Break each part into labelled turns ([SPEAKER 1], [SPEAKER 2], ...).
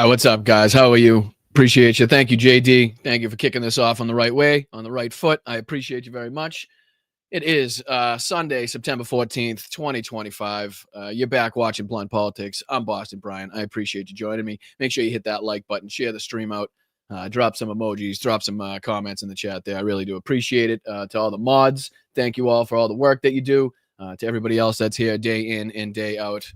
[SPEAKER 1] What's up, guys? How are you? Appreciate you. Thank you, JD. Thank you for kicking this off on the right way, on the right foot. I appreciate you very much. It is Sunday, September 14th, 2025. You're back watching Blunt Politics. I'm Boston Brian. I appreciate you joining me. Make sure you hit that like button, share the stream out, drop some emojis, drop some comments in the chat there. I really do appreciate it. To all the mods, thank you all for all the work that you do. To everybody else that's here day in and day out,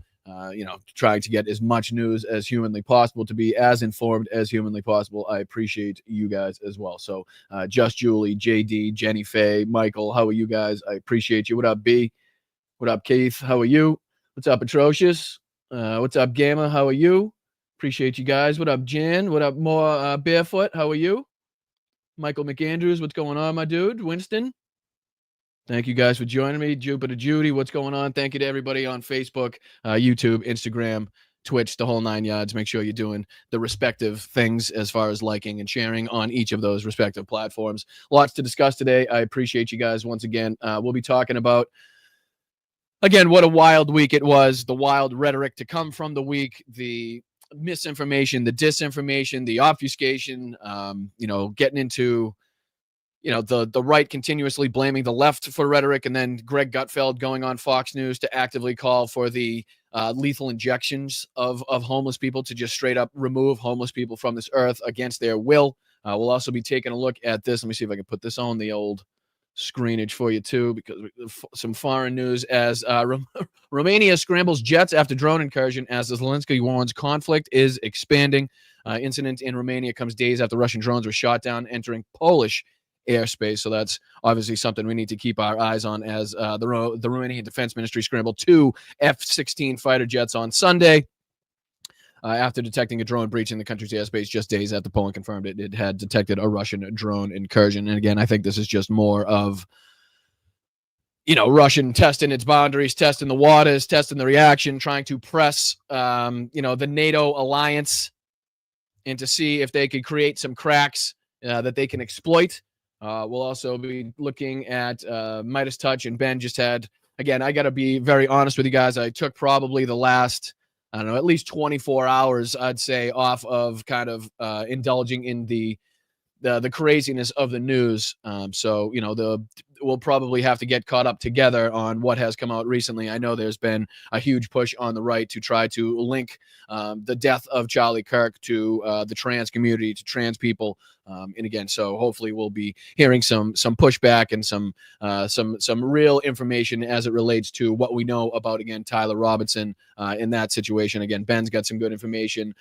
[SPEAKER 1] trying to get as much news as humanly possible, to be as informed as humanly possible. I appreciate you guys as well. So Just Julie, JD, Jenny Faye, Michael, how are you guys? I appreciate you. What up, B? What up, Keith? How are you? What's up, Atrocious? What's up, Gamma? How are you? Appreciate you guys. What up, Jan? What up, more Barefoot? How are you? Michael McAndrews, what's going on, my dude? Winston? Thank you guys for joining me. Jupiter Judy, what's going on? Thank you to everybody on Facebook, YouTube, Instagram, Twitch, the whole 9 yards. Make sure you're doing the respective things as far as liking and sharing on each of those respective platforms. Lots to discuss today. I appreciate you guys once again. We'll be talking about, again, what a wild week it was, the wild rhetoric to come from the week, the misinformation, the disinformation, the obfuscation, getting into the right continuously blaming the left for rhetoric, and then Greg Gutfeld going on Fox News to actively call for the lethal injections of homeless people, to just straight up remove homeless people from this earth against their will. We'll also be taking a look at this. Let me see if I can put this on the old screenage for you too, because some foreign news as Romania scrambles jets after drone incursion as the Zelensky warns conflict is expanding. Incident in Romania comes days after Russian drones were shot down entering Polish airspace. So that's obviously something we need to keep our eyes on, as the Romanian Defense Ministry scrambled 2 F-16 fighter jets on Sunday after detecting a drone breach in the country's airspace just days after Poland confirmed it had detected a Russian drone incursion. And again, I think this is just more of, Russian testing its boundaries, testing the waters, testing the reaction, trying to press, the NATO alliance, and to see if they could create some cracks that they can exploit. We'll also be looking at Midas Touch, and Ben just had, again, I got to be very honest with you guys. I took probably the last, at least 24 hours, I'd say, off of kind of indulging in the craziness of the news. We'll probably have to get caught up together on what has come out recently. I know there's been a huge push on the right to try to link the death of Charlie Kirk to the trans community, to trans people. And again, so hopefully we'll be hearing some pushback and some real information as it relates to what we know about, again, Tyler Robinson in that situation. Again, Ben's got some good information.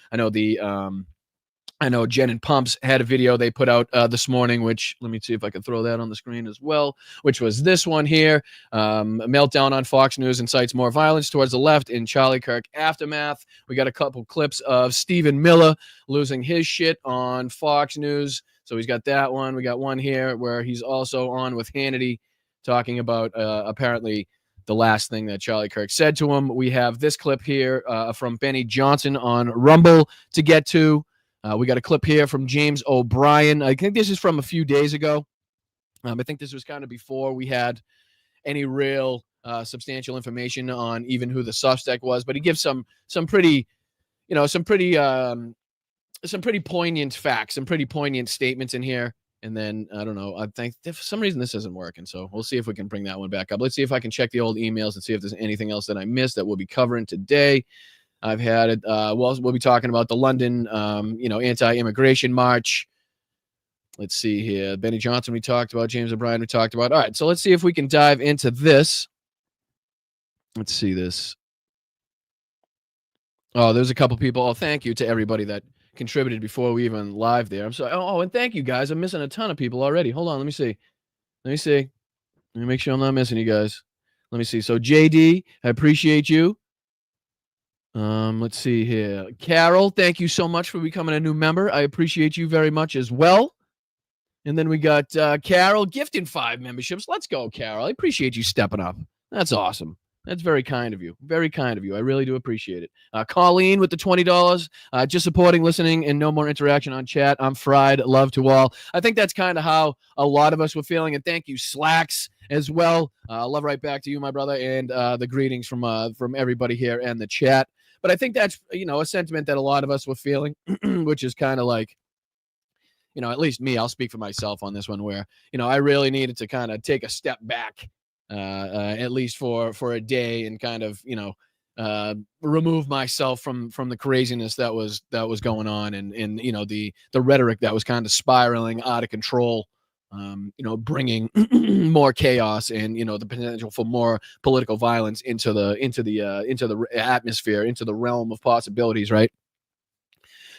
[SPEAKER 1] I know Jen and Pumps had a video they put out this morning, which, let me see if I can throw that on the screen as well, which was this one here. A meltdown on Fox News incites more violence towards the left in Charlie Kirk aftermath. We got a couple clips of Stephen Miller losing his shit on Fox News. So he's got that one. We got one here where he's also on with Hannity talking about apparently the last thing that Charlie Kirk said to him. We have this clip here from Benny Johnson on Rumble to get to. We got a clip here from James O'Brien. I think this is from a few days ago. I think this was kind of before we had any real substantial information on even who the suspect was, but he gives some pretty poignant facts, some pretty poignant statements in here. And then, I don't know, I think for some reason this isn't working, so we'll see if we can bring that one back up. Let's see if I can check the old emails and see if there's anything else that I missed that we'll be covering today. I've had it. We'll be talking about the London, anti-immigration march. Let's see here. Benny Johnson, we talked about. James O'Brien, we talked about. All right, so let's see if we can dive into this. Let's see this. Oh, there's a couple people. Oh, thank you to everybody that contributed before we even live there. I'm sorry. Oh, and thank you, guys. I'm missing a ton of people already. Hold on. Let me see. Let me make sure I'm not missing you guys. Let me see. So, JD, I appreciate you. Let's see here. Carol, thank you so much for becoming a new member. I appreciate you very much as well. And then we got Carol gifting 5 memberships. Let's go, Carol. I appreciate you stepping up. That's awesome. That's very kind of you. Very kind of you. I really do appreciate it. Colleen with the $20. Just supporting, listening, and no more interaction on chat. I'm fried. Love to all. I think that's kind of how a lot of us were feeling. And thank you, Slacks, as well. Love right back to you, my brother, and the greetings from everybody here and the chat. But I think that's, a sentiment that a lot of us were feeling, which is kind of like, at least me, I'll speak for myself on this one, where, I really needed to kind of take a step back, at least for a day, and kind of, remove myself from the craziness that was going on, and the rhetoric that was kind of spiraling out of control, bringing more chaos, and the potential for more political violence into the atmosphere, into the realm of possibilities, right?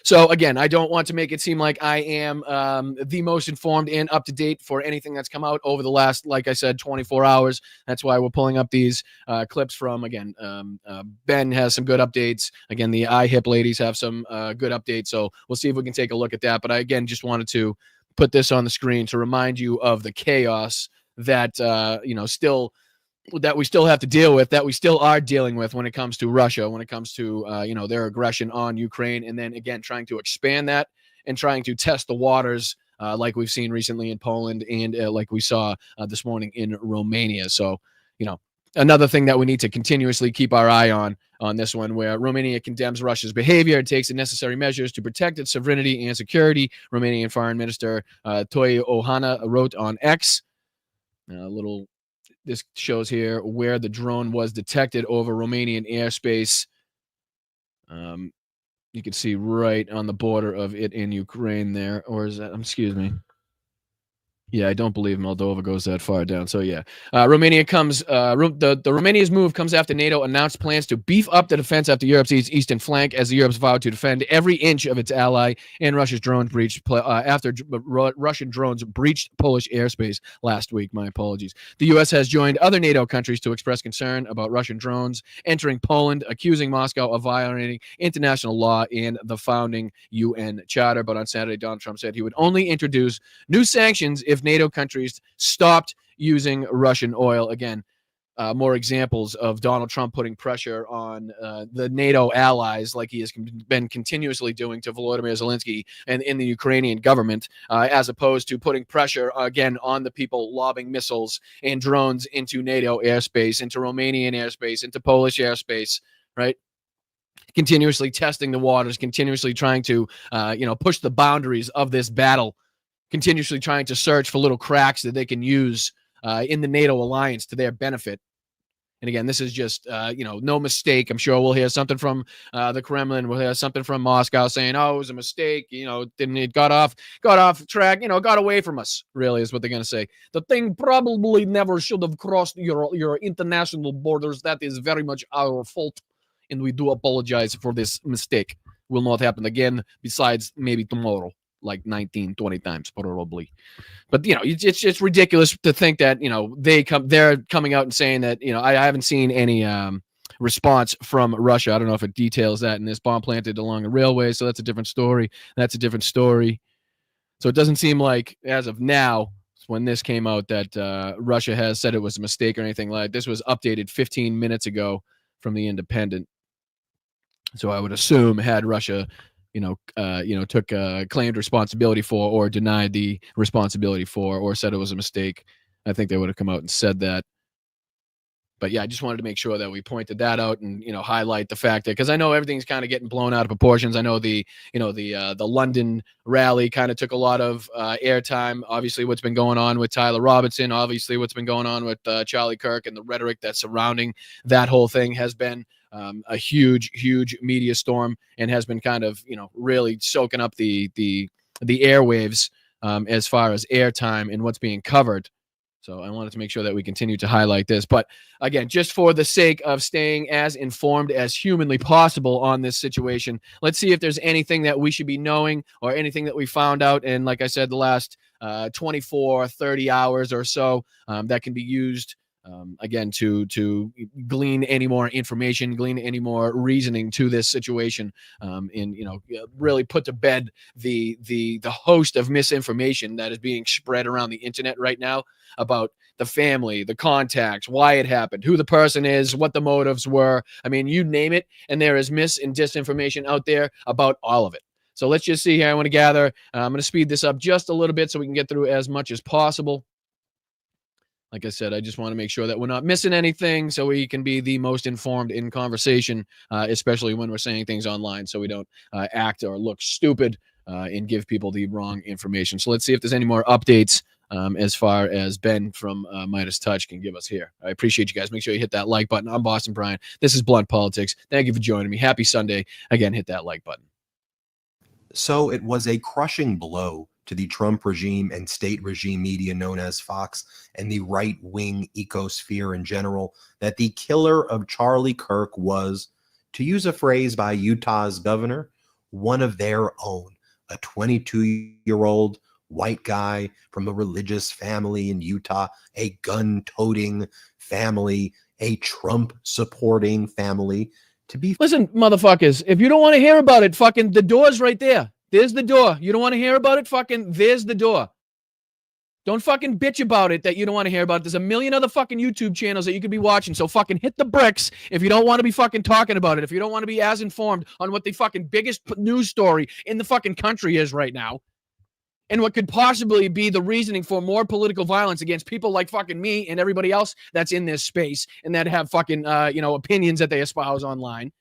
[SPEAKER 1] So again, I don't want to make it seem like I am the most informed and up to date for anything that's come out over the last, like I said, 24 hours. That's why we're pulling up these clips from, again, Ben has some good updates. Again, the iHip ladies have some good updates. So we'll see if we can take a look at that. But I, again, just wanted to put this on the screen to remind you of the chaos that, that we still have to deal with, that we still are dealing with when it comes to Russia, when it comes to, their aggression on Ukraine. And then, again, trying to expand that and trying to test the waters, like we've seen recently in Poland, and like we saw this morning in Romania. So, another thing that we need to continuously keep our eye on this one, where Romania condemns Russia's behavior and takes the necessary measures to protect its sovereignty and security. Romanian Foreign Minister Toie Ohana wrote on X. This shows here where the drone was detected over Romanian airspace. You can see right on the border of it in Ukraine there. Or is that, excuse me. Yeah, I don't believe Moldova goes that far down. So yeah, Romania comes. The Romania's move comes after NATO announced plans to beef up the defense after Europe's eastern flank, as the Europe's vowed to defend every inch of its ally. And Russia's drones breached after Russian drones breached Polish airspace last week. My apologies. The U.S. has joined other NATO countries to express concern about Russian drones entering Poland, accusing Moscow of violating international law and the founding UN Charter. But on Saturday, Donald Trump said he would only introduce new sanctions if NATO countries stopped using Russian oil. Again, more examples of Donald Trump putting pressure on the NATO allies, like he has been continuously doing to Volodymyr Zelensky and in the Ukrainian government, as opposed to putting pressure, again, on the people lobbing missiles and drones into NATO airspace, into Romanian airspace, into Polish airspace, right? Continuously testing the waters, continuously trying to, push the boundaries of this battle, continuously trying to search for little cracks that they can use in the NATO alliance to their benefit. And again, this is just, no mistake. I'm sure we'll hear something from the Kremlin. We'll hear something from Moscow saying, oh, it was a mistake. Didn't it got off track, got away from us, really, is what they're going to say. The thing probably never should have crossed your international borders. That is very much our fault. And we do apologize for this mistake. Will not happen again, besides maybe tomorrow. Like 19, 20 times probably. But it's just ridiculous to think that they're coming out and saying that I haven't seen any response from Russia. I don't know if it details that in this bomb planted along a railway, so that's a different story. So it doesn't seem like, as of now, when this came out, that Russia has said it was a mistake or anything like this. Was updated 15 minutes ago from the Independent. So I would assume, had Russia took claimed responsibility for, or denied the responsibility for, or said it was a mistake, I think they would have come out and said that. But yeah, I just wanted to make sure that we pointed that out and highlight the fact that, because I know everything's kind of getting blown out of proportions. I know the London rally kind of took a lot of airtime. Obviously, what's been going on with Tyler Robinson, obviously what's been going on with Charlie Kirk, and the rhetoric that's surrounding that whole thing has been a huge media storm, and has been kind of really soaking up the airwaves as far as airtime and what's being covered. So I wanted to make sure that we continue to highlight this. But again, just for the sake of staying as informed as humanly possible on this situation, let's see if there's anything that we should be knowing, or anything that we found out in, like I said, the last 24, 30 hours or so, that can be used again to glean any more information, glean any more reasoning to this situation, and really put to bed the host of misinformation that is being spread around the internet right now about the family, the contacts, why it happened, who the person is, what the motives were. I mean, you name it, and there is mis and disinformation out there about all of it. So let's just see here. I want to gather. I'm going to speed this up just a little bit so we can get through as much as possible. Like I said, I just want to make sure that we're not missing anything so we can be the most informed in conversation, especially when we're saying things online, so we don't act or look stupid and give people the wrong information. So let's see if there's any more updates as far as Ben from Midas Touch can give us here. I appreciate you guys. Make sure you hit that like button. I'm Boston Brian. This is Blunt Politics. Thank you for joining me. Happy Sunday. Again, hit that like button.
[SPEAKER 2] So it was a crushing blow to the Trump regime and state regime media known as Fox and the right-wing ecosphere in general that the killer of Charlie Kirk was, to use a phrase by Utah's governor, one of their own, a 22-year-old white guy from a religious family in Utah, a gun-toting family, a Trump-supporting family.
[SPEAKER 1] Listen, motherfuckers, if you don't want to hear about it, fucking the door's right there. There's the door. You don't want to hear about it? Fucking there's the door. Don't fucking bitch about it that you don't want to hear about it. There's a million other fucking YouTube channels that you could be watching. So fucking hit the bricks if you don't want to be fucking talking about it. If you don't want to be as informed on what the fucking biggest news story in the fucking country is right now. And what could possibly be the reasoning for more political violence against people like fucking me and everybody else that's in this space and that have fucking, opinions that they espouse online.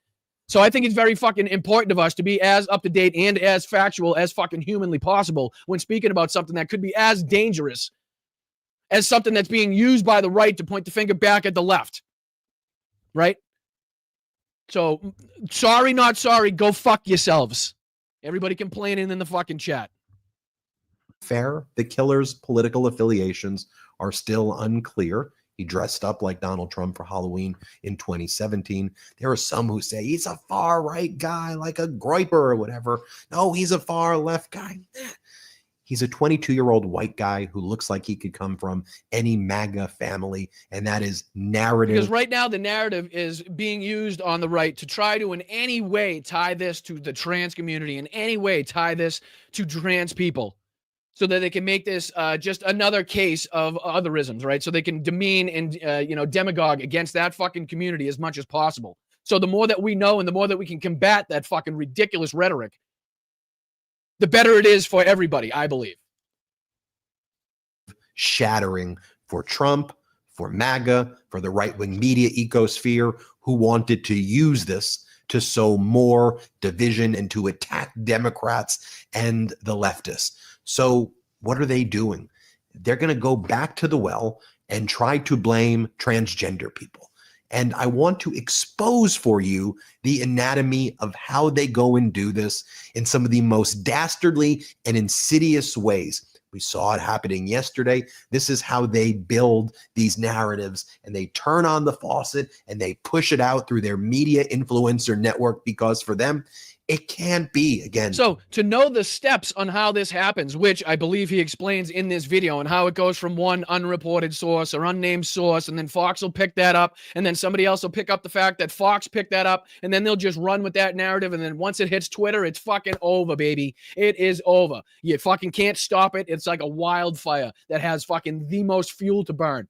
[SPEAKER 1] So I think it's very fucking important of us to be as up to date and as factual as fucking humanly possible when speaking about something that could be as dangerous as something that's being used by the right to point the finger back at the left. Right? So, sorry, not sorry. Go fuck yourselves. Everybody complaining in the fucking chat.
[SPEAKER 2] Fair, the killer's political affiliations are still unclear. He dressed up like Donald Trump for Halloween in 2017. There are some who say he's a far right guy, like a Groyper or whatever. No, he's a far left guy. He's a 22-year-old white guy who looks like he could come from any MAGA family, and that is narrative.
[SPEAKER 1] Because right now the narrative is being used on the right to try to in any way tie this to the trans community, in any way tie this to trans people, so that they can make this just another case of otherisms, right? So they can demean and, demagogue against that fucking community as much as possible. So the more that we know and the more that we can combat that fucking ridiculous rhetoric, the better it is for everybody, I believe.
[SPEAKER 2] Shattering for Trump, for MAGA, for the right-wing media ecosphere who wanted to use this to sow more division and to attack Democrats and the leftists. So what are they doing? They're going to go back to the well and try to blame transgender people. And I want to expose for you the anatomy of how they go and do this in some of the most dastardly and insidious ways. We saw it happening yesterday. This is how they build these narratives, and they turn on the faucet and they push it out through their media influencer network, because for them, it can't be, again.
[SPEAKER 1] So to know the steps on how this happens, which I believe he explains in this video, and how it goes from one unreported source or unnamed source, and then Fox will pick that up, and then somebody else will pick up the fact that Fox picked that up, and then they'll just run with that narrative, and then once it hits Twitter, it's fucking over, baby. It is over. You fucking can't stop it. It's like a wildfire that has fucking the most fuel to burn.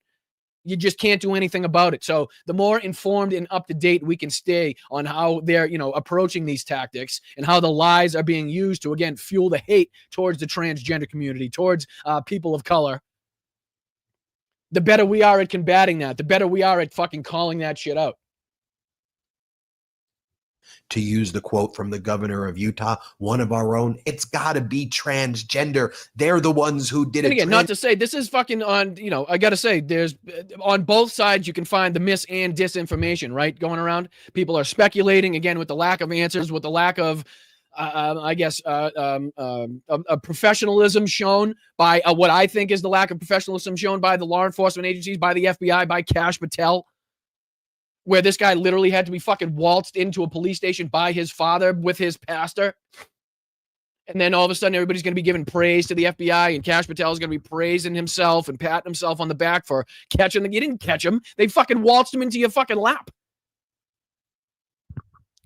[SPEAKER 1] You just can't do anything about it. So the more informed and up to date we can stay on how they're, approaching these tactics and how the lies are being used to, again, fuel the hate towards the transgender community, towards people of color, the better we are at combating that, the better we are at fucking calling that shit out.
[SPEAKER 2] To use the quote from the governor of Utah, one of our own, it's got to be transgender. They're the ones who did it.
[SPEAKER 1] And again, not to say this is fucking on, I got to say, there's on both sides, you can find the mis and disinformation, right? Going around. People are speculating, again, with the lack of answers, with the lack of, professionalism shown by what I think is the lack of professionalism shown by the law enforcement agencies, by the FBI, by Kash Patel, where this guy literally had to be fucking waltzed into a police station by his father with his pastor. And then all of a sudden, everybody's going to be giving praise to the FBI, and Kash Patel is going to be praising himself and patting himself on the back for catching the. You didn't catch him. They fucking waltzed him into your fucking lap.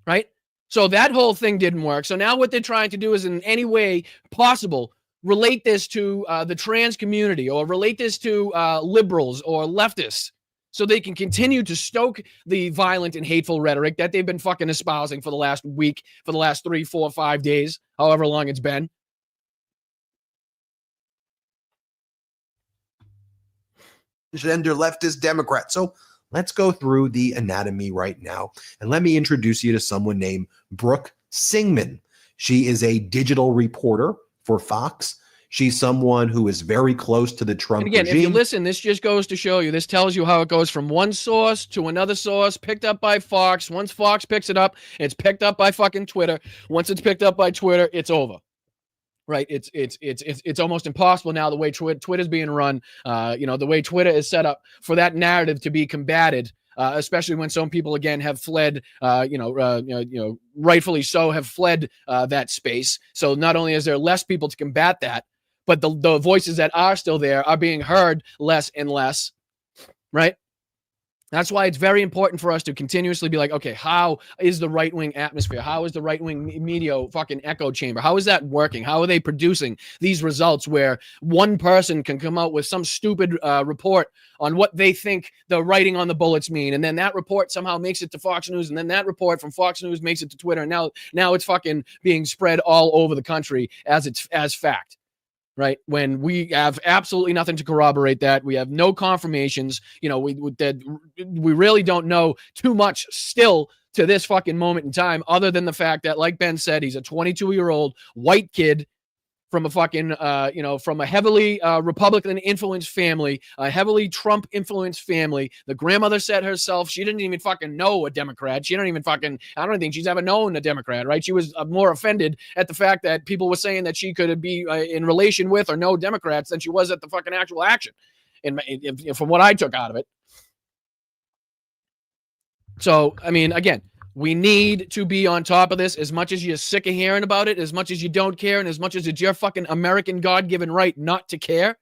[SPEAKER 1] Right? So that whole thing didn't work. So now what they're trying to do is, in any way possible, relate this to the trans community, or relate this to liberals or leftists, so they can continue to stoke the violent and hateful rhetoric that they've been fucking espousing for the last week, for the last 3, 4, 5 days, however long it's been.
[SPEAKER 2] transgender leftist Democrat. So let's go through the anatomy right now. And let me introduce you to someone named Brooke Singman. She is a digital reporter for Fox. She's someone who is very close to the Trump
[SPEAKER 1] regime. If you listen, this just goes to show you, this tells you how it goes from one source to another source, picked up by Fox. Once Fox picks it up, it's picked up by fucking Twitter. Once it's picked up by Twitter, it's over. Right? It's almost impossible now the way Twitter's being run, the way Twitter is set up for that narrative to be combated. Especially when some people again have fled, rightfully so, have fled that space. So not only is there less people to combat that, but the voices that are still there are being heard less and less, right? That's why it's very important for us to continuously be like, okay, how is the right-wing atmosphere? How is the right-wing media fucking echo chamber? How is that working? How are they producing these results where one person can come out with some stupid report on what they think the writing on the bullets mean, and then that report somehow makes it to Fox News, and then that report from Fox News makes it to Twitter, and now it's fucking being spread all over the country as fact. Right, when we have absolutely nothing to corroborate that, we have no confirmations. We really don't know too much still to this fucking moment in time, other than the fact that, like Ben said, he's a 22-year-old white kid from a fucking, from a heavily Republican-influenced family, a heavily Trump-influenced family. The grandmother said herself she didn't even fucking know a Democrat. She don't even fucking, I don't think she's ever known a Democrat, right? She was more offended at the fact that people were saying that she could be in relation with or know Democrats than she was at the fucking actual action, from what I took out of it. So, I mean, again, we need to be on top of this as much as you're sick of hearing about it, as much as you don't care, and as much as it's your fucking American God-given right not to care.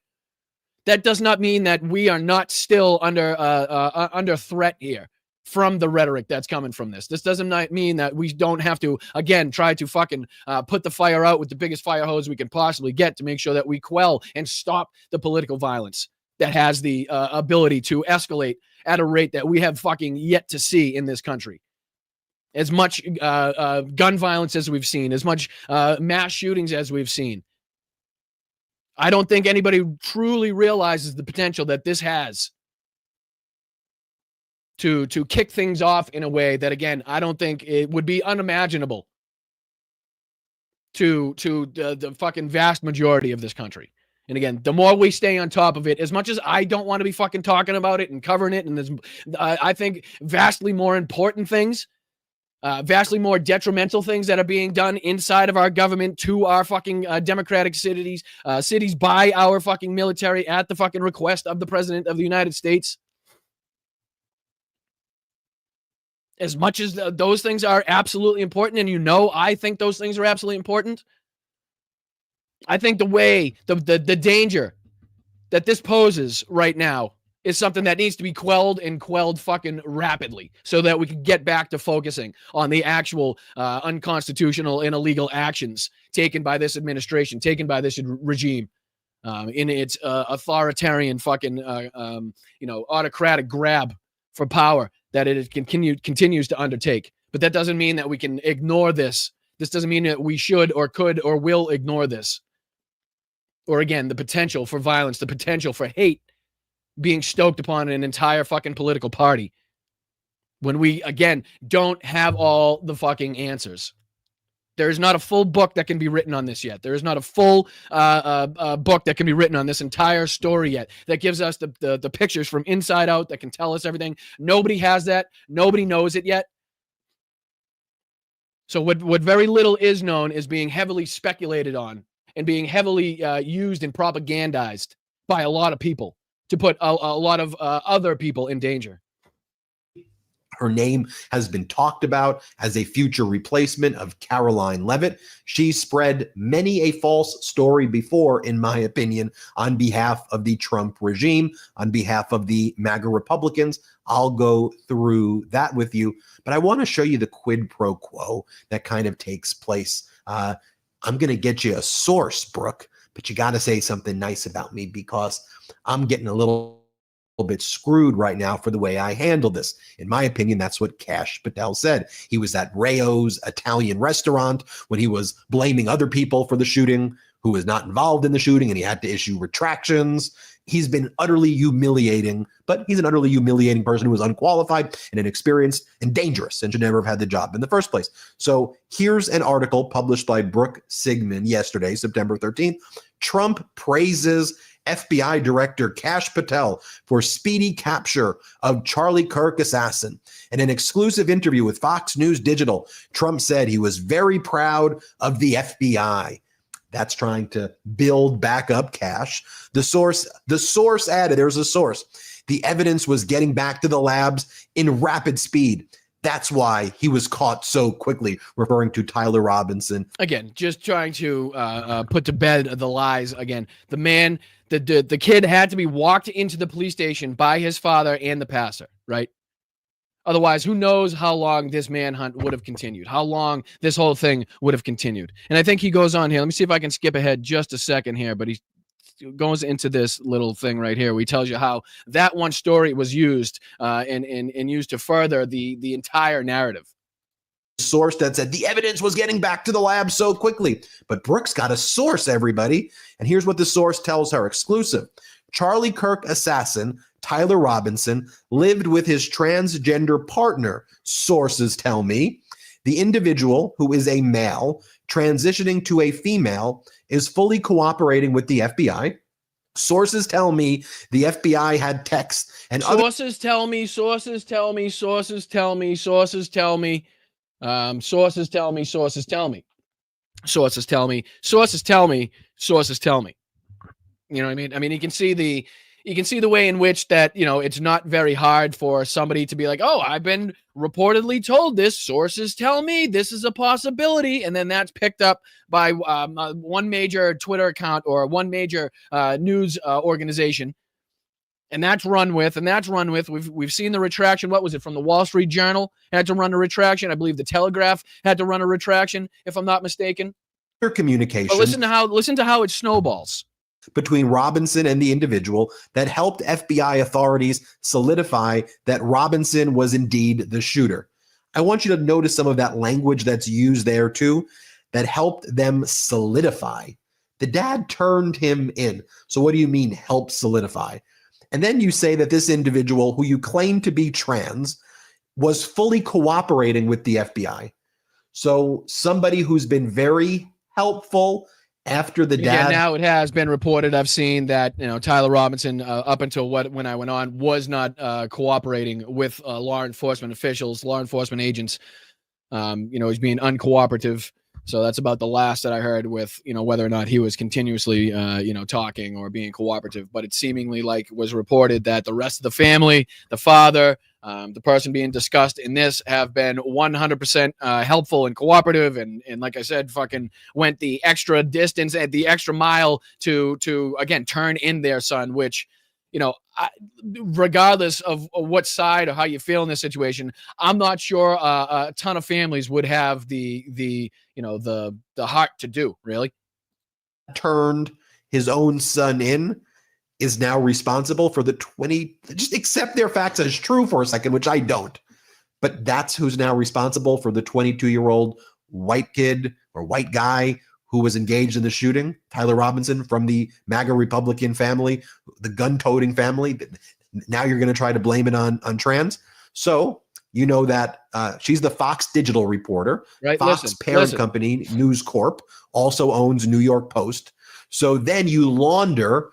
[SPEAKER 1] That does not mean that we are not still under threat here from the rhetoric that's coming from this. This doesn't mean that we don't have to, again, try to fucking put the fire out with the biggest fire hose we can possibly get to make sure that we quell and stop the political violence that has the ability to escalate at a rate that we have fucking yet to see in this country. As much gun violence as we've seen, as much mass shootings as we've seen. I don't think anybody truly realizes the potential that this has to kick things off in a way that, again, I don't think it would be unimaginable to the fucking vast majority of this country. And again, the more we stay on top of it, as much as I don't want to be fucking talking about it and covering it, and there's, I think, vastly more important things, vastly more detrimental things that are being done inside of our government to our fucking democratic cities by our fucking military at the fucking request of the President of the United States. As much as those things are absolutely important, and I think those things are absolutely important, I think the danger that this poses right now is something that needs to be quelled fucking rapidly so that we can get back to focusing on the actual unconstitutional and illegal actions taken by this administration, taken by this regime in its authoritarian fucking, autocratic grab for power that it continues to undertake. But that doesn't mean that we can ignore this. This doesn't mean that we should or could or will ignore this. Or again, the potential for violence, the potential for hate being stoked upon an entire fucking political party when we, again, don't have all the fucking answers. There is not a full book that can be written on this yet. There is not a full book that can be written on this entire story yet that gives us the pictures from inside out that can tell us everything. Nobody has that. Nobody knows it yet. So what very little is known is being heavily speculated on and being heavily used and propagandized by a lot of people to put a lot of other people in danger.
[SPEAKER 2] Her name has been talked about as a future replacement of Caroline Leavitt. She spread many a false story before, in my opinion, on behalf of the Trump regime, on behalf of the MAGA Republicans. I'll go through that with you, but I want to show you the quid pro quo that kind of takes place. I'm going to get you a source, Brooke, but you got to say something nice about me because I'm getting a little bit screwed right now for the way I handle this. In my opinion, that's what Kash Patel said. He was at Rayo's Italian restaurant when he was blaming other people for the shooting. who was not involved in the shooting, and he had to issue retractions. He's been utterly humiliating, but he's an utterly humiliating person who was unqualified and inexperienced and dangerous and should never have had the job in the first place. So here's an article published by Brooke Sigmund yesterday, September 13th. Trump praises FBI Director Kash Patel for speedy capture of Charlie Kirk assassin. In an exclusive interview with Fox News Digital, Trump said he was very proud of the FBI. That's trying to build back up Kash. The source added, there's a source. The evidence was getting back to the labs in rapid speed. That's why he was caught so quickly, referring to Tyler Robinson.
[SPEAKER 1] Again, just trying to put to bed the lies. Again, the man, the kid had to be walked into the police station by his father and the passer, right? Otherwise, who knows how long this manhunt would have continued, how long this whole thing would have continued. And I think he goes on here. Let me see if I can skip ahead just a second here, but he goes into this little thing right here where he tells you how that one story was used and used to further the entire narrative.
[SPEAKER 2] Source that said the evidence was getting back to the lab so quickly. But Brooke's got a source, everybody. And here's what the source tells her, exclusive. Charlie Kirk assassin Tyler Robinson lived with his transgender partner, sources tell me. The individual, who is a male, transitioning to a female, is fully cooperating with the FBI. Sources tell me the FBI had texts and
[SPEAKER 1] sources tell me, sources tell me, sources tell me, sources tell me, sources tell me, sources tell me, sources tell me, sources tell me, sources tell me. You know what I mean? I mean, you can see the way in which that, you know, it's not very hard for somebody to be like, oh, I've been reportedly told this. Sources tell me this is a possibility. And then that's picked up by one major Twitter account or one major news organization. And that's run with. We've seen the retraction. What was it, from the Wall Street Journal? Had to run a retraction. I believe the Telegraph had to run a retraction, if I'm not mistaken.
[SPEAKER 2] Communication.
[SPEAKER 1] But listen to how it snowballs
[SPEAKER 2] between Robinson and the individual that helped FBI authorities solidify that Robinson was indeed the shooter. I want you to notice some of that language that's used there too, that helped them solidify. The dad turned him in. So what do you mean help solidify? And then you say that this individual, who you claim to be trans, was fully cooperating with the FBI. So somebody who's been very helpful after the dad.
[SPEAKER 1] Yeah, now it has been reported. I've seen that, you know, Tyler Robinson, up until when I went on, was not cooperating with law enforcement officials, law enforcement agents. You know, he's being uncooperative. So that's about the last that I heard with, you know, whether or not he was continuously, you know, talking or being cooperative. But it seemingly like was reported that the rest of the family, the father, the person being discussed in this, have been 100% helpful and cooperative. And like I said, fucking went the extra distance and the extra mile to again, turn in their son, which, you know, regardless of what side or how you feel in this situation, I'm not sure a ton of families would have the you know, the heart to do, really.
[SPEAKER 2] Turned his own son in, is now responsible for the 20, just accept their facts as true for a second, which I don't. But that's who's now responsible for the 22-year-old white kid or white guy who was engaged in the shooting, Tyler Robinson, from the MAGA Republican family, the gun-toting family. Now you're going to try to blame it on trans. So you know that she's the Fox Digital reporter.
[SPEAKER 1] Right.
[SPEAKER 2] Fox parent company, News Corp, also owns New York Post. So then you launder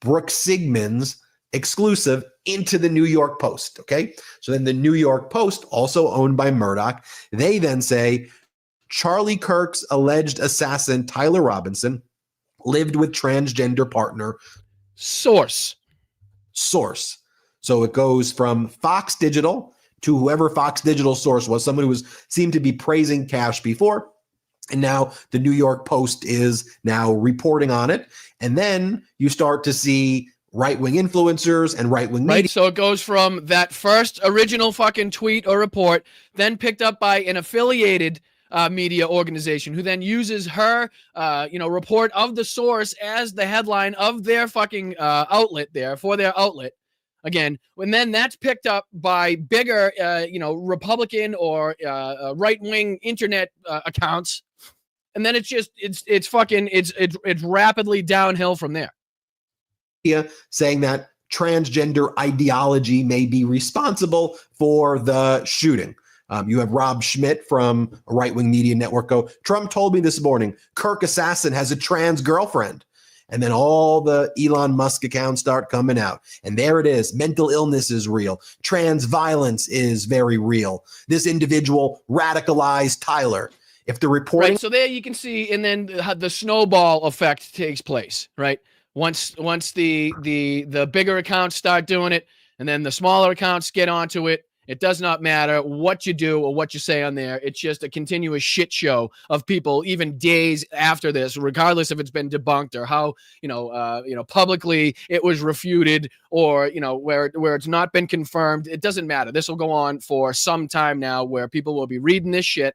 [SPEAKER 2] Brooke Sigmund's exclusive into the New York Post, okay? So then the New York Post, also owned by Murdoch, they then say, Charlie Kirk's alleged assassin, Tyler Robinson, lived with transgender partner.
[SPEAKER 1] Source.
[SPEAKER 2] So it goes from Fox Digital to whoever Fox Digital source was, someone who seemed to be praising Kash before. And now the New York Post is now reporting on it. And then you start to see right-wing influencers and right-wing media.
[SPEAKER 1] Right, so it goes from that first original fucking tweet or report, then picked up by an affiliated media organization who then uses her, you know, report of the source as the headline of their fucking outlet there for their outlet. Again, and then that's picked up by bigger, you know, Republican or right-wing internet accounts. And then it's rapidly downhill from there.
[SPEAKER 2] Saying that transgender ideology may be responsible for the shooting. You have Rob Schmidt from a right-wing media network go, Trump told me this morning, Kirk assassin has a trans girlfriend. And then all the Elon Musk accounts start coming out. And there it is. Mental illness is real. Trans violence is very real. This individual radicalized Tyler. If the reporting...
[SPEAKER 1] Right, so there you can see, and then the snowball effect takes place, right? Once the bigger accounts start doing it, and then the smaller accounts get onto it, it does not matter what you do or what you say on there. It's just a continuous shit show of people, even days after this, regardless if it's been debunked or how publicly it was refuted, or where it's not been confirmed. It doesn't matter. This will go on for some time now, where people will be reading this shit,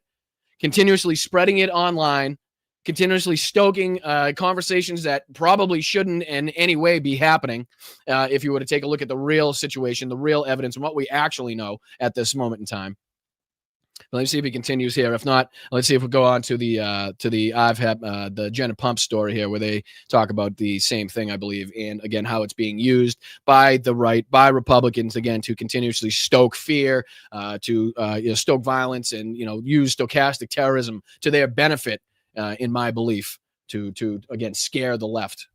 [SPEAKER 1] continuously spreading it online, continuously stoking conversations that probably shouldn't in any way be happening if you were to take a look at the real situation, the real evidence, and what we actually know at this moment in time. But let's see if he continues here. If not, let's see if we go on to the Jenna Pump story here, where they talk about the same thing, I believe, and again how it's being used by the right, by Republicans, again, to continuously stoke fear, to stoke violence, and use stochastic terrorism to their benefit. In my belief, to again scare the left.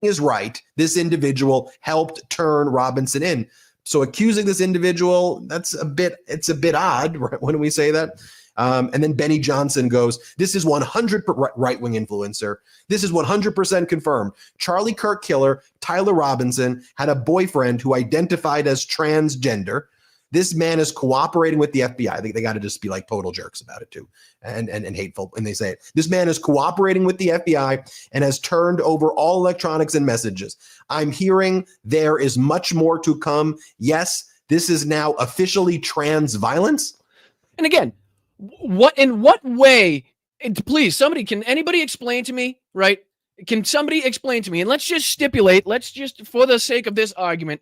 [SPEAKER 2] Is right. This individual helped turn Robinson in. So accusing this individual, it's a bit odd, right? When we say that. And then Benny Johnson goes, this is 100% right-wing influencer. This is 100% confirmed. Charlie Kirk killer, Tyler Robinson, had a boyfriend who identified as transgender. This man is cooperating with the FBI. I think they got to just be like total jerks about it too, and hateful when they say it. This man is cooperating with the FBI and has turned over all electronics and messages. I'm hearing there is much more to come. Yes, this is now officially trans violence.
[SPEAKER 1] And again, in what way? Please, can anybody explain to me? Right? Can somebody explain to me? And let's just stipulate. Let's just, for the sake of this argument,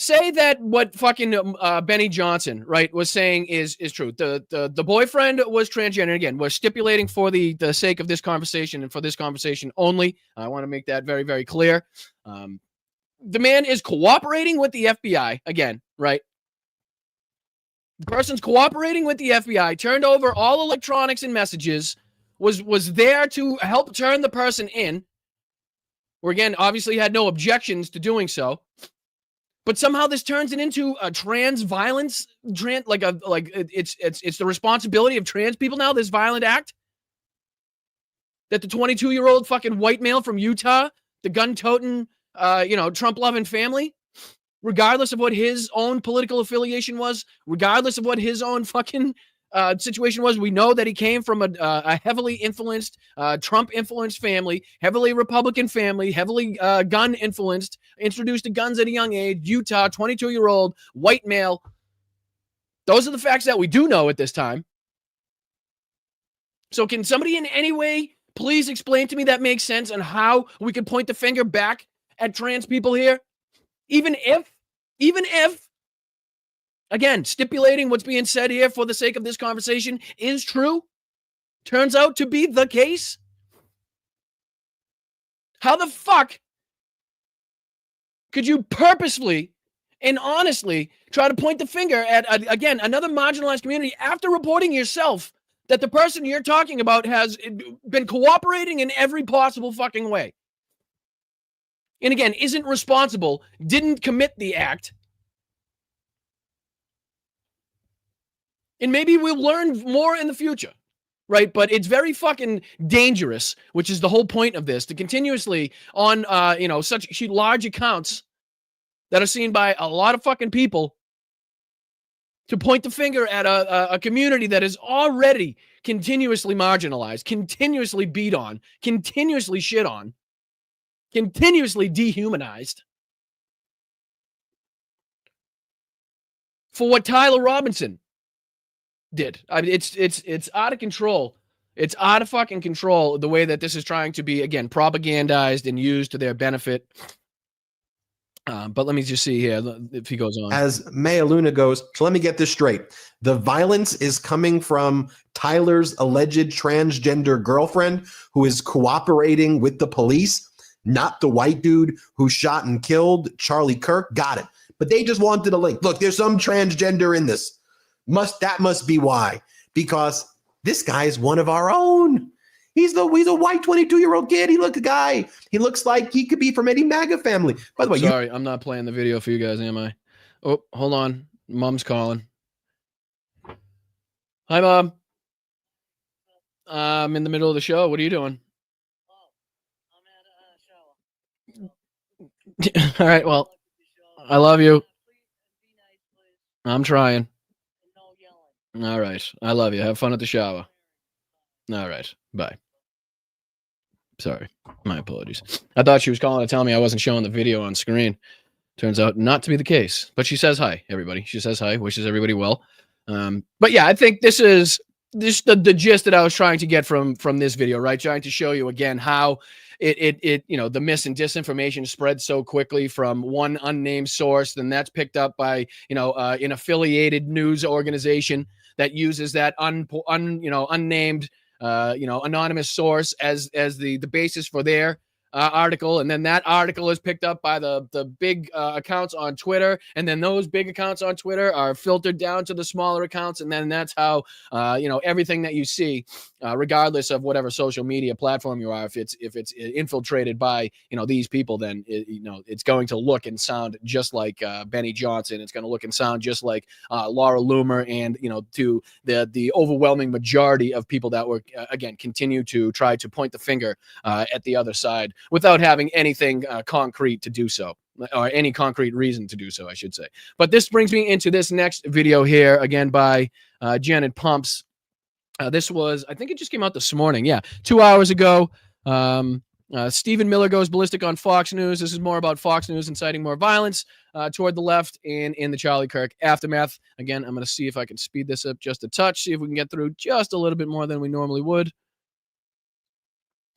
[SPEAKER 1] say that what fucking Benny Johnson, right, was saying is true. The boyfriend was transgender. Again, we're stipulating for the sake of this conversation and for this conversation only. I want to make that very, very clear. The man is cooperating with the FBI again, right? The person's cooperating with the FBI, turned over all electronics and messages, was there to help turn the person in, or again, obviously had no objections to doing so. But somehow this turns it into a trans violence, it's the responsibility of trans people now, this violent act. That the 22-year-old fucking white male from Utah, the gun-toting, Trump-loving family, regardless of what his own political affiliation was, regardless of what his own fucking situation was, we know that he came from a heavily influenced, Trump-influenced family, heavily Republican family, heavily gun-influenced, introduced to guns at a young age, Utah, 22-year-old, white male. Those are the facts that we do know at this time. So can somebody in any way please explain to me that makes sense and how we could point the finger back at trans people here? Even if, again, stipulating what's being said here for the sake of this conversation is true, turns out to be the case, how the fuck could you purposefully and honestly try to point the finger at, again, another marginalized community after reporting yourself that the person you're talking about has been cooperating in every possible fucking way? And again, isn't responsible, didn't commit the act. And maybe we'll learn more in the future, right? But it's very fucking dangerous, which is the whole point of this, to continuously on, such large accounts that are seen by a lot of fucking people, to point the finger at a community that is already continuously marginalized, continuously beat on, continuously shit on, continuously dehumanized for what Tyler Robinson did. I mean, it's out of control. It's out of fucking control, the way that this is trying to be, again, propagandized and used to their benefit. But let me just see here if he goes on.
[SPEAKER 2] As Maya Luna goes, so let me get this straight. The violence is coming from Tyler's alleged transgender girlfriend who is cooperating with the police, not the white dude who shot and killed Charlie Kirk. Got it. But they just wanted a link. Look, there's some transgender in this. That must be why. Because this guy is one of our own. He's a white 22-year-old kid. He looks like he could be from any MAGA family. By the way,
[SPEAKER 1] sorry, I'm not playing the video for you guys, am I? Oh, hold on. Mom's calling. Hi, Mom. I'm in the middle of the show. What are you doing? All right, well, I love you. I'm trying. All right. I love you. Have fun at the shower. All right. Bye. Sorry. My apologies. I thought she was calling to tell me I wasn't showing the video on screen. Turns out not to be the case. But she says hi, everybody. She says hi, wishes everybody well. But yeah, I think this is the gist that I was trying to get from this video, right? Trying to show you again how it the mis and disinformation spreads so quickly from one unnamed source, then that's picked up by an affiliated news organization that uses that unnamed anonymous source as the basis for their article, and then that article is picked up by the big accounts on Twitter, and then those big accounts on Twitter are filtered down to the smaller accounts, and then that's how everything that you see, regardless of whatever social media platform you are, if it's infiltrated by these people, then it's going to look and sound just like Benny Johnson. It's going to look and sound just like Laura Loomer, and to the overwhelming majority of people that were again continue to try to point the finger at the other side, without having anything concrete to do so, or any concrete reason to do so, I should say. But this brings me into this next video here, again by Janet Pumps. This was, I think it just came out this morning. Yeah, 2 hours ago. Stephen Miller goes ballistic on Fox News. This is more about Fox News inciting more violence toward the left and in the Charlie Kirk aftermath. Again, I'm going to see if I can speed this up just a touch, see if we can get through just a little bit more than we normally would.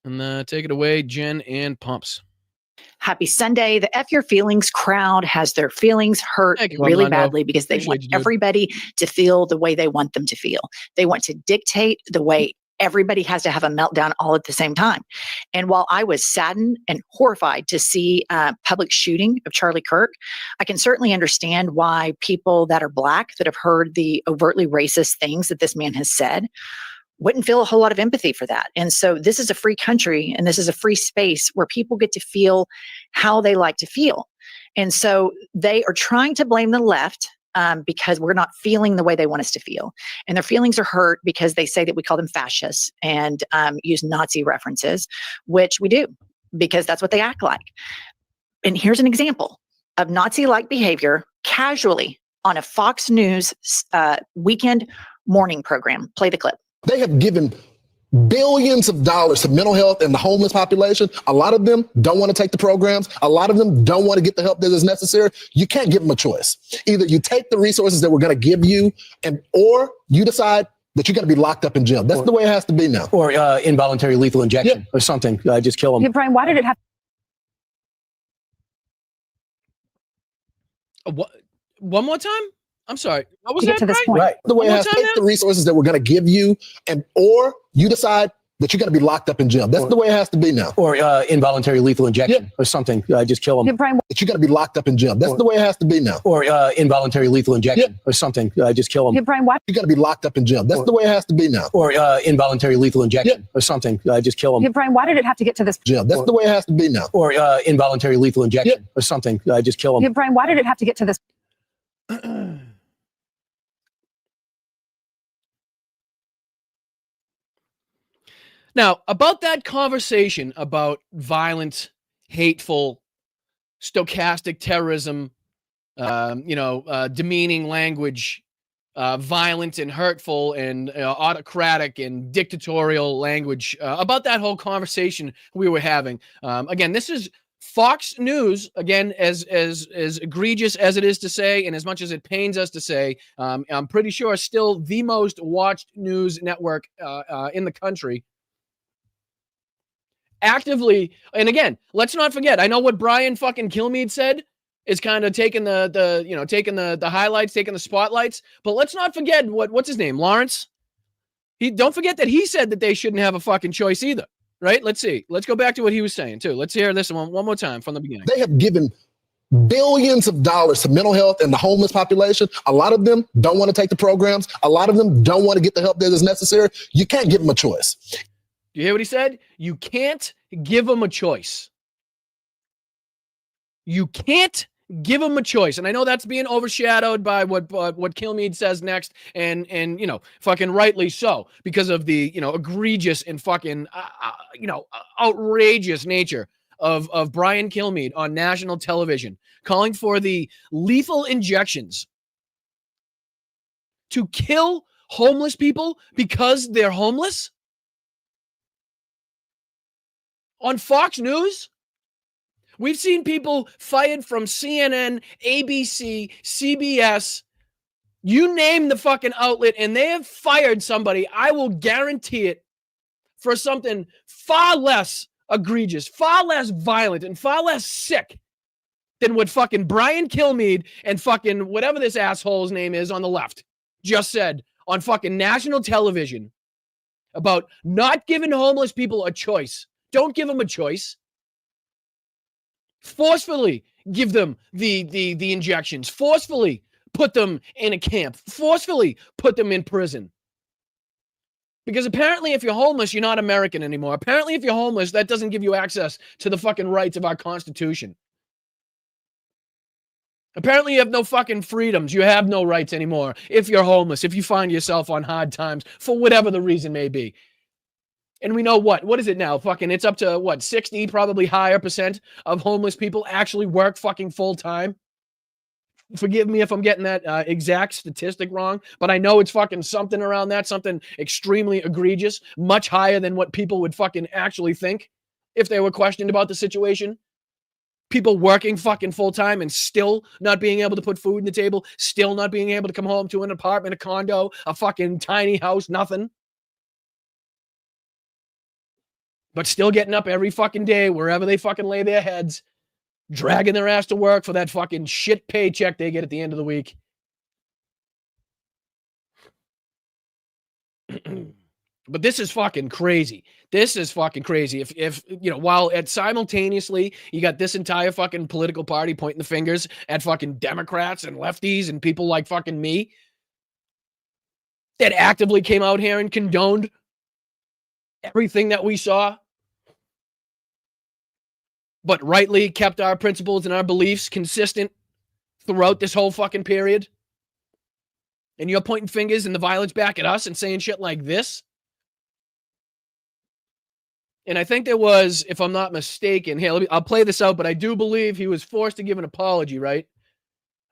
[SPEAKER 1] And take it away, Jen and Pumps.
[SPEAKER 3] Happy Sunday. The F Your Feelings crowd has their feelings hurt really badly because they want everybody to feel the way they want them to feel. They want to dictate the way everybody has to have a meltdown all at the same time. And while I was saddened and horrified to see public shooting of Charlie Kirk, I can certainly understand why people that are Black, that have heard the overtly racist things that this man has said, wouldn't feel a whole lot of empathy for that. And so this is a free country, and this is a free space where people get to feel how they like to feel. And so they are trying to blame the left because we're not feeling the way they want us to feel. And their feelings are hurt because they say that we call them fascists and use Nazi references, which we do, because that's what they act like. And here's an example of Nazi-like behavior casually on a Fox News weekend morning program. Play the clip.
[SPEAKER 4] They have given billions of dollars to mental health and the homeless population. A lot of them don't want to take the programs. A lot of them don't want to get the help that is necessary. You can't give them a choice. Either you take the resources that we're going to give you, or you decide that you're going to be locked up in jail. That's the way it has to be now.
[SPEAKER 5] Or involuntary lethal injection or something. Just kill them.
[SPEAKER 3] Yeah, Brian, why did it have?
[SPEAKER 1] What? One more time? I'm sorry. What was
[SPEAKER 3] To get
[SPEAKER 1] that?
[SPEAKER 3] to this
[SPEAKER 1] Right?
[SPEAKER 3] point.
[SPEAKER 4] Right. The way it
[SPEAKER 1] One
[SPEAKER 4] has
[SPEAKER 1] more
[SPEAKER 4] to
[SPEAKER 1] time
[SPEAKER 4] take
[SPEAKER 1] now?
[SPEAKER 4] the resources that we're going to give you, or you decide that you're going to be locked up in jail. That's the way it has to be now.
[SPEAKER 5] Or involuntary lethal injection or something. Just kill them.
[SPEAKER 3] Yeah, Brian,
[SPEAKER 4] That you're going to be locked up in jail. That's the way it has to be now.
[SPEAKER 5] Or involuntary lethal injection or something. Just kill them.
[SPEAKER 3] yeah, Brian, why?
[SPEAKER 4] You're going to be locked up in jail. That's the way it has to be now.
[SPEAKER 5] Or involuntary lethal injection or something. Just kill them.
[SPEAKER 3] Yeah, Brian, why did it have to get to this?
[SPEAKER 4] Jail. That's the way it has to be now.
[SPEAKER 5] Or involuntary lethal injection or something. Just kill them.
[SPEAKER 3] Yeah, Brian, why did it have to get to this?
[SPEAKER 1] Now, about that conversation about violent, hateful, stochastic terrorism, demeaning language, violent and hurtful and autocratic and dictatorial language, about that whole conversation we were having. Again, this is Fox News, again, as egregious as it is to say, and as much as it pains us to say, I'm pretty sure still the most watched news network in the country. Actively, and again, let's not forget, I know what Brian fucking Kilmeade said is kind of taking the highlights, taking the spotlights. But let's not forget what's his name, Lawrence. Don't forget that he said that they shouldn't have a fucking choice either, right? Let's see. Let's go back to what he was saying too. Let's hear this one more time from the beginning.
[SPEAKER 4] They have given billions of dollars to mental health and the homeless population. A lot of them don't want to take the programs. A lot of them don't want to get the help that is necessary. You can't give them a choice.
[SPEAKER 1] You hear what he said? You can't give them a choice. You can't give them a choice. And I know that's being overshadowed by what Kilmeade says next, and fucking rightly so, because of the egregious and fucking outrageous nature of Brian Kilmeade on national television, calling for the lethal injections to kill homeless people because they're homeless on Fox News. We've seen people fired from CNN, ABC, CBS, you name the fucking outlet, and they have fired somebody, I will guarantee it, for something far less egregious, far less violent, and far less sick than what fucking Brian Kilmeade and fucking whatever this asshole's name is on the left just said on fucking national television about not giving homeless people a choice. Don't give them a choice. Forcefully give them the injections. Forcefully put them in a camp. Forcefully put them in prison. Because apparently if you're homeless, you're not American anymore. Apparently if you're homeless, that doesn't give you access to the fucking rights of our Constitution. Apparently you have no fucking freedoms. You have no rights anymore if you're homeless, if you find yourself on hard times, for whatever the reason may be. And we know what is it now? Fucking, it's up to 60, probably higher % of homeless people actually work fucking full time. Forgive me if I'm getting that exact statistic wrong, but I know it's fucking something around that, something extremely egregious, much higher than what people would fucking actually think if they were questioned about the situation. People working fucking full time and still not being able to put food on the table, still not being able to come home to an apartment, a condo, a fucking tiny house, nothing. But still getting up every fucking day, wherever they fucking lay their heads, dragging their ass to work for that fucking shit paycheck they get at the end of the week. But this is fucking crazy. This is fucking crazy. If while simultaneously you got this entire fucking political party pointing the fingers at fucking Democrats and lefties and people like fucking me that actively came out here and condoned everything that we saw, but rightly kept our principles and our beliefs consistent throughout this whole fucking period. And you're pointing fingers and the violence back at us and saying shit like this. And I think there was, if I'm not mistaken, here, I'll play this out, but I do believe he was forced to give an apology, right?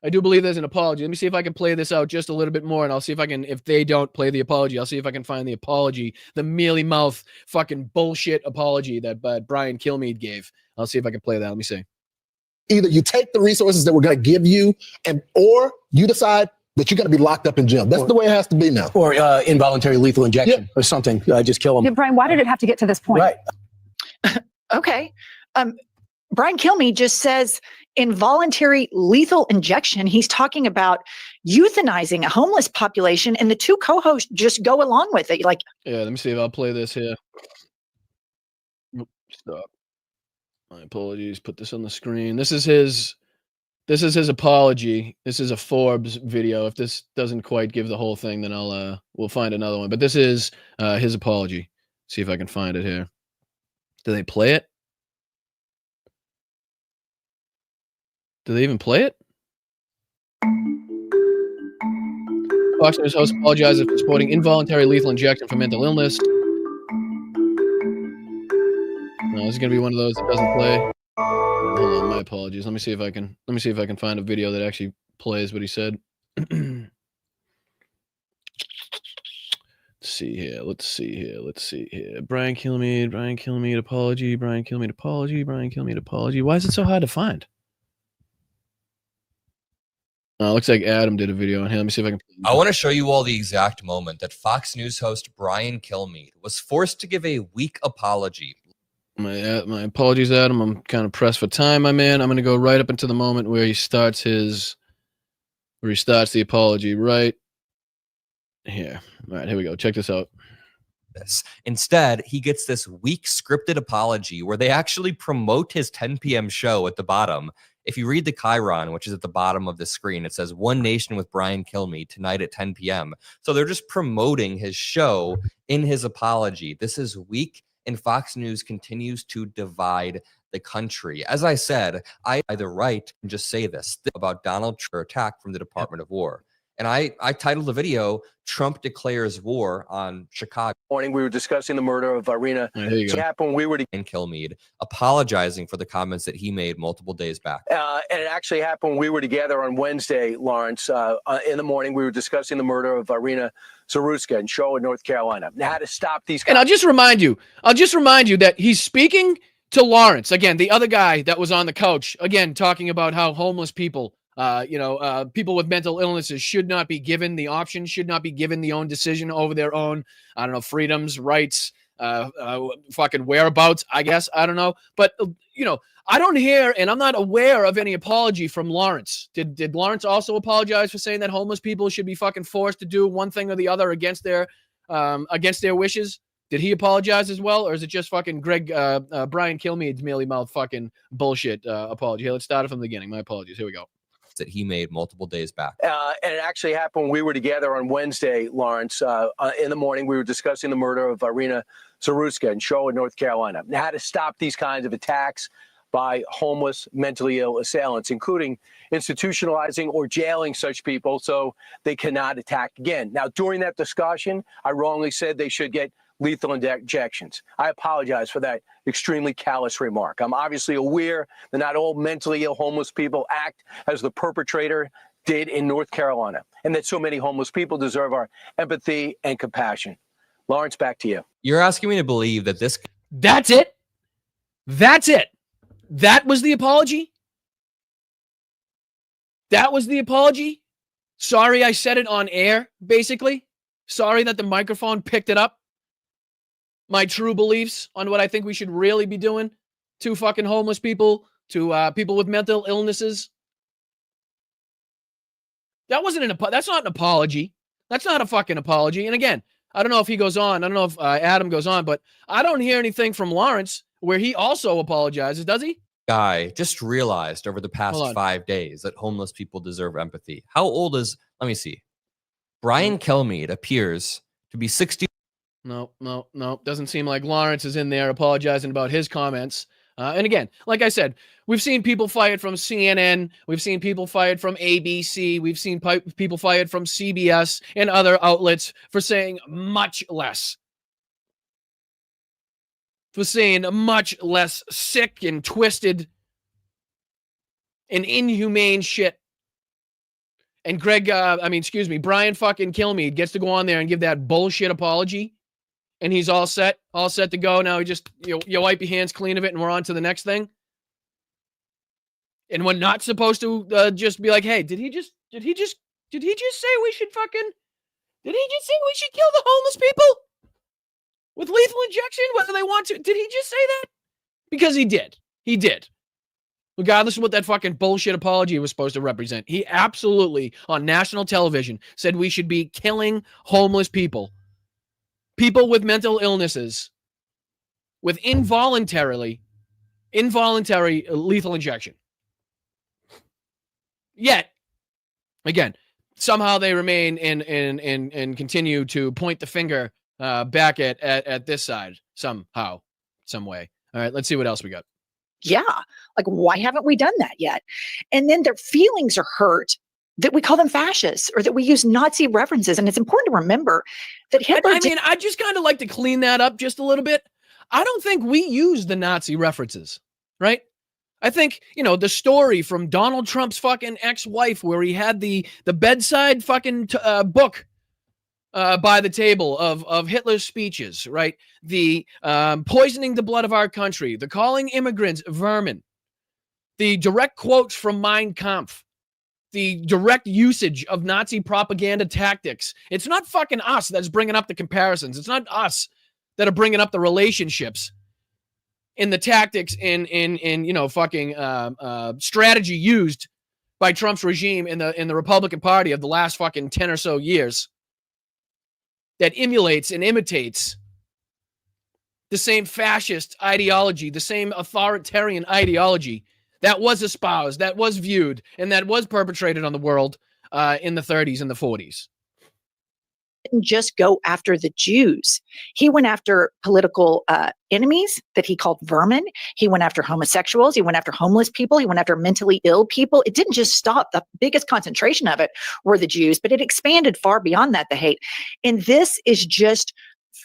[SPEAKER 1] I do believe there's an apology. Let me see if I can play this out just a little bit more, and I'll see if I can, if they don't play the apology, I'll see if I can find the apology, the mealy mouth fucking bullshit apology that Brian Kilmeade gave. I'll see if I can play that. Let me see.
[SPEAKER 4] Either you take the resources that we're going to give you, or you decide that you're going to be locked up in jail. That's the way it has to be now.
[SPEAKER 5] Or involuntary lethal injection or something. Just kill them.
[SPEAKER 6] Yeah, Brian, why did it have to get to this point?
[SPEAKER 5] Right.
[SPEAKER 3] Okay. Brian Kilmeade just says involuntary lethal injection. He's talking about euthanizing a homeless population, and the two co-hosts just go along with it. Like,
[SPEAKER 1] yeah, let me see if I'll play this here. Stop. My apologies. Put this on the screen. This is his apology. This is a Forbes video. If this doesn't quite give the whole thing, then we'll find another one. But this is his apology. See if I can find it here. Do they play it? Do they even play it? Fox News host apologizes for supporting involuntary lethal injection for mental illness. No, this is gonna be one of those that doesn't play. Hold on, my apologies. Let me see if I can find a video that actually plays what he said. Let's see here. Brian Kilmeade apology. Brian Kilmeade apology. Why is it so hard to find? Looks like Adam did a video on him. Let me see if I can.
[SPEAKER 7] I want to show you all the exact moment that Fox News host Brian Kilmeade was forced to give a weak apology.
[SPEAKER 1] My apologies, Adam. I'm kind of pressed for time, my man. I'm going to go right up into the moment where he starts the apology right here. All right, here we go. Check this out.
[SPEAKER 7] Instead, he gets this weak scripted apology where they actually promote his 10 p.m. show at the bottom. If you read the Chiron, which is at the bottom of the screen, it says One Nation with Brian Kilmeade tonight at 10 p.m. So they're just promoting his show in his apology. This is weak, and Fox News continues to divide the country. As I said, I have the right to just say this about Donald Trump attack from the Department of War. And I titled the video, Trump Declares War on Chicago.
[SPEAKER 6] Morning, we were discussing the murder of Irina.
[SPEAKER 7] It happened when we were in Kilmeade, apologizing for the comments that he made multiple days back.
[SPEAKER 6] And it actually happened when we were together on Wednesday, Lawrence. In the morning, we were discussing the murder of Irina Zaruska in Charlotte, North Carolina. Now, how to stop these.
[SPEAKER 1] And I'll just remind you that he's speaking to Lawrence, again, the other guy that was on the couch, again, talking about how homeless people, people with mental illnesses should not be given the option, should not be given the own decision over their own, freedoms, rights, fucking whereabouts, I guess. I don't know. But, I don't hear, and I'm not aware of any apology from Lawrence. Did Lawrence also apologize for saying that homeless people should be fucking forced to do one thing or the other against their wishes? Did he apologize as well? Or is it just fucking Brian Kilmeade's mealy mouth fucking bullshit apology? Hey, let's start it from the beginning. My apologies. Here we go.
[SPEAKER 7] That he made multiple days back.
[SPEAKER 6] And it actually happened when we were together on Wednesday, Lawrence. In the morning, we were discussing the murder of Irina Zaruska in Charlotte, North Carolina. Now, how to stop these kinds of attacks by homeless, mentally ill assailants, including institutionalizing or jailing such people so they cannot attack again. Now, during that discussion, I wrongly said they should get lethal injections. I apologize for that extremely callous remark. I'm obviously aware that not all mentally ill homeless people act as the perpetrator did in North Carolina, and that so many homeless people deserve our empathy and compassion. Lawrence, back to you.
[SPEAKER 7] You're asking me to believe that this...
[SPEAKER 1] That's it? That's it? That was the apology? That was the apology? Sorry I said it on air, basically. Sorry that the microphone picked it up. My true beliefs on what I think we should really be doing to fucking homeless people, to people with mental illnesses. That wasn't that's not an apology. That's not a fucking apology. And again, I don't know if he goes on. I don't know if Adam goes on, but I don't hear anything from Lawrence where he also apologizes, does he?
[SPEAKER 7] Guy just realized over the past 5 days that homeless people deserve empathy. How old is, let me see. Brian Kilmeade appears to be 60.
[SPEAKER 1] No. Doesn't seem like Lawrence is in there apologizing about his comments. And again, like I said, we've seen people fired from CNN. We've seen people fired from ABC. We've seen people fired from CBS and other outlets for saying much less. For saying much less sick and twisted and inhumane shit. And Brian fucking Kilmeade gets to go on there and give that bullshit apology. And he's all set to go. Now he just, you wipe your hands clean of it and we're on to the next thing. And we're not supposed to just be like, hey, did he just say we should kill the homeless people with lethal injection, whether they want to? Did he just say that? Because he did. He did. Regardless of what that fucking bullshit apology was supposed to represent. He absolutely, on national television, said we should be killing homeless people. People with mental illnesses with involuntary lethal injection. Yet, again, somehow they remain and continue to point the finger back at this side somehow, some way. All right, let's see what else we got.
[SPEAKER 3] Yeah, like why haven't we done that yet? And then their feelings are hurt that we call them fascists or that we use Nazi references. And it's important to remember that Hitler...
[SPEAKER 1] I just kind of like to clean that up just a little bit. I don't think we use the Nazi references, right? I think, the story from Donald Trump's fucking ex-wife where he had the bedside fucking book by the table of Hitler's speeches, right? The poisoning the blood of our country, the calling immigrants vermin, the direct quotes from Mein Kampf, the direct usage of Nazi propaganda tactics. It's not fucking us that's bringing up the comparisons. It's not us that are bringing up the relationships in the tactics in you know, fucking strategy used by Trump's regime in the Republican Party of the last fucking 10 or so years that emulates and imitates the same fascist ideology, the same authoritarian ideology that was espoused, that was viewed, and that was perpetrated on the world in the 30s and the 40s.
[SPEAKER 3] Didn't just go after the Jews. He went after political enemies that he called vermin. He went after homosexuals. He went after homeless people. He went after mentally ill people. It didn't just stop. The biggest concentration of it were the Jews, but it expanded far beyond that, the hate. And this is just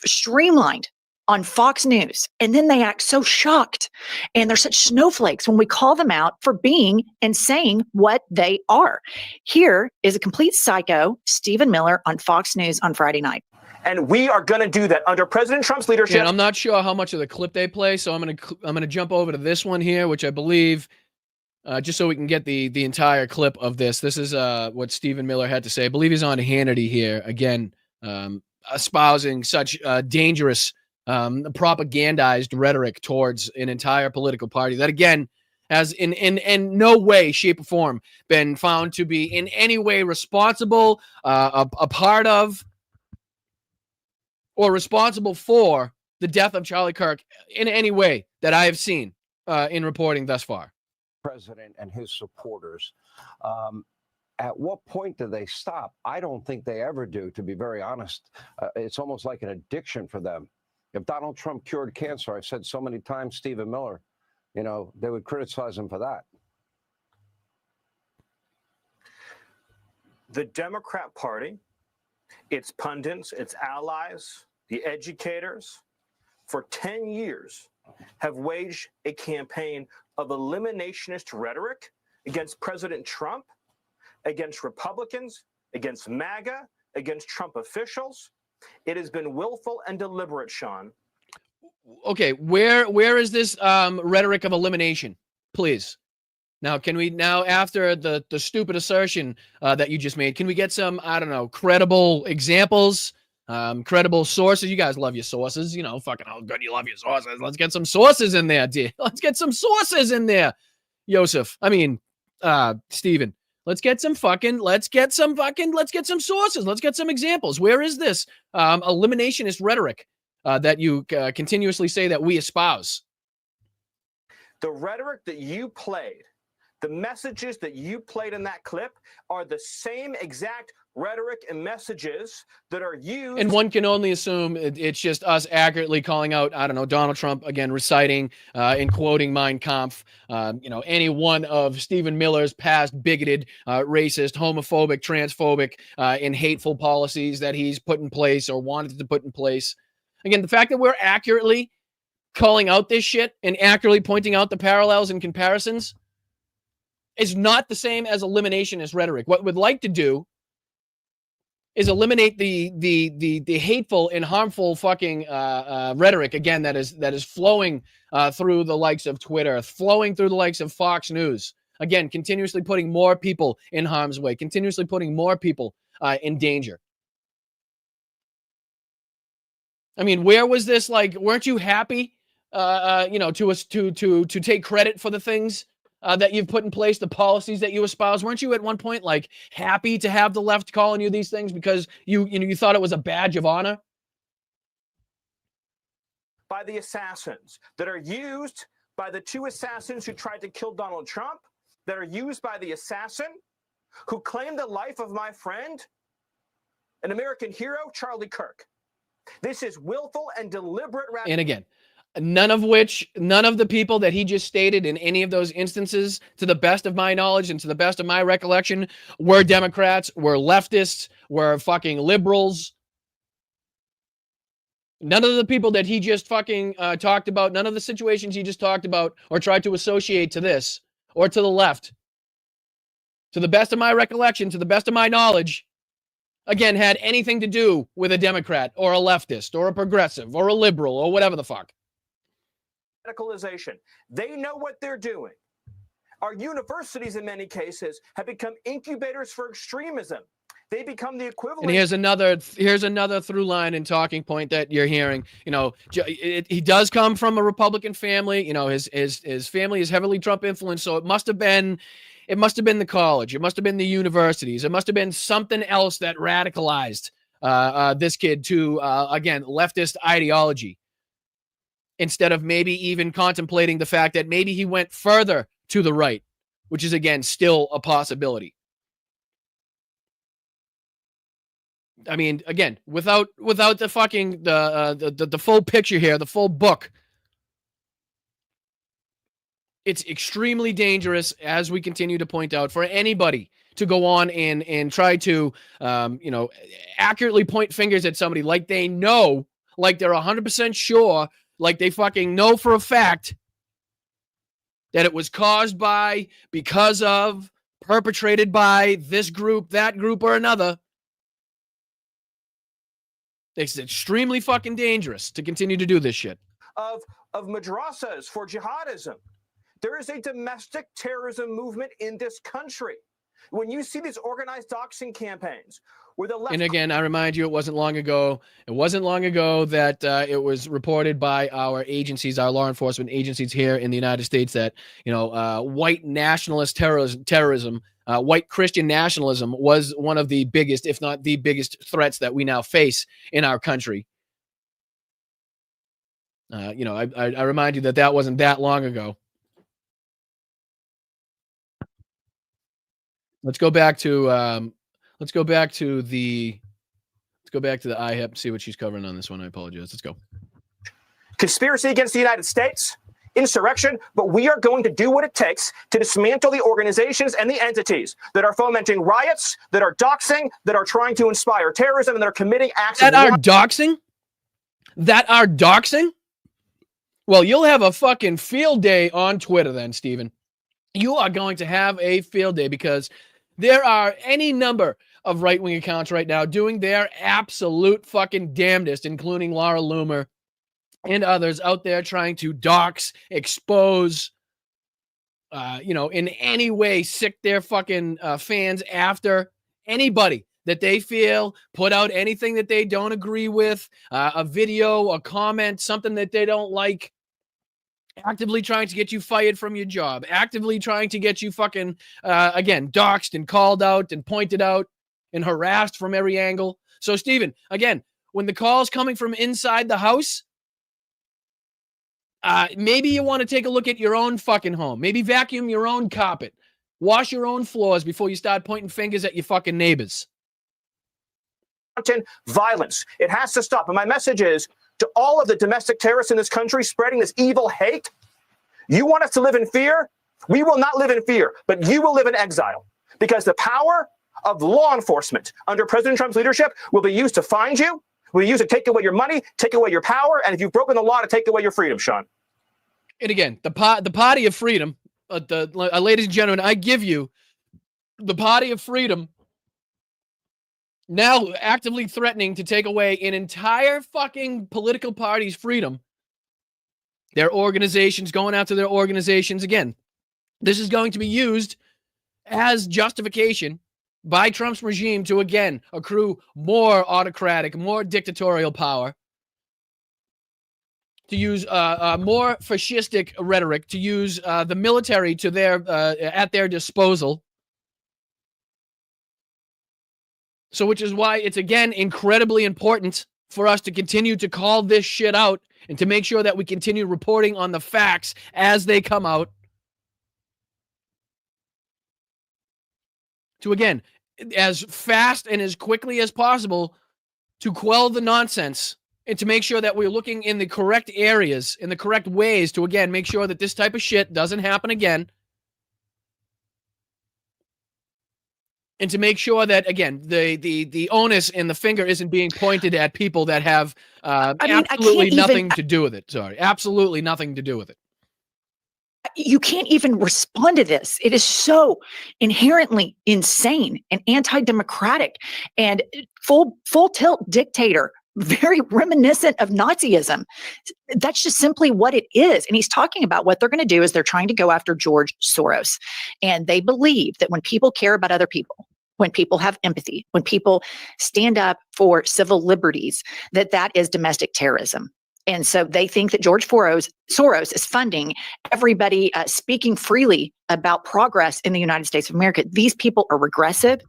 [SPEAKER 3] streamlined on Fox News. And then they act so shocked. And they're such snowflakes when we call them out for being and saying what they are. Here is a complete psycho, Stephen Miller, on Fox News on Friday night.
[SPEAKER 8] And we are going to do that under President Trump's leadership.
[SPEAKER 1] And I'm not sure how much of the clip they play, so I'm gonna jump over to this one here, which I believe, just so we can get the entire clip of this. This is what Stephen Miller had to say. I believe he's on Hannity here again, espousing such dangerous propagandized rhetoric towards an entire political party that, again, has in no way, shape, or form been found to be in any way responsible, a part of, or responsible for the death of Charlie Kirk in any way that I have seen in reporting thus far.
[SPEAKER 9] President and his supporters. At what point do they stop? I don't think they ever do, to be very honest. It's almost like an addiction for them. If Donald Trump cured cancer, I've said so many times, Stephen Miller, you know, they would criticize him for that.
[SPEAKER 8] The Democrat Party, its pundits, its allies, the educators, for 10 years have waged a campaign of eliminationist rhetoric against President Trump, against Republicans, against MAGA, against Trump officials. It has been willful and deliberate, Sean.
[SPEAKER 1] Okay, where is this rhetoric of elimination? Please. Now, can we after the stupid assertion that you just made, can we get some, I don't know, credible examples, credible sources? You guys love your sources, you know, fucking how good you love your sources. Let's get some sources in there, dear. Let's get some sources in there, Joseph. I mean, Stephen. Let's get some sources. Let's get some examples. Where is this eliminationist rhetoric that you continuously say that we espouse?
[SPEAKER 8] The rhetoric that you played, the messages that you played in that clip are the same exact rhetoric and messages that are used.
[SPEAKER 1] And one can only assume it's just us accurately calling out, I don't know, Donald Trump, again, reciting and quoting Mein Kampf, you know, any one of Stephen Miller's past bigoted, racist, homophobic, transphobic, and hateful policies that he's put in place or wanted to put in place. Again, the fact that we're accurately calling out this shit and accurately pointing out the parallels and comparisons is not the same as eliminationist rhetoric. What we'd like to do is eliminate the hateful and harmful fucking rhetoric, again, that is flowing through the likes of Twitter, flowing through the likes of Fox News. Again, continuously putting more people in harm's way, continuously putting more people in danger. I mean, where was this, like, weren't you happy, you know, to take credit for the things that you've put in place, the policies that you espouse? Weren't you at one point like happy to have the left calling you these things because you thought it was a badge of honor?
[SPEAKER 8] By the assassins that are used by the two assassins who tried to kill Donald Trump, that are used by the assassin who claimed the life of my friend, an American hero, Charlie Kirk. This is willful and deliberate.
[SPEAKER 1] And again, none of the people that he just stated in any of those instances, to the best of my knowledge and to the best of my recollection, were Democrats, were leftists, were fucking liberals. None of the people that he just fucking talked about, none of the situations he just talked about or tried to associate to this or to the left, to the best of my recollection, to the best of my knowledge, again, had anything to do with a Democrat or a leftist or a progressive or a liberal or whatever the fuck.
[SPEAKER 8] Radicalization. They know what they're doing. Our universities, in many cases, have become incubators for extremism. they become the equivalent.
[SPEAKER 1] And here's another through line and talking point that you're hearing. You know, he does come from a Republican family. You know, his family is heavily Trump influenced, so it must have been the college, it must have been the universities, it must have been something else that radicalized this kid to again leftist ideology, instead of maybe even contemplating the fact that maybe he went further to the right, which is again still a possibility. I mean, again, without the fucking the full picture here, the full book, it's extremely dangerous, as we continue to point out, for anybody to go on and try to you know, accurately point fingers at somebody like they know, like they're 100% sure, like they fucking know for a fact that it was caused by, because of, perpetrated by this group, that group, or another. It's extremely fucking dangerous to continue to do this shit.
[SPEAKER 8] Of madrasas for jihadism. There is a domestic terrorism movement in this country. When you see these organized doxing campaigns, where the left...
[SPEAKER 1] And again, I remind you, it wasn't long ago that it was reported by our agencies, our law enforcement agencies here in the United States, that, you know, white nationalist terrorism, white Christian nationalism was one of the biggest, if not the biggest, threats that we now face in our country. You know, I remind you that wasn't that long ago. Let's go back to the IHIP, see what she's covering on this one. I apologize. Let's go.
[SPEAKER 8] Conspiracy against the United States, insurrection, but we are going to do what it takes to dismantle the organizations and the entities that are fomenting riots, that are doxing, that are trying to inspire terrorism, and that are committing acts
[SPEAKER 1] that are doxing? That are doxing? Well, you'll have a fucking field day on Twitter then, Stephen. You are going to have a field day, because there are any number of right-wing accounts right now doing their absolute fucking damnedest, including Laura Loomer and others out there trying to dox, expose, you know, in any way sick their fucking fans after anybody that they feel put out anything that they don't agree with, a video, a comment, something that they don't like. Actively trying to get you fired from your job, actively trying to get you fucking, again, doxed and called out and pointed out and harassed from every angle. So, Stephen, again, when the call's coming from inside the house, maybe you want to take a look at your own fucking home. Maybe vacuum your own carpet. Wash your own floors before you start pointing fingers at your fucking neighbors.
[SPEAKER 8] Violence. It has to stop. And my message is, to all of the domestic terrorists in this country spreading this evil hate, you want us to live in fear? We will not live in fear, but you will live in exile, because the power of law enforcement under President Trump's leadership will be used to find you, will be used to take away your money, take away your power, and if you've broken the law, to take away your freedom, Sean.
[SPEAKER 1] And again, the party of freedom, ladies and gentlemen, I give you the party of freedom now actively threatening to take away an entire fucking political party's freedom. Their organizations, going after their organizations. Again, this is going to be used as justification by Trump's regime to, again, accrue more autocratic, more dictatorial power, to use more fascistic rhetoric, to use the military to at their disposal. So, which is why it's, again, incredibly important for us to continue to call this shit out and to make sure that we continue reporting on the facts as they come out. To, again, as fast and as quickly as possible, to quell the nonsense and to make sure that we're looking in the correct areas, in the correct ways, to, again, make sure that this type of shit doesn't happen again. And to make sure that, again, the onus and the finger isn't being pointed at people that have absolutely nothing to do with it. Sorry, absolutely nothing to do with it.
[SPEAKER 3] You can't even respond to this. It is so inherently insane and anti-democratic and full tilt dictator, very reminiscent of Nazism. That's just simply what it is. And he's talking about what they're going to do is they're trying to go after George Soros. And they believe that when people care about other people, when people have empathy, when people stand up for civil liberties, that is domestic terrorism. And so they think that George Soros is funding everybody speaking freely about progress in the United States of America. These people are regressive.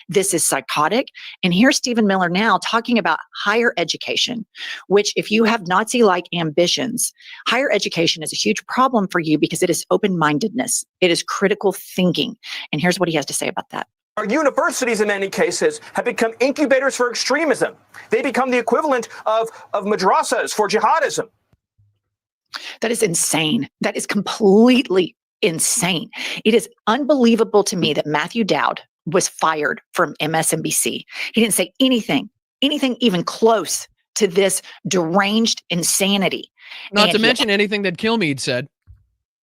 [SPEAKER 3] This is psychotic. And here's Stephen Miller now talking about higher education, which if you have Nazi-like ambitions, higher education is a huge problem for you because it is open-mindedness. It is critical thinking. And here's what he has to say about that.
[SPEAKER 8] Our universities, in many cases, have become incubators for extremism. They become the equivalent of madrasas for jihadism.
[SPEAKER 3] That is insane. That is completely insane. It is unbelievable to me that Matthew Dowd was fired from MSNBC. He didn't say anything even close to this deranged insanity.
[SPEAKER 1] Not to mention anything that Kilmeade said.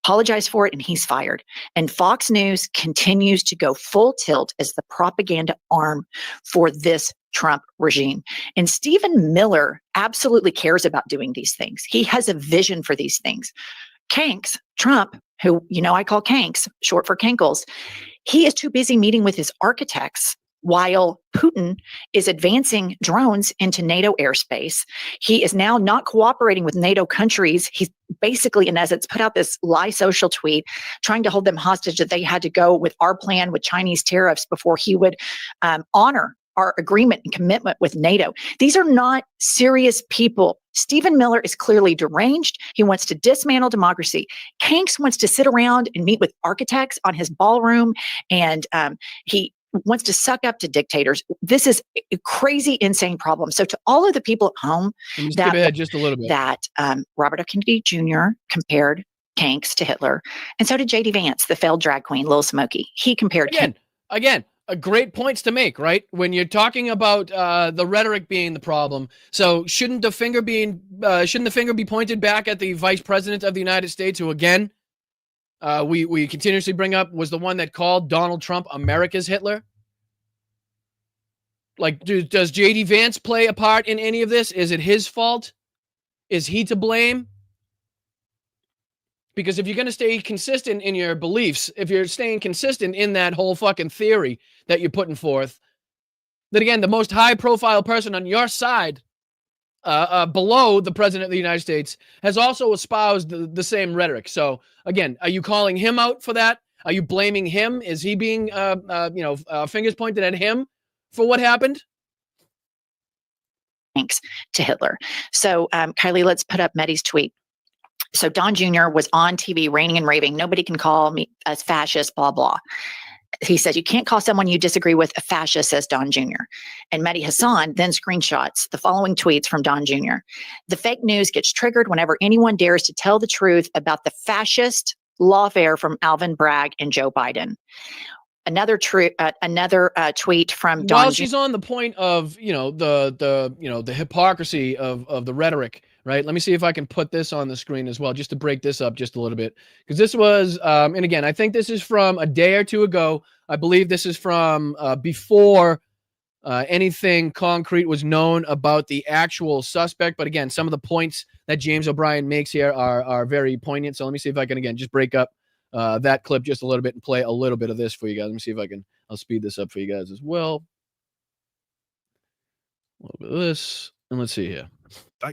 [SPEAKER 3] Apologized for it, and he's fired. And Fox News continues to go full tilt as the propaganda arm for this Trump regime. And Stephen Miller absolutely cares about doing these things. He has a vision for these things. Kanks, Trump, who, I call Kanks, short for Kankles, he is too busy meeting with his architects while Putin is advancing drones into NATO airspace. He is now not cooperating with NATO countries. He's basically, in essence, put out this lie social tweet trying to hold them hostage that they had to go with our plan with Chinese tariffs before he would honor our agreement and commitment with NATO. These are not serious people. Stephen Miller is clearly deranged. He wants to dismantle democracy. Kanks wants to sit around and meet with architects on his ballroom, and he wants to suck up to dictators. This is a crazy, insane problem. So to all of the people at home,
[SPEAKER 1] skip ahead just a little bit.
[SPEAKER 3] That Robert F. Kennedy Jr. compared Kanks to Hitler, and so did J.D. Vance, the failed drag queen, Lil Smokey. He compared
[SPEAKER 1] again. Great points to make, right? When you're talking about the rhetoric being the problem, so shouldn't the finger be pointed back at the Vice President of the United States, who again we continuously bring up was the one that called Donald Trump America's Hitler? Like, does J.D. Vance play a part in any of this? Is it his fault? Is he to blame? Because if you're going to stay consistent in your beliefs, if you're staying consistent in that whole fucking theory that you're putting forth, then again, the most high-profile person on your side, below the President of the United States, has also espoused the same rhetoric. So, again, are you calling him out for that? Are you blaming him? Is he being, fingers pointed at him for what happened?
[SPEAKER 3] Thanks to Hitler. So, Kylie, let's put up Mehdi's tweet. So Don Jr. was on TV ranting and raving. Nobody can call me a fascist, blah, blah. He said, you can't call someone you disagree with a fascist, says Don Jr. And Mehdi Hassan then screenshots the following tweets from Don Jr. The fake news gets triggered whenever anyone dares to tell the truth about the fascist lawfare from Alvin Bragg and Joe Biden. Another tweet from Don.
[SPEAKER 1] While she's on the point of the hypocrisy of the rhetoric, right? Let me see if I can put this on the screen as well, just to break this up just a little bit, because this was and again, I think this is from a day or two ago. I believe this is from before anything concrete was known about the actual suspect. But again, some of the points that James O'Brien makes here are very poignant. So let me see if I can again just break up that clip just a little bit and play a little bit of this for you guys. Let me see if I'll speed this up for you guys as well. A little bit of this, and let's see here.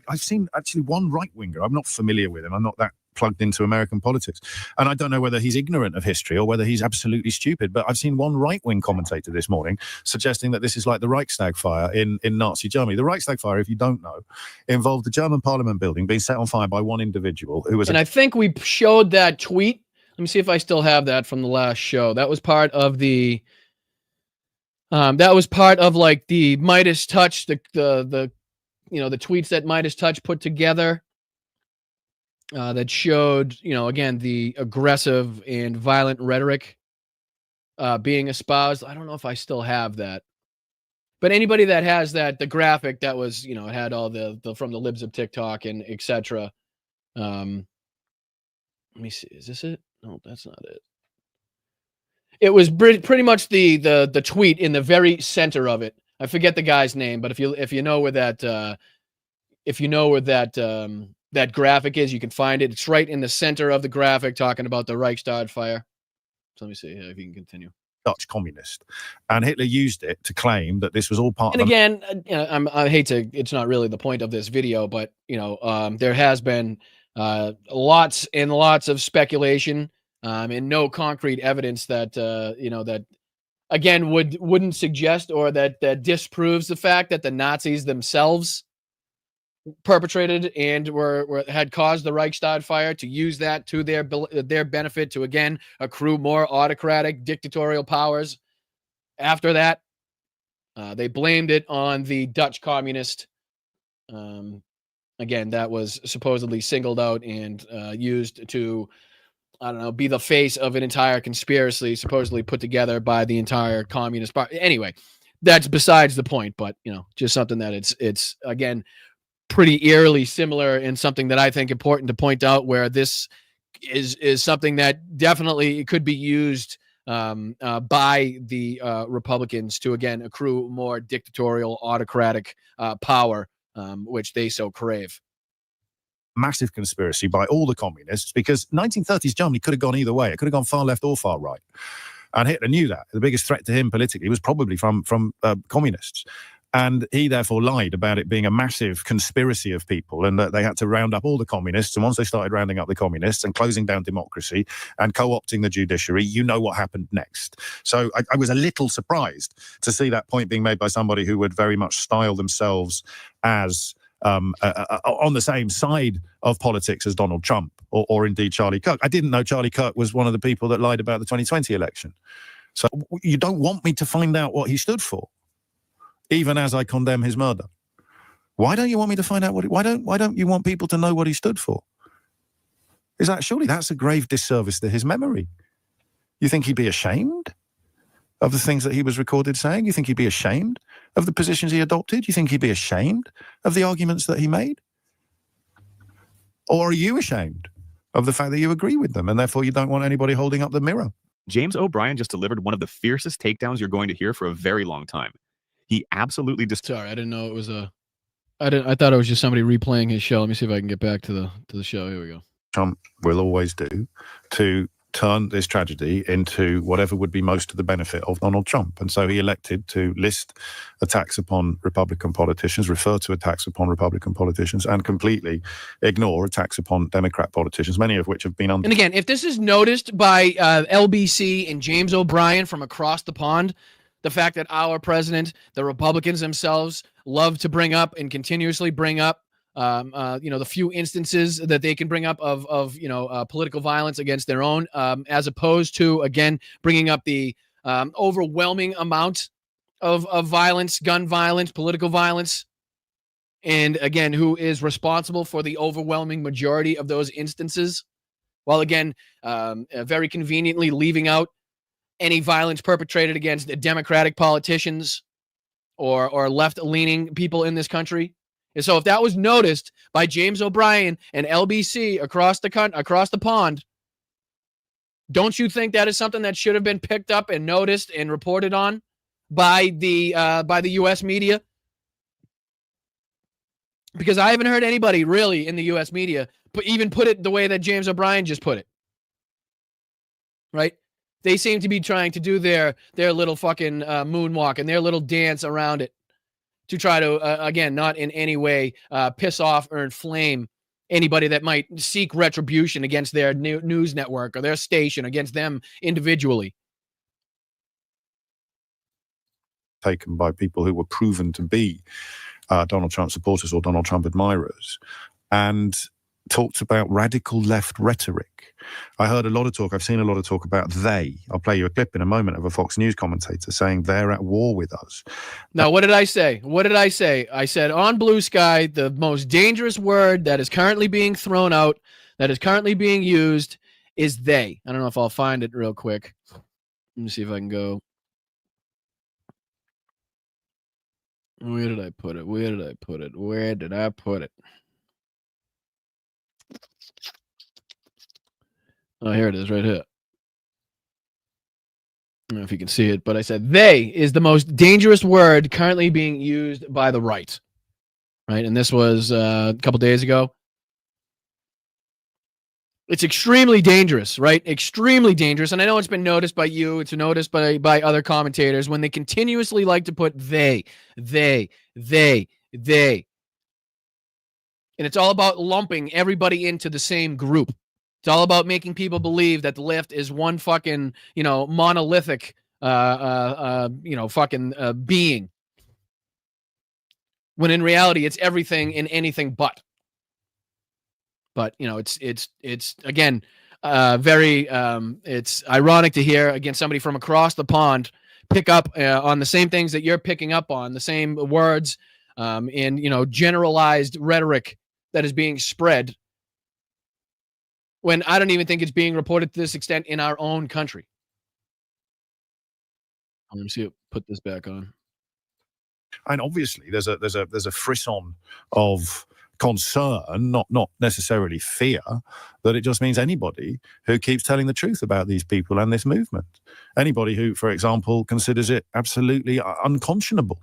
[SPEAKER 10] I've seen actually one right-winger. I'm not familiar with him. I'm not that plugged into American politics. And I don't know whether he's ignorant of history or whether he's absolutely stupid, but I've seen one right-wing commentator this morning suggesting that this is like the Reichstag fire in Nazi Germany. The Reichstag fire, if you don't know, involved the German parliament building being set on fire by one individual who was...
[SPEAKER 1] And I think we showed that tweet. Let me see if I still have that from the last show. That was part of the... like the Midas Touch, the tweets that Midas Touch put together that showed, again, the aggressive and violent rhetoric being espoused. I don't know if I still have that, but anybody that has that, the graphic that was, it had all the from the libs of TikTok and etc. Let me see. Is this it? No, that's not it. It was pretty much the tweet in the very center of it. I forget the guy's name, but if you know where that that graphic is, you can find it. It's right in the center of the graphic, talking about the Reichstag fire. So let me see here if you can continue.
[SPEAKER 10] Dutch communist, and Hitler used it to claim that this was all part
[SPEAKER 1] and
[SPEAKER 10] of.
[SPEAKER 1] And again, I hate to. It's not really the point of this video, but there has been lots and lots of speculation and no concrete evidence that that again wouldn't suggest or that disproves the fact that the Nazis themselves perpetrated and had caused the Reichstag fire, to use that to their benefit, to again accrue more autocratic dictatorial powers. After that, they blamed it on the Dutch communist. Again, that was supposedly singled out and used to, I don't know, be the face of an entire conspiracy supposedly put together by the entire communist party. Anyway, that's besides the point, but just something that it's again pretty eerily similar, and something that I think important to point out, where this is something that definitely could be used by the Republicans to again accrue more dictatorial, autocratic power, which they so crave.
[SPEAKER 10] Massive conspiracy by all the communists, because 1930s Germany could have gone either way. It could have gone far left or far right, and Hitler knew that. The biggest threat to him politically was probably from communists. And he therefore lied about it being a massive conspiracy of people, and that they had to round up all the communists. And once they started rounding up the communists and closing down democracy and co-opting the judiciary, you know what happened next. So I was a little surprised to see that point being made by somebody who would very much style themselves as on the same side of politics as Donald Trump or indeed Charlie Kirk. I didn't know Charlie Kirk was one of the people that lied about the 2020 election. So you don't want me to find out what he stood for, even as I condemn his murder. Why don't you want me to find out why don't you want people to know what he stood for? Surely that's a grave disservice to his memory. You think he'd be ashamed of the things that he was recorded saying? You think he'd be ashamed of the positions he adopted? You think he'd be ashamed of the arguments that he made? Or are you ashamed of the fact that you agree with them and therefore you don't want anybody holding up the mirror?
[SPEAKER 11] James O'Brien just delivered one of the fiercest takedowns you're going to hear for a very long time. He absolutely
[SPEAKER 1] Sorry, I didn't know it was I thought it was just somebody replaying his show. Let me see if I can get back to the show. Here we go.
[SPEAKER 10] Trump will always do to turn this tragedy into whatever would be most to the benefit of Donald Trump. And so he elected to list attacks upon Republican politicians, refer to attacks upon Republican politicians, and completely ignore attacks upon Democrat politicians, many of which have been under.
[SPEAKER 1] And again, if this is noticed by LBC and James O'Brien from across the pond, the fact that our president, the Republicans themselves, love to bring up and continuously bring up, the few instances that they can bring up of political violence against their own, as opposed to, again, bringing up the overwhelming amount of violence, gun violence, political violence, and again, who is responsible for the overwhelming majority of those instances, while again, very conveniently leaving out any violence perpetrated against Democratic politicians or left-leaning people in this country. And so if that was noticed by James O'Brien and LBC across the pond, don't you think that is something that should have been picked up and noticed and reported on by the U.S. media? Because I haven't heard anybody really in the U.S. media even put it the way that James O'Brien just put it. Right? They seem to be trying to do their little fucking moonwalk and their little dance around it to try to, again, not in any way piss off or inflame anybody that might seek retribution against their news network or their station, against them individually.
[SPEAKER 10] Taken by people who were proven to be Donald Trump supporters or Donald Trump admirers, and talked about radical left rhetoric. I heard a lot of talk, I've seen a lot of talk about they. I'll play you a clip in a moment of a Fox News commentator saying they're at war with us.
[SPEAKER 1] Now, what did I say? I said on Blue Sky, the most dangerous word that is currently being thrown out, that is currently being used, is they. I don't know if I'll find it real quick. Let me see if I can go. Where did I put it? Where did I put it? Oh, here it is, right here. I don't know if you can see it, but I said they is the most dangerous word currently being used by the right. Right? And this was a couple days ago. It's extremely dangerous, right? Extremely dangerous. And I know it's been noticed by you. It's noticed by other commentators when they continuously like to put they. And it's all about lumping everybody into the same group. It's all about making people believe that the left is one fucking, monolithic, being. When in reality, it's everything and anything but. But it's again very it's ironic to hear again somebody from across the pond pick up on the same things that you're picking up on, the same words and generalized rhetoric that is being spread. When I don't even think it's being reported to this extent in our own country. Let me see it. Put this back on.
[SPEAKER 10] And obviously, there's a frisson of concern, not necessarily fear, that it just means anybody who keeps telling the truth about these people and this movement, anybody who, for example, considers it absolutely unconscionable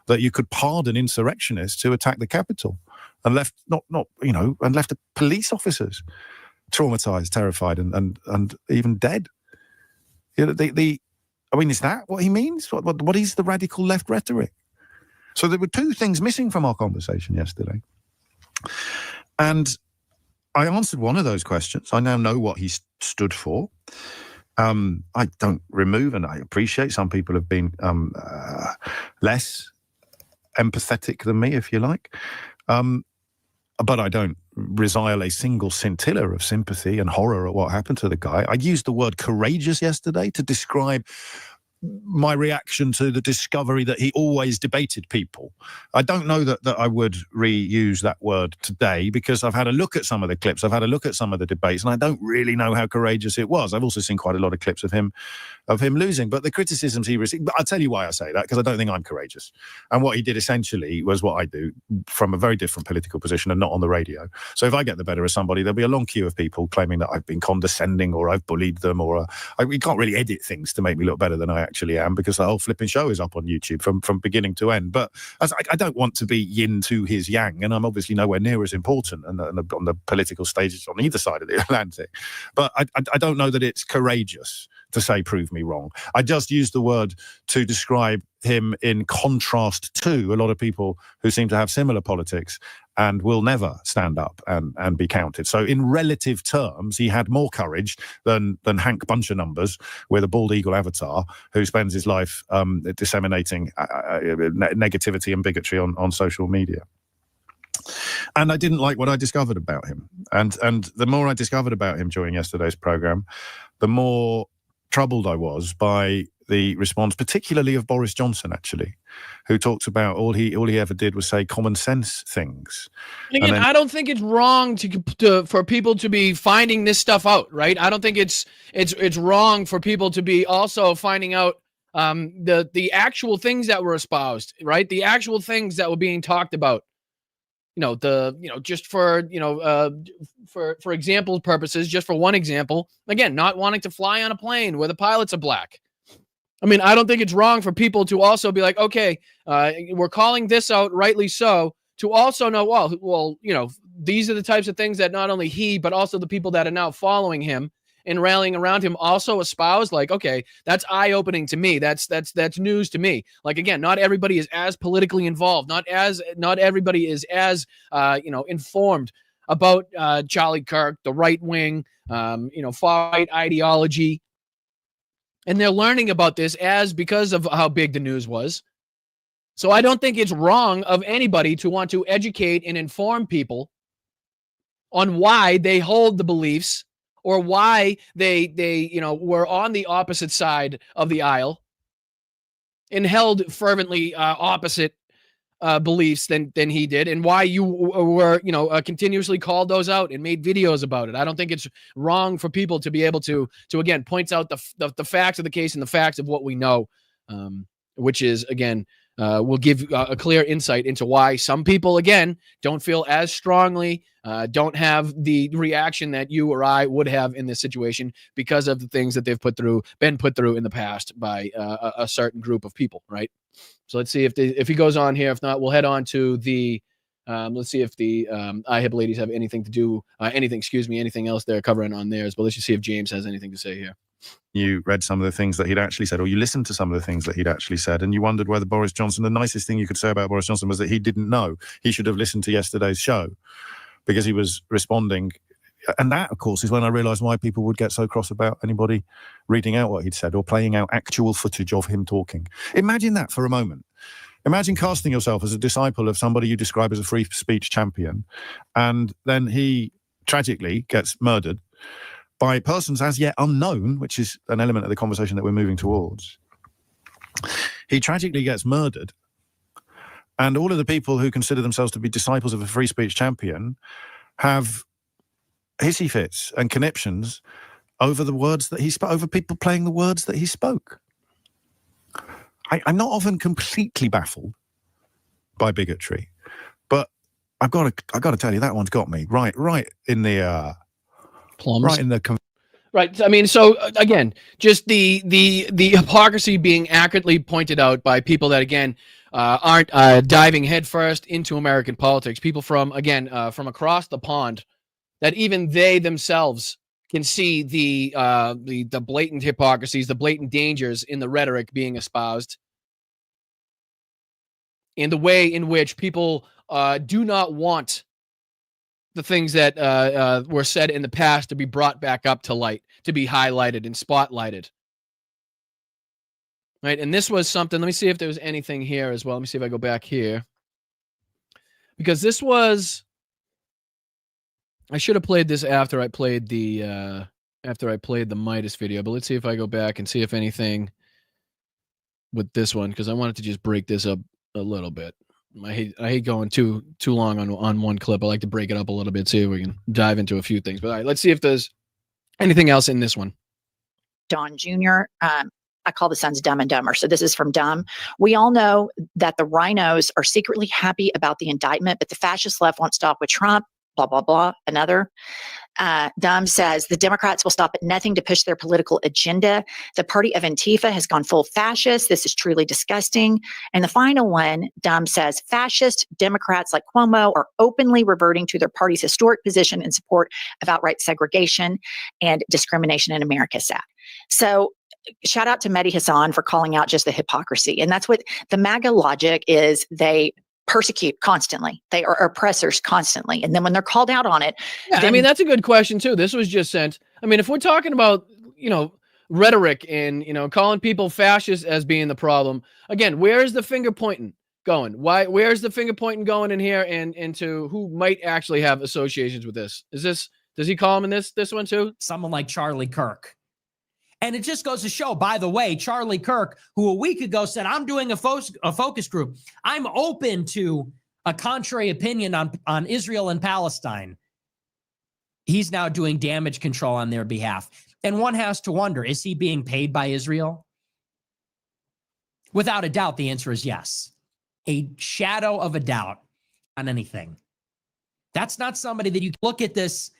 [SPEAKER 10] that you could pardon insurrectionists who attack the Capitol and left the police officers traumatized, terrified, and even dead. Is that what he means? What is the radical left rhetoric? So there were two things missing from our conversation yesterday. And I answered one of those questions. I now know what he stood for. I don't remove, and I appreciate some people have been less empathetic than me, if you like. But I don't resile a single scintilla of sympathy and horror at what happened to the guy. I used the word courageous yesterday to describe my reaction to the discovery that he always debated people. I don't know that I would reuse that word today because I've had a look at some of the clips, I've had a look at some of the debates, and I don't really know how courageous it was. I've also seen quite a lot of clips of him losing, but the criticisms he received, I'll tell you why I say that, because I don't think I'm courageous. And what he did essentially was what I do from a very different political position and not on the radio. So if I get the better of somebody, there'll be a long queue of people claiming that I've been condescending or I've bullied them or we can't really edit things to make me look better than I actually am, because the whole flipping show is up on YouTube from beginning to end. But I don't want to be yin to his yang, and I'm obviously nowhere near as important on the political stages on either side of the Atlantic. But I don't know that it's courageous to say, prove me wrong. I just used the word to describe him in contrast to a lot of people who seem to have similar politics and will never stand up and be counted. So in relative terms, he had more courage than Hank Buncher-Numbers with a bald eagle avatar who spends his life disseminating negativity and bigotry on social media. And I didn't like what I discovered about him. And the more I discovered about him during yesterday's program, the more troubled I was by the response, particularly of Boris Johnson, actually, who talks about all he ever did was say common sense things.
[SPEAKER 1] Again, I don't think it's wrong for people to be finding this stuff out, right? I don't think it's wrong for people to be also finding out the actual things that were espoused, right? The actual things that were being talked about. Just for example purposes, just for one example, again, not wanting to fly on a plane where the pilots are black. I mean, I don't think it's wrong for people to also be like, okay, we're calling this out, rightly so, to also know, well, these are the types of things that not only he, but also the people that are now following him and rallying around him also espouse. Like, okay, that's eye-opening to me. That's news to me. Like, again, not everybody is as politically involved. Not everybody is as informed about Charlie Kirk, the right wing, far-right ideology. And they're learning about this because of how big the news was. So I don't think it's wrong of anybody to want to educate and inform people on why they hold the beliefs or why they were on the opposite side of the aisle and held fervently opposite beliefs than he did, and why you were continuously called those out and made videos about it. I don't think it's wrong for people to be able to again point out the facts of the case and the facts of what we know, which is again will give a clear insight into why some people again don't feel as strongly, don't have the reaction that you or I would have in this situation because of the things that they've been put through in the past by a certain group of people, right? So let's see if he goes on here. If not, we'll head on to the Let's see if the IHIP ladies have anything to do, anything else they're covering on theirs. But let's just see if James has anything to say here.
[SPEAKER 10] You read some of the things that he'd actually said, or you listened to some of the things that he'd actually said, and you wondered whether Boris Johnson, the nicest thing you could say about Boris Johnson was that he didn't know. He should have listened to yesterday's show because he was responding. And that, of course, is when I realized why people would get so cross about anybody reading out what he'd said or playing out actual footage of him talking. Imagine that for a moment. Imagine casting yourself as a disciple of somebody you describe as a free speech champion, and then he tragically gets murdered by persons as yet unknown, which is an element of the conversation that we're moving towards. He tragically gets murdered, and all of the people who consider themselves to be disciples of a free speech champion have hissy fits and conniptions over the words that he spoke, over people playing the words that he spoke. I'm not often completely baffled by bigotry, but I've got to tell you, that one's got me right in the
[SPEAKER 1] plums.
[SPEAKER 10] Right in the
[SPEAKER 1] right. I mean, so again, just the hypocrisy being accurately pointed out by people that again aren't diving headfirst into American politics. People from across the pond, that even they themselves can see the blatant hypocrisies, the blatant dangers in the rhetoric being espoused, in the way in which people do not want the things that were said in the past to be brought back up to light, to be highlighted and spotlighted. Right, and this was something, let me see if there was anything here as well. Let me see if I go back here. Because this was, I should have played this after I played the Midas video, but let's see if I go back and see if anything with this one, because I wanted to just break this up a little bit. I hate going too long on one clip. I like to break it up a little bit, see if we can dive into a few things. But all right, let's see if there's anything else in this one.
[SPEAKER 3] Don Jr., I call the sons Dumb and Dumber. So this is from Dumb. We all know that the rhinos are secretly happy about the indictment, but the fascist left won't stop with Trump, blah, blah, blah. Another. Dumb says the Democrats will stop at nothing to push their political agenda. The party of Antifa has gone full fascist. This is truly disgusting. And the final one, Dumb says fascist Democrats like Cuomo are openly reverting to their party's historic position in support of outright segregation and discrimination in America. Sad. So shout out to Mehdi Hassan for calling out just the hypocrisy. And that's what the MAGA logic is. They persecute constantly. They are oppressors constantly. And then when they're called out on it.
[SPEAKER 1] Yeah, I mean, that's a good question too. This was just sent. I mean, if we're talking about, rhetoric and, calling people fascists as being the problem, again, where is the finger pointing going? Where's the finger pointing going in here and into who might actually have associations with this? Does he call him in this one too?
[SPEAKER 12] Someone like Charlie Kirk. And it just goes to show, by the way, Charlie Kirk, who a week ago said, I'm doing a focus group. I'm open to a contrary opinion on Israel and Palestine. He's now doing damage control on their behalf. And one has to wonder, is he being paid by Israel? Without a doubt, the answer is yes. A shadow of a doubt on anything. That's not somebody that you look at this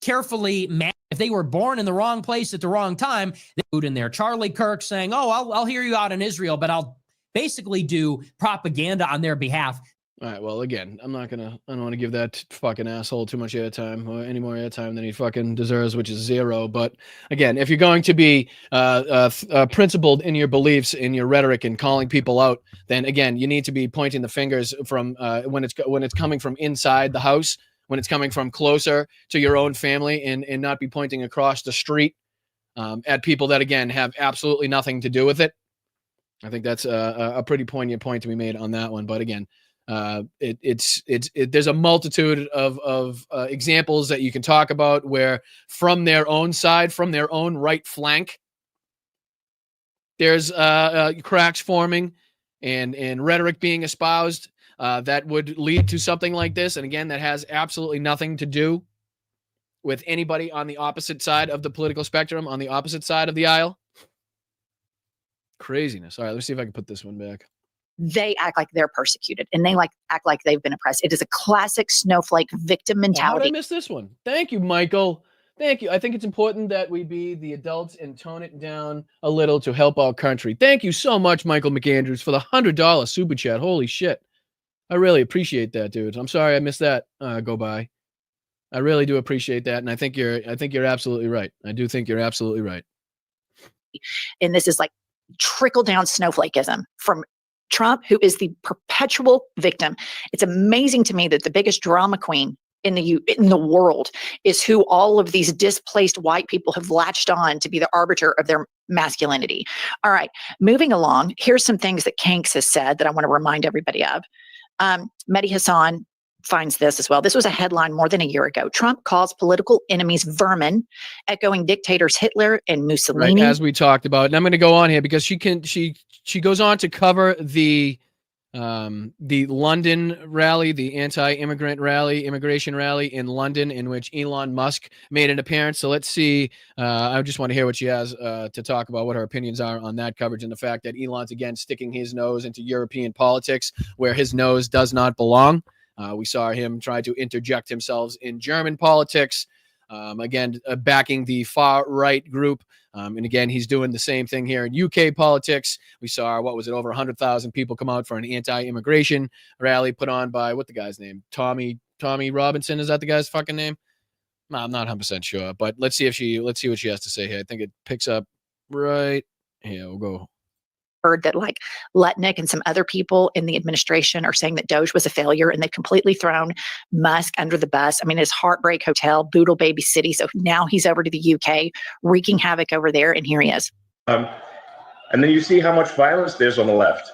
[SPEAKER 12] carefully. If they were born in the wrong place at the wrong time, they put in there. Charlie Kirk saying, oh, I'll hear you out in Israel, but I'll basically do propaganda on their behalf.
[SPEAKER 1] All right. Well, again, I don't want to give that fucking asshole too much airtime or any more airtime than he fucking deserves, which is zero. But again, if you're going to be principled in your beliefs, in your rhetoric, and calling people out, then again, you need to be pointing the fingers from when it's coming from inside the house, when it's coming from closer to your own family, and not be pointing across the street at people that, again, have absolutely nothing to do with it. I think that's a pretty poignant point to be made on that one. But again, there's a multitude of examples that you can talk about where from their own side, from their own right flank, there's cracks forming and rhetoric being espoused that would lead to something like this. And again, that has absolutely nothing to do with anybody on the opposite side of the political spectrum, on the opposite side of the aisle. Craziness. All right, let's see if I can put this one back.
[SPEAKER 3] They act like they're persecuted, and they act like they've been oppressed. It is a classic snowflake victim mentality.
[SPEAKER 1] How did I miss this one? Thank you, Michael. Thank you. I think it's important that we be the adults and tone it down a little to help our country. Thank you so much, Michael McAndrews, for the $100 super chat. Holy shit. I really appreciate that, dude. I'm sorry I missed that go by. I really do appreciate that, and I think you're absolutely right. I do think you're absolutely right.
[SPEAKER 3] And this is like trickle down snowflakeism from Trump, who is the perpetual victim. It's amazing to me that the biggest drama queen in the world is who all of these displaced white people have latched on to be the arbiter of their masculinity. All right, moving along. Here's some things that Kanks has said that I want to remind everybody of. Mehdi Hassan finds this as well. This was a headline more than a year ago. Trump calls political enemies vermin, echoing dictators Hitler and Mussolini.
[SPEAKER 1] Right, as we talked about. And I'm going to go on here because she goes on to cover the London rally, the anti-immigrant rally, immigration rally in London, in which Elon Musk made an appearance. So let's see. I just want to hear what she has to talk about, what her opinions are on that coverage, and the fact that Elon's again sticking his nose into European politics where his nose does not belong. We saw him try to interject himself in German politics, again, backing the far-right group. And again, he's doing the same thing here in UK politics. We saw, what was it, over 100,000 people come out for an anti-immigration rally put on by, what the guy's name? Tommy Robinson, is that the guy's fucking name? No, I'm not 100% sure, but let's see what she has to say here. I think it picks up right here. We'll go.
[SPEAKER 3] Heard that like Lutnick and some other people in the administration are saying that Doge was a failure and they've completely thrown Musk under the bus. I mean, his Heartbreak Hotel, Boodle Baby City. So now he's over to the UK, wreaking havoc over there. And here he is.
[SPEAKER 13] And then you see how much violence there's on the left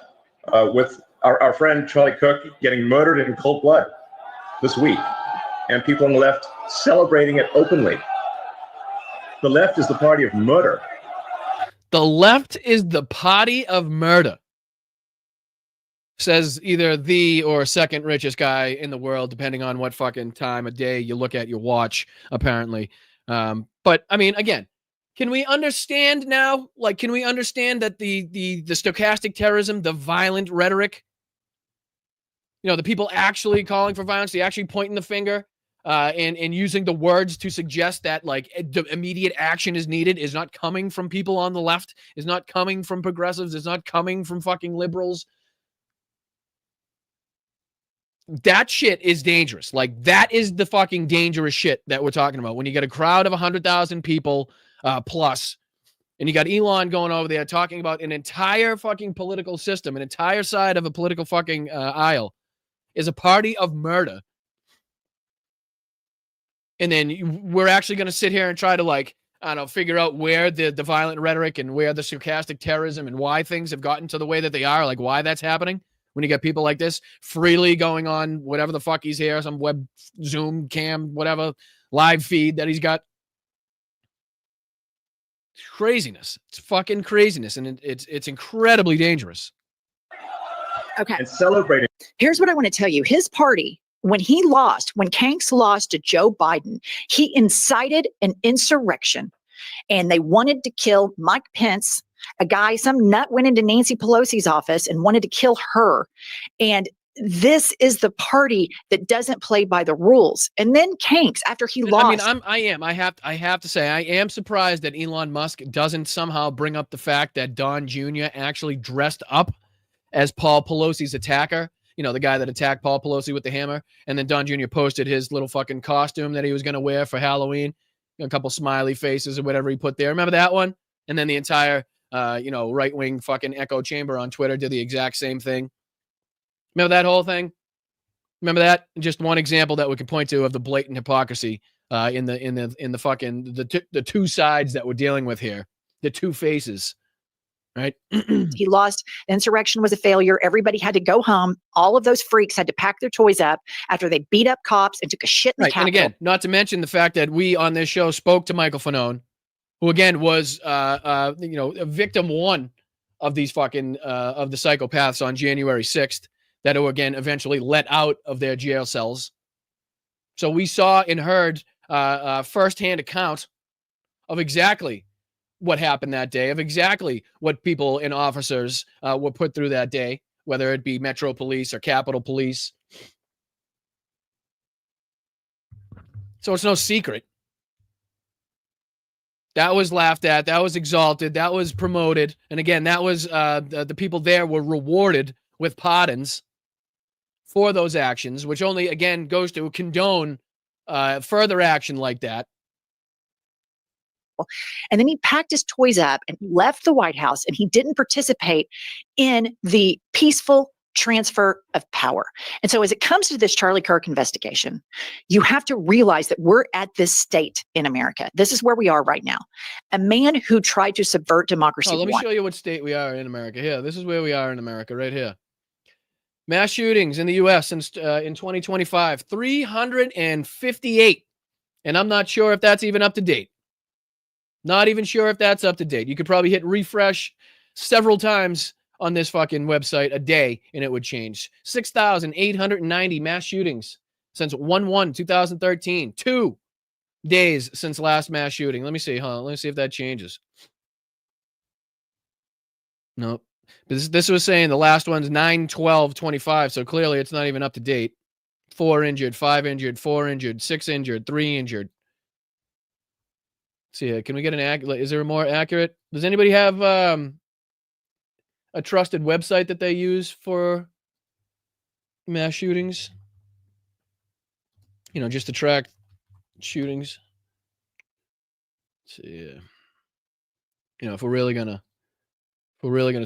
[SPEAKER 13] with our friend Charlie Kirk getting murdered in cold blood this week, and people on the left celebrating it openly. The left is the party of murder.
[SPEAKER 1] The left is the party of murder, says either the or second richest guy in the world, depending on what fucking time of day you look at your watch, apparently. But I mean, again, can we understand now? Like, can we understand that the stochastic terrorism, the violent rhetoric, the people actually calling for violence, they actually pointing the finger, and using the words to suggest that like immediate action is needed is not coming from people on the left, is not coming from progressives, is not coming from fucking liberals. That shit is dangerous. Like, that is the fucking dangerous shit that we're talking about. When you get a crowd of 100,000 people plus, and you got Elon going over there talking about an entire fucking political system, an entire side of a political fucking aisle is a party of murder. And then we're actually going to sit here and try to, like, I don't know, figure out where the violent rhetoric and where the stochastic terrorism and why things have gotten to the way that they are, like why that's happening. When you get people like this freely going on whatever the fuck he's here, some web, Zoom, cam, whatever, live feed that he's got. It's craziness. It's fucking craziness. And it's incredibly dangerous.
[SPEAKER 3] Okay.
[SPEAKER 13] And celebrating.
[SPEAKER 3] Here's what I want to tell you. His party, when Kanks lost to Joe Biden, he incited an insurrection, and they wanted to kill Mike Pence, a guy, some nut went into Nancy Pelosi's office and wanted to kill her. And this is the party that doesn't play by the rules. And then Kanks, after he lost.
[SPEAKER 1] I have to say, I am surprised that Elon Musk doesn't somehow bring up the fact that Don Jr. actually dressed up as Paul Pelosi's attacker. The guy that attacked Paul Pelosi with the hammer. And then Don Jr. posted his little fucking costume that he was going to wear for Halloween. A couple smiley faces or whatever he put there. Remember that one? And then the entire, right-wing fucking echo chamber on Twitter did the exact same thing. Remember that whole thing? Remember that? Just one example that we could point to of the blatant hypocrisy in the fucking the two sides that we're dealing with here. The two faces. Right.
[SPEAKER 3] He lost. The insurrection was a failure. Everybody had to go home. All of those freaks had to pack their toys up after they beat up cops and took a shit in the Capitol.
[SPEAKER 1] And again, not to mention the fact that we on this show spoke to Michael Fanone, who again was a victim one of these fucking of the psychopaths on January 6th that were again eventually let out of their jail cells. So we saw and heard firsthand account of exactly what happened that day, of exactly what people and officers were put through that day, whether it be Metro Police or Capitol Police. So it's no secret. That was laughed at. That was exalted. That was promoted. And again, that was the people there were rewarded with pardons for those actions, which only, again, goes to condone further action like that.
[SPEAKER 3] And then he packed his toys up and left the White House, and he didn't participate in the peaceful transfer of power. And so as it comes to this Charlie Kirk investigation, you have to realize that we're at this state in America. This is where we are right now. A man who tried to subvert democracy.
[SPEAKER 1] Oh, let me show you what state we are in America. Here, this is where we are in America, right here. Mass shootings in the U.S. since in 2025, 358. And I'm not sure if that's even up to date. Not even sure if that's up to date. You could probably hit refresh several times on this fucking website a day, and it would change. 6,890 mass shootings since 1/1/2013. 2 days since last mass shooting. Let me see. Let me see if that changes. Nope. This was saying the last one's 9/12/25, so clearly it's not even up to date. 4 injured, 5 injured, 4 injured, 6 injured, 3 injured. Let's see, can we get an accurate? Is there a more accurate? Does anybody have a trusted website that they use for mass shootings? You know, just to track shootings. Let's see, you know, if we're really gonna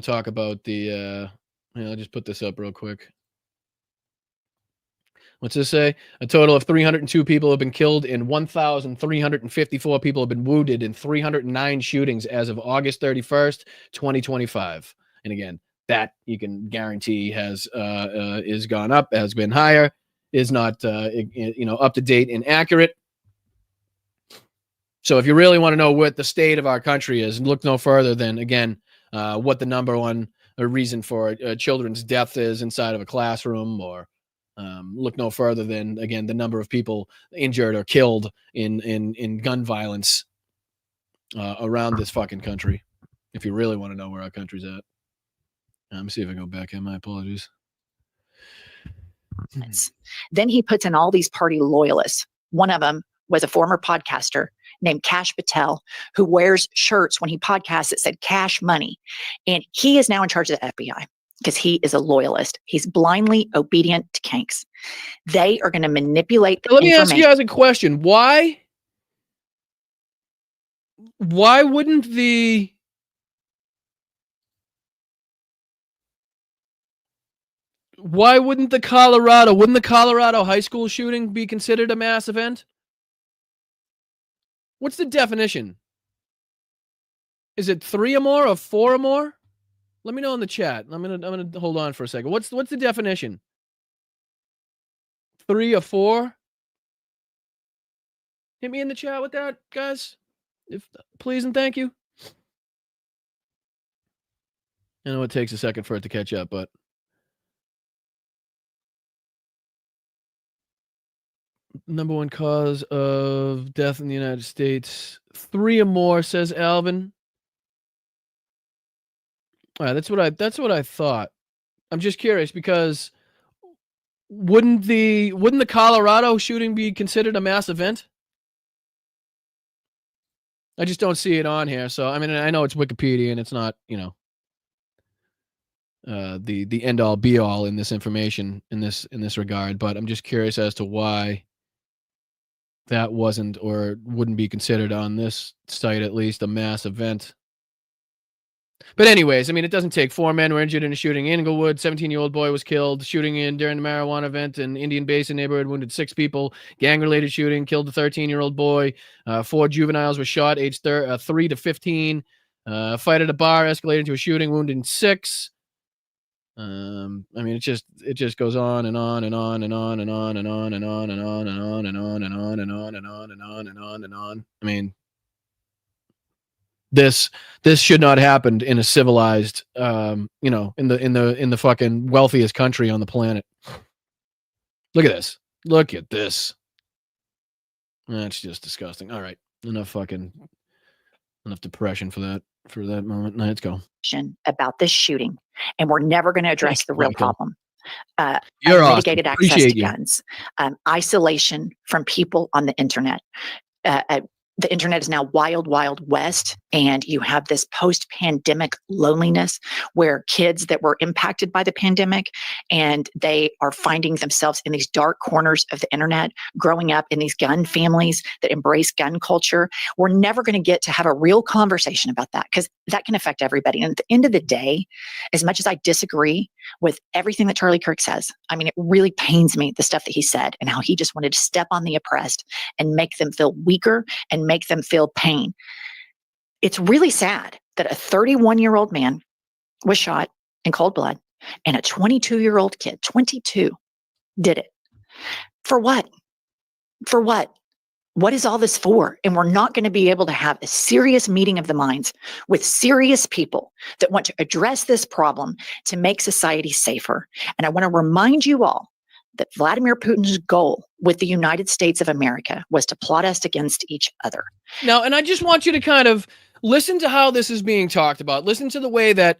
[SPEAKER 1] talk about the, I'll just put this up real quick. What's this say? A total of 302 people have been killed and 1,354 people have been wounded in 309 shootings as of August 31st, 2025. And again, that you can guarantee has is gone up, has been higher, is not up to date and accurate. So if you really want to know what the state of our country is, look no further than, again, what the number one reason for children's death is inside of a classroom, or look no further than, again, the number of people injured or killed in gun violence around this fucking country. If you really want to know where our country's at. Let me see if I go back in. My apologies.
[SPEAKER 3] Then he puts in all these party loyalists. One of them was a former podcaster named Kash Patel, who wears shirts when he podcasts that said cash money. And he is now in charge of the FBI because he is a loyalist. He's blindly obedient to Kanks. They are going to manipulate the information.
[SPEAKER 1] Let me ask you guys a question. Why wouldn't the Colorado high school shooting be considered a mass event? What's the definition? Is it 3 or more or 4 or more? Let me know in the chat. I'm gonna hold on for a second. What's the definition? 3 or 4? Hit me in the chat with that, guys. Please and thank you. I know it takes a second for it to catch up, but number one cause of death in the United States, 3 or more, says Alvin. All right, that's what I thought. I'm just curious because wouldn't the Colorado shooting be considered a mass event? I just don't see it on here. So I mean, I know it's Wikipedia and it's not, the end all be all in this information in this regard, but I'm just curious as to why that wasn't or wouldn't be considered on this site, at least, a mass event. But anyways, I mean, it doesn't take. 4 men were injured in a shooting in Inglewood. 17-year-old boy was killed. Shooting during the marijuana event in Indian Basin neighborhood wounded 6 people. Gang-related shooting killed a 13-year-old boy. 4 juveniles were shot, aged 3 to 15. Fight at a bar escalated into a shooting, wounding 6. I mean, it just goes on and on and on and on and on and on and on and on and on and on and on and on and on and on and on and on. I mean, this should not happen in a civilized, in the fucking wealthiest country on the planet. Look at this. Look at this. That's just disgusting. All right, enough depression for that moment. Now let's go.
[SPEAKER 3] About this shooting, and we're never going to address the real problem.
[SPEAKER 1] You're
[SPEAKER 3] mitigated
[SPEAKER 1] awesome.
[SPEAKER 3] access
[SPEAKER 1] Appreciate
[SPEAKER 3] to
[SPEAKER 1] you.
[SPEAKER 3] guns, isolation from people on the internet. The internet is now wild, wild west, And you have this post-pandemic loneliness where kids that were impacted by the pandemic and they are finding themselves in these dark corners of the internet, growing up in these gun families that embrace gun culture. We're never going to get to have a real conversation about that because that can affect everybody. And at the end of the day, as much as I disagree with everything that Charlie Kirk says, I mean, it really pains me, the stuff that he said and how he just wanted to step on the oppressed and make them feel weaker and make them feel pain. It's really sad that a 31-year-old man was shot in cold blood and a 22-year-old kid, 22, did it. For what? For what? What is all this for? And we're not going to be able to have a serious meeting of the minds with serious people that want to address this problem to make society safer. And I want to remind you all that Vladimir Putin's goal with the United States of America was to plot us against each other.
[SPEAKER 1] Now, and I just want you to kind of listen to how this is being talked about. Listen to the way that,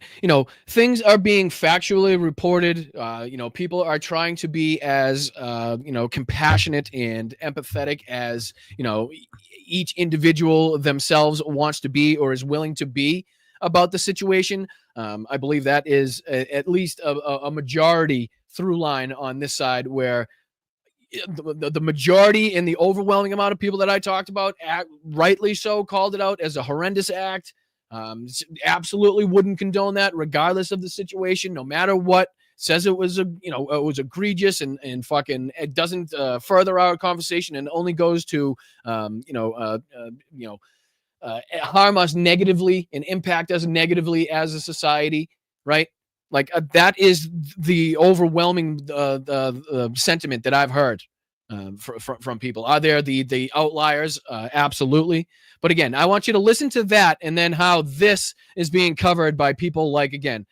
[SPEAKER 1] things are being factually reported. People are trying to be as, compassionate and empathetic as, each individual themselves wants to be or is willing to be about the situation. I believe that is at least a majority through line on this side where the majority and the overwhelming amount of people that I talked about, rightly so, called it out as a horrendous act. Absolutely wouldn't condone that, regardless of the situation, no matter what. Says it was it was egregious and fucking it doesn't further our conversation and only goes to harm us negatively and impact us negatively as a society, right? Like that is the overwhelming sentiment that I've heard from people. Are there the outliers? Absolutely. But again, I want you to listen to that and then how this is being covered by people like, again,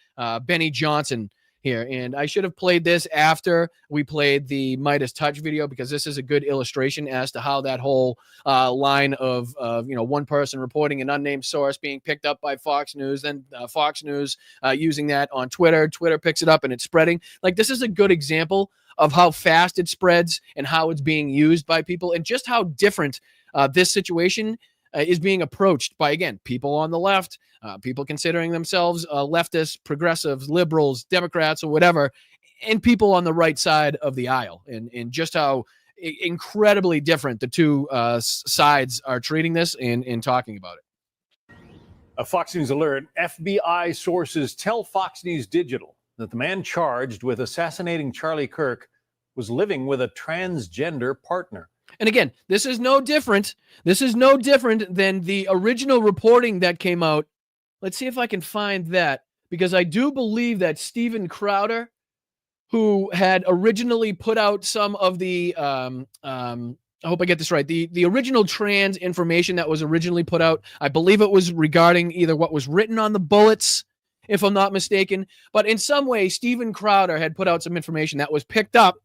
[SPEAKER 1] Benny Johnson here. And I should have played this after we played the Midas Touch video because this is a good illustration as to how that whole line of one person reporting an unnamed source being picked up by Fox News, then Fox News using that on Twitter. Twitter picks it up and it's spreading. Like, this is a good example of how fast it spreads and how it's being used by people and just how different this situation is being approached by, again, people on the left, people considering themselves leftists, progressives, liberals, Democrats, or whatever, and people on the right side of the aisle, and just how incredibly different the two sides are treating this and talking about it.
[SPEAKER 14] A Fox News alert. FBI sources tell Fox News Digital that the man charged with assassinating Charlie Kirk was living with a transgender partner.
[SPEAKER 1] And again, this is no different. This is no different than the original reporting that came out. Let's see if I can find that, because I do believe that Steven Crowder, who had originally put out some of the, I hope I get this right, the original trans information that was originally put out, I believe it was regarding either what was written on the bullets, if I'm not mistaken, but in some way, Steven Crowder had put out some information that was picked up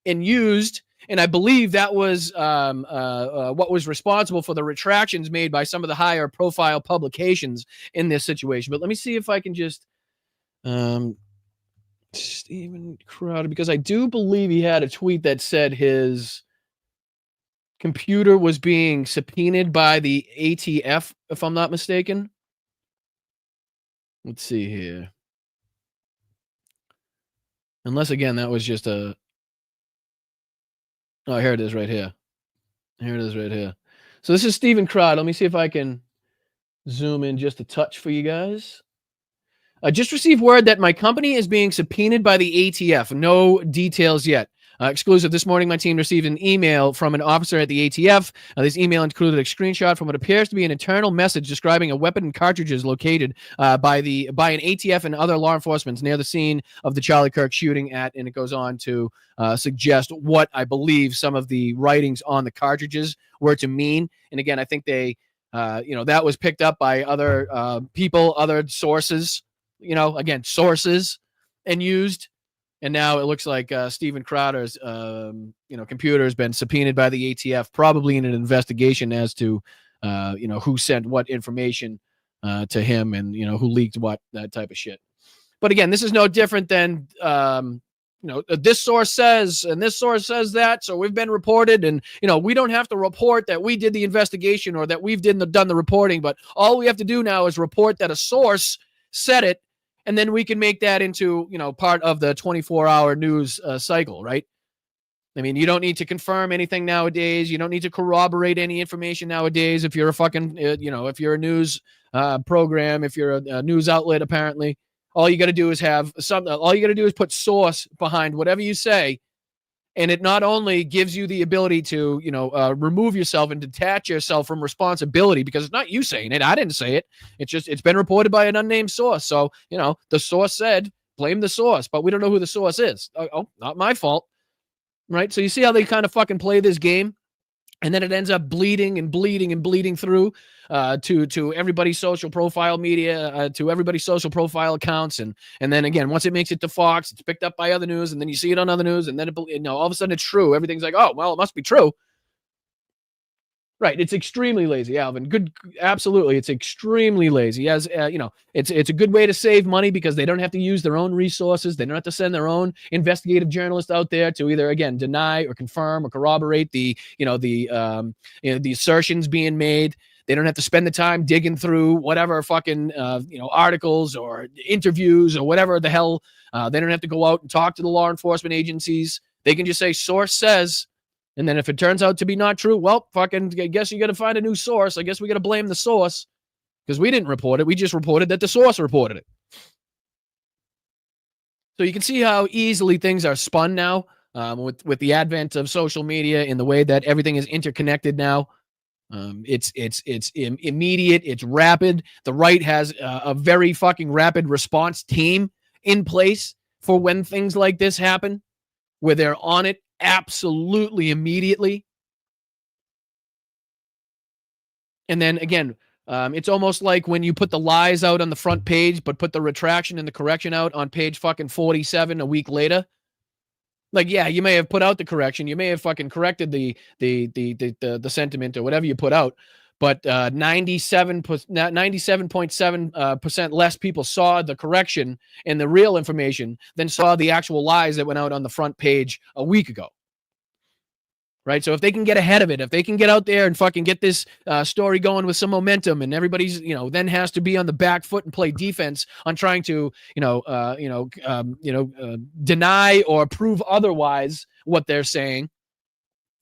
[SPEAKER 1] and used. And I believe that was what was responsible for the retractions made by some of the higher profile publications in this situation. But let me see if I can just Steven Crowder, because I do believe he had a tweet that said his computer was being subpoenaed by the ATF, if I'm not mistaken. Let's see here. Unless, again, that was just a... Oh, here it is right here. Here it is right here. So this is Steven Crowder. Let me see if I can zoom in just a touch for you guys. I just received word that my company is being subpoenaed by the ATF. No details yet. Exclusive. This morning, my team received an email from an officer at the ATF. This email included a screenshot from what appears to be an internal message describing a weapon and cartridges located by an ATF and other law enforcement near the scene of the Charlie Kirk shooting at, and it goes on to suggest what I believe some of the writings on the cartridges were to mean. And again, I think they, that was picked up by other people, other sources, sources, and used. And now it looks like Steven Crowder's, computer has been subpoenaed by the ATF, probably in an investigation as to, who sent what information to him and, who leaked what, that type of shit. But again, this is no different than this source says, and this source says that, so we've been reported, and, we don't have to report that we did the investigation or that we've done the reporting, but all we have to do now is report that a source said it, and then we can make that into, part of the 24-hour news cycle, right? I mean, you don't need to confirm anything nowadays. You don't need to corroborate any information nowadays. If you're a fucking, if you're a news program, if you're a news outlet, apparently, all you got to do is all you got to do is put source behind whatever you say. And it not only gives you the ability to, remove yourself and detach yourself from responsibility, because it's not you saying it. I didn't say it. It's been reported by an unnamed source. So, the source said, blame the source, but we don't know who the source is. Oh, not my fault. Right? So you see how they kind of fucking play this game? And then it ends up bleeding through to everybody's social profile media, to everybody's social profile accounts. And then again, once it makes it to Fox, it's picked up by other news, and then you see it on other news, and then all of a sudden it's true. Everything's like, oh, well, it must be true. Right. It's extremely lazy, Alvin. Good. Absolutely. It's extremely lazy. As it's a good way to save money because they don't have to use their own resources. They don't have to send their own investigative journalist out there to either, again, deny or confirm or corroborate the assertions being made. They don't have to spend the time digging through whatever fucking, articles or interviews or whatever the hell. They don't have to go out and talk to the law enforcement agencies. They can just say source says. And then if it turns out to be not true, well, fucking, I guess you got to find a new source. I guess we got to blame the source because we didn't report it. We just reported that the source reported it. So you can see how easily things are spun now with the advent of social media and the way that everything is interconnected now. It's immediate. It's rapid. The right has a very fucking rapid response team in place for when things like this happen, where they're on it absolutely immediately. And then again, it's almost like when you put the lies out on the front page, but put the retraction and the correction out on page fucking 47 a week later. Like, yeah, you may have put out the correction. You may have fucking corrected the sentiment or whatever you put out. But 97.7% less people saw the correction and the real information than saw the actual lies that went out on the front page a week ago. Right? So if they can get ahead of it, if they can get out there and fucking get this story going with some momentum, and everybody's, then has to be on the back foot and play defense on trying to, deny or prove otherwise what they're saying,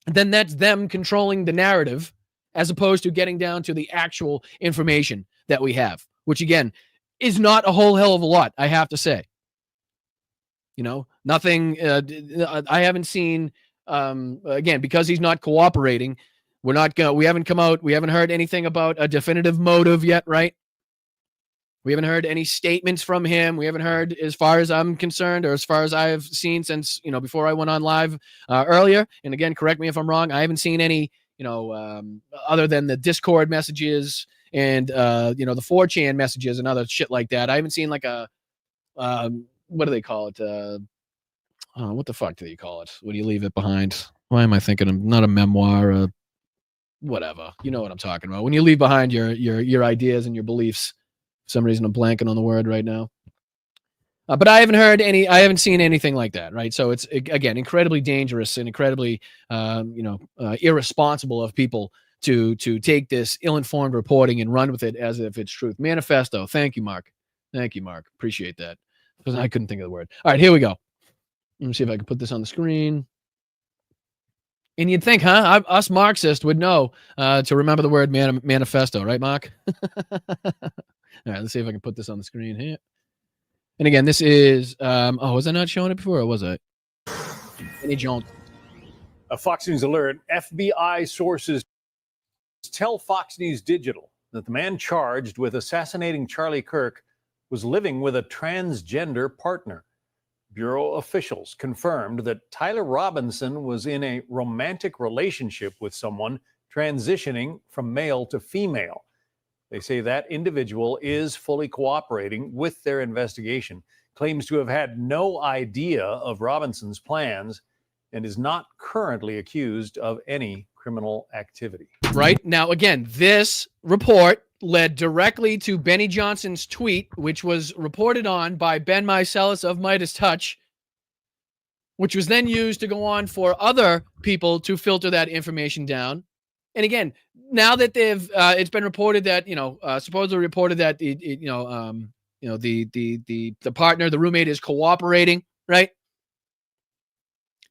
[SPEAKER 1] then that's them controlling the narrative, as opposed to getting down to the actual information that we have, which again is not a whole hell of a lot, I have to say. Nothing. I haven't seen. Again, because he's not cooperating, we haven't heard anything about a definitive motive yet, right? We haven't heard any statements from him. We haven't heard, as far as I'm concerned, or as far as I've seen since, before I went on live earlier. And again, correct me if I'm wrong. I haven't seen any, other than the Discord messages and, the 4chan messages and other shit like that. I haven't seen like a, what do they call it? What the fuck do you call it when you leave it behind? Why am I thinking of not a memoir, whatever? You know what I'm talking about. When you leave behind your ideas and your beliefs. For some reason I'm blanking on the word right now. But I haven't seen anything like that, right? So it's, again, incredibly dangerous and incredibly, irresponsible of people to take this ill-informed reporting and run with it as if it's truth. Manifesto. Thank you, Mark. Appreciate that. Because I couldn't think of the word. All right, here we go. Let me see if I can put this on the screen. And you'd think, huh? Us Marxists would know to remember the word manifesto, right, Mark? All right, let's see if I can put this on the screen here. And again, this is, was I not showing it before, or was I? Any Jones.
[SPEAKER 14] A Fox News alert. FBI sources tell Fox News Digital that the man charged with assassinating Charlie Kirk was living with a transgender partner. Bureau officials confirmed that Tyler Robinson was in a romantic relationship with someone transitioning from male to female. They say that individual is fully cooperating with their investigation, claims to have had no idea of Robinson's plans, and is not currently accused of any criminal activity.
[SPEAKER 1] Right. Now, again, this report led directly to Benny Johnson's tweet, which was reported on by Ben Meiselas of Midas Touch, which was then used to go on for other people to filter that information down. And again, now that they've, it's been reported that, supposedly reported that, the partner, the roommate is cooperating, right?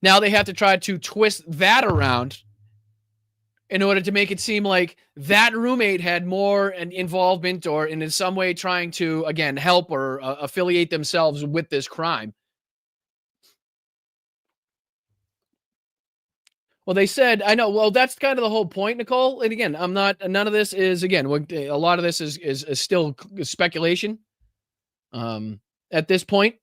[SPEAKER 1] Now they have to try to twist that around in order to make it seem like that roommate had more involvement or in some way trying to, again, help or affiliate themselves with this crime. Well, they said, I know, well, that's kind of the whole point, Nicole. And again, none of this is, again, a lot of this is still speculation at this point.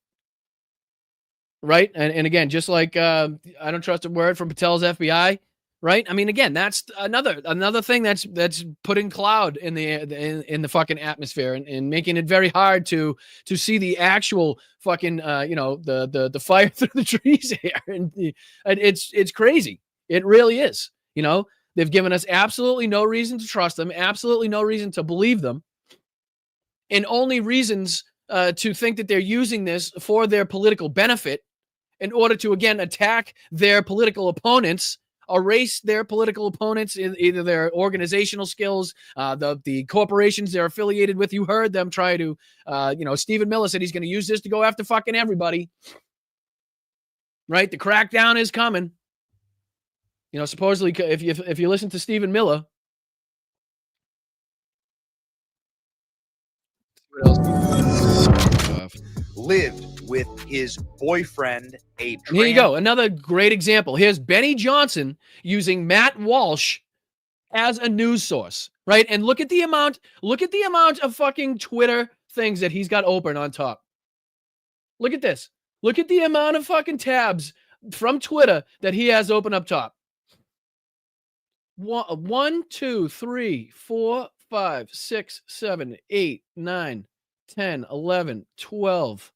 [SPEAKER 1] Right. And again, just like I don't trust a word from Patel's FBI. Right. I mean, again, that's another thing that's putting cloud in the fucking atmosphere and making it very hard to see the actual fucking, the fire through the trees here. And it's crazy. It really is. They've given us absolutely no reason to trust them, absolutely no reason to believe them, and only reasons to think that they're using this for their political benefit in order to, again, attack their political opponents, erase their political opponents, in either their organizational skills, the corporations they're affiliated with. You heard them try to, Stephen Miller said he's going to use this to go after fucking everybody. Right? The crackdown is coming. Supposedly, if you listen to Stephen Miller,
[SPEAKER 15] lived with his boyfriend, a trans.
[SPEAKER 1] Here you go. Another great example. Here's Benny Johnson using Matt Walsh as a news source, right? And look at the amount of fucking Twitter things that he's got open on top. Look at this. Look at the amount of fucking tabs from Twitter that he has open up top. 1, 2, 3, 4, 5, 6, 7, 8, 9, 10, 11, 12,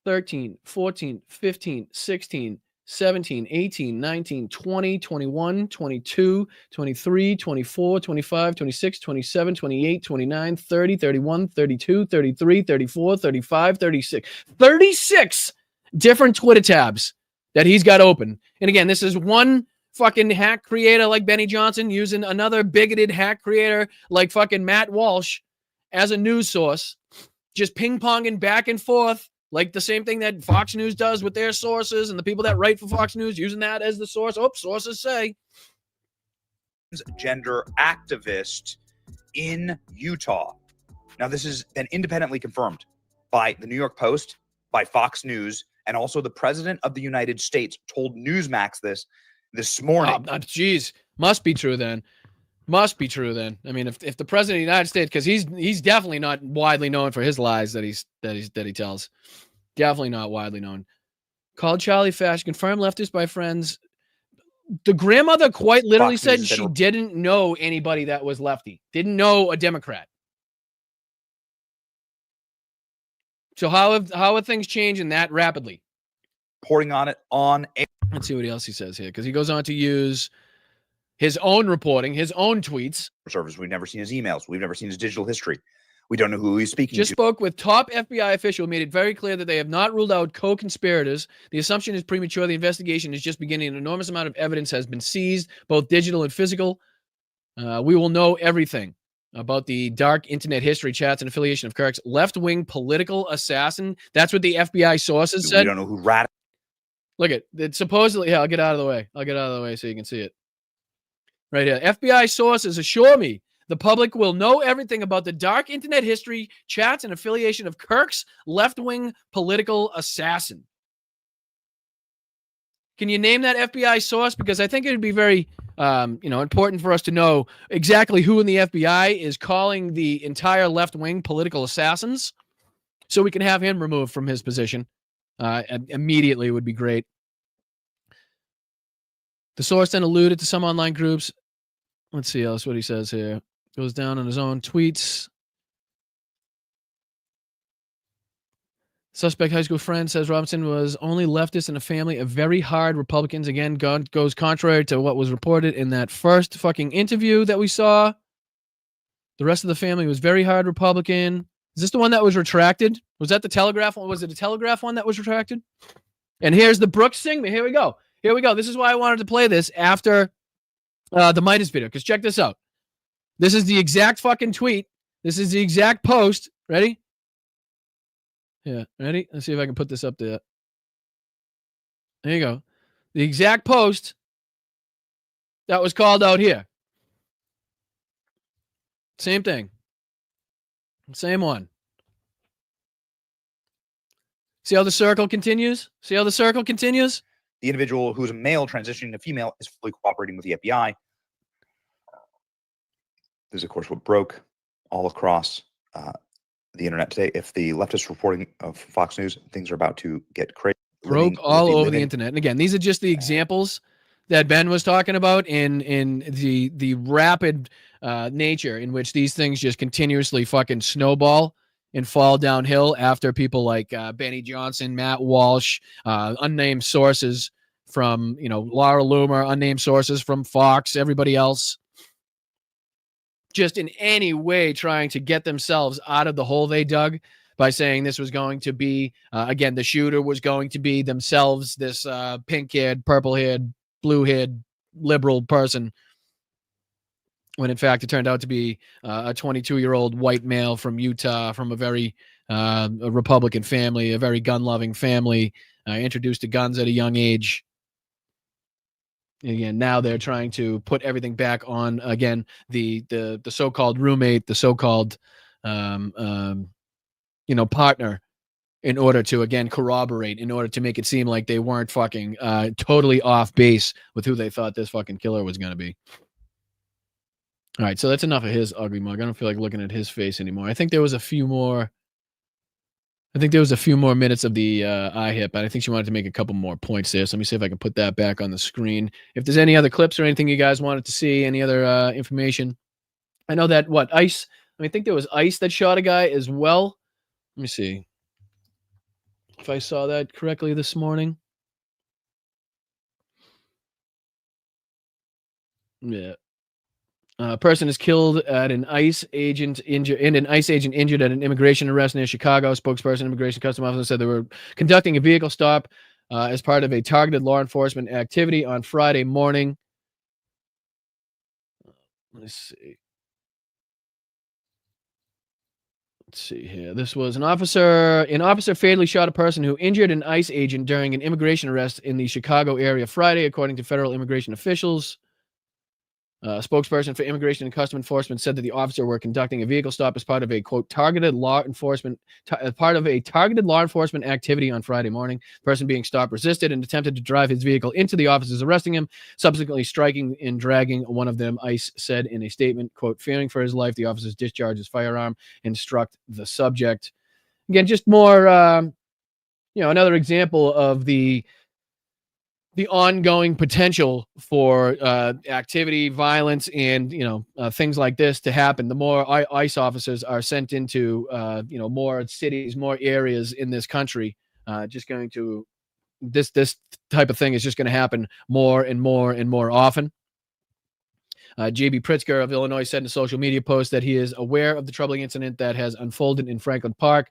[SPEAKER 1] 13, 14, 15, 16, 17, 18, 19, 20, 21, 22, 23, 24, 25, 26, 27, 28, 29, 30, 31, 32, 33, 34, 35, 36. 36 different Twitter tabs that he's got open. And again, this is one fucking hack creator like Benny Johnson using another bigoted hack creator like fucking Matt Walsh as a news source, just ping-ponging back and forth like the same thing that Fox News does with their sources and the people that write for Fox News using that as the source. Oh, sources say.
[SPEAKER 15] Gender activist in Utah. Now, this has been independently confirmed by the New York Post, by Fox News, and also the President of the United States told Newsmax this morning.
[SPEAKER 1] Geez, must be true then. Must be true then. I mean, if the President of the United States, because he's definitely not widely known for his lies that he tells. Definitely not widely known. Called Charlie Fash, confirmed leftist by friends. The grandmother quite literally said she didn't know anybody that was lefty. Didn't know a Democrat. So how have things changing that rapidly?
[SPEAKER 15] Reporting on it on air.
[SPEAKER 1] Let's see what else he says here, because he goes on to use his own reporting, his own tweets.
[SPEAKER 15] Service. We've never seen his emails. We've never seen his digital history. We don't know who he's speaking
[SPEAKER 1] Just
[SPEAKER 15] to.
[SPEAKER 1] spoke with top FBI official, made it very clear that they have not ruled out co-conspirators. The assumption is premature. The investigation is just beginning. An enormous amount of evidence has been seized, both digital and physical. We will know everything about the dark internet history, chats, and affiliation of Kirk's left-wing political assassin. That's what the FBI sources said.
[SPEAKER 15] We don't know who rat.
[SPEAKER 1] Look at it. Supposedly, yeah, I'll get out of the way. I'll get out of the way so you can see it. Right here. FBI sources assure me the public will know everything about the dark internet history, chats, and affiliation of Kirk's left-wing political assassin. Can you name that FBI source? Because I think it would be very, important for us to know exactly who in the FBI is calling the entire left-wing political assassins, so we can have him removed from his position immediately. Would be great. The source then alluded to some online groups. Let's see else what he says here. Goes down on his own tweets. Suspect high school friend says Robinson was only leftist in a family of very hard Republicans. Again, goes contrary to what was reported in that first fucking interview that we saw. The rest of the family was very hard Republican. Is this the one that was retracted? Was that the Telegraph one? Was it a Telegraph one that was retracted? And here's the Brooks thing. Here we go. Here we go. This is why I wanted to play this after the Midas video, because check this out. This is the exact fucking tweet. This is the exact post. Ready? Yeah, ready? Let's see if I can put this up there. There you go. The exact post that was called out here. Same thing. Same one. See how the circle continues? See how the circle continues?
[SPEAKER 15] The individual who's a male transitioning to female is fully cooperating with the FBI. This is, of course, what broke all across the internet today. If the leftist reporting of Fox News, things are about to get crazy.
[SPEAKER 1] Broke all over the internet. And again, these are just the examples that Ben was talking about in the rapid nature in which these things just continuously fucking snowball and fall downhill after people like Benny Johnson, Matt Walsh, unnamed sources from, Laura Loomer, unnamed sources from Fox, everybody else, just in any way trying to get themselves out of the hole they dug by saying this was going to be, again, the shooter was going to be themselves, this pink-haired, purple-haired, blue-haired liberal person, when in fact it turned out to be a 22-year-old white male from Utah, from a very a Republican family, a very gun-loving family, introduced to guns at a young age. Again, now they're trying to put everything back on, again, the so-called roommate, the so-called partner, in order to, again, corroborate, in order to make it seem like they weren't fucking totally off base with who they thought this fucking killer was going to be. All right, so that's enough of his ugly mug. I don't feel like looking at his face anymore. I think there was a few more minutes of the IHIP, and I think she wanted to make a couple more points there. So let me see if I can put that back on the screen. If there's any other clips or anything you guys wanted to see, any other information. I know that, ICE, I think there was ICE that shot a guy as well. Let me see if I saw that correctly this morning. Yeah. A person is killed at an ICE agent injured at an immigration arrest near Chicago. Spokesperson, Immigration Customs Officer, said they were conducting a vehicle stop as part of a targeted law enforcement activity on Friday morning. Let's see here. This was an officer fatally shot a person who injured an ICE agent during an immigration arrest in the Chicago area Friday, according to federal immigration officials. A spokesperson for Immigration and Customs Enforcement said that the officer were conducting a vehicle stop as part of a, quote, targeted law enforcement activity on Friday morning. The person being stopped resisted and attempted to drive his vehicle into the officers arresting him, subsequently striking and dragging one of them. ICE said in a statement, quote, fearing for his life, the officers discharged his firearm and struck the subject. Again, just more, another example of the ongoing potential for activity, violence, and things like this to happen. The more ICE officers are sent into more cities, more areas in this country, this type of thing is just going to happen more and more and more often. J.B. Pritzker of Illinois said in a social media post that he is aware of the troubling incident that has unfolded in Franklin Park.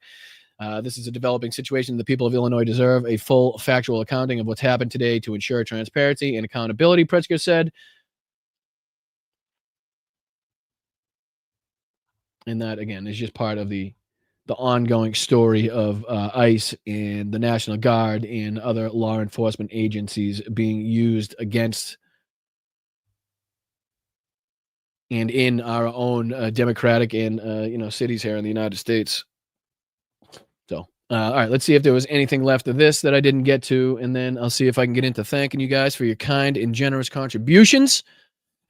[SPEAKER 1] This is a developing situation. The people of Illinois deserve a full factual accounting of what's happened today to ensure transparency and accountability, Pritzker said. And that, again, is just part of the ongoing story of ICE and the National Guard and other law enforcement agencies being used against and in our own democratic and, cities here in the United States. All right, let's see if there was anything left of this that I didn't get to, and then I'll see if I can get into thanking you guys for your kind and generous contributions,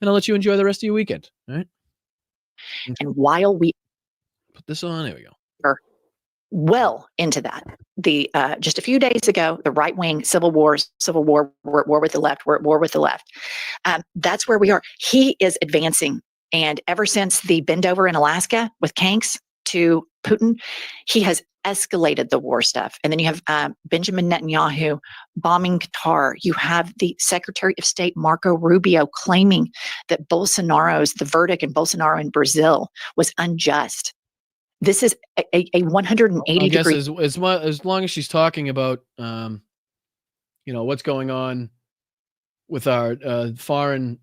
[SPEAKER 1] and I'll let you enjoy the rest of your weekend. All right?
[SPEAKER 3] And while we
[SPEAKER 1] put this on, there we go.
[SPEAKER 3] Are well into that, the just a few days ago, the right-wing civil war, we're at war with the left. We're at war with the left. That's where we are. He is advancing, and ever since the bend over in Alaska with Kanks to Putin, he has escalated the war stuff. And then you have Benjamin Netanyahu bombing Qatar. You have the Secretary of State, Marco Rubio, claiming that the verdict in Bolsonaro in Brazil was unjust. This is a 180 degree.
[SPEAKER 1] As long as she's talking about what's going on with our foreign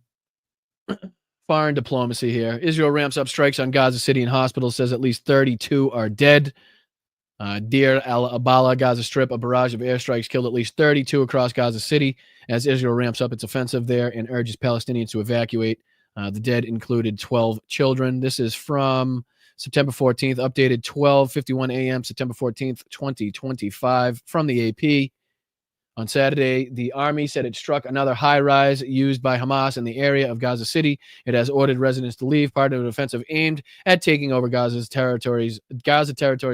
[SPEAKER 1] diplomacy here. Israel ramps up strikes on Gaza City and hospitals, says at least 32 are dead. Deir al-Abala, Gaza Strip, a barrage of airstrikes killed at least 32 across Gaza City as Israel ramps up its offensive there and urges Palestinians to evacuate. The dead included 12 children. This is from September 14th, updated 12:51 a.m., September 14th, 2025, from the AP. On Saturday, the army said it struck another high-rise used by Hamas in the area of Gaza City. It has ordered residents to leave, part of an offensive aimed at taking over Gaza territory's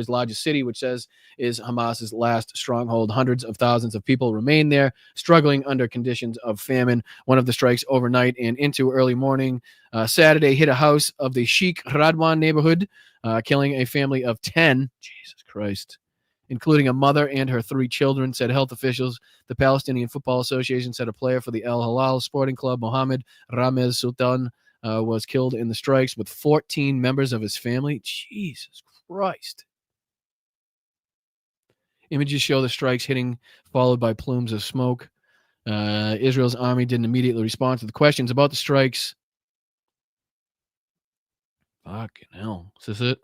[SPEAKER 1] largest city, which says is Hamas's last stronghold. Hundreds of thousands of people remain there, struggling under conditions of famine. One of the strikes overnight and into early morning Saturday hit a house of the Sheikh Radwan neighborhood, killing a family of 10. Jesus Christ. Including a mother and her 3 children, said health officials. The Palestinian Football Association said a player for the Al Hilal Sporting Club, Mohammed Ramez Sultan, was killed in the strikes with 14 members of his family. Jesus Christ. Images show the strikes hitting, followed by plumes of smoke. Israel's army didn't immediately respond to the questions about the strikes. Fucking hell. Is this it?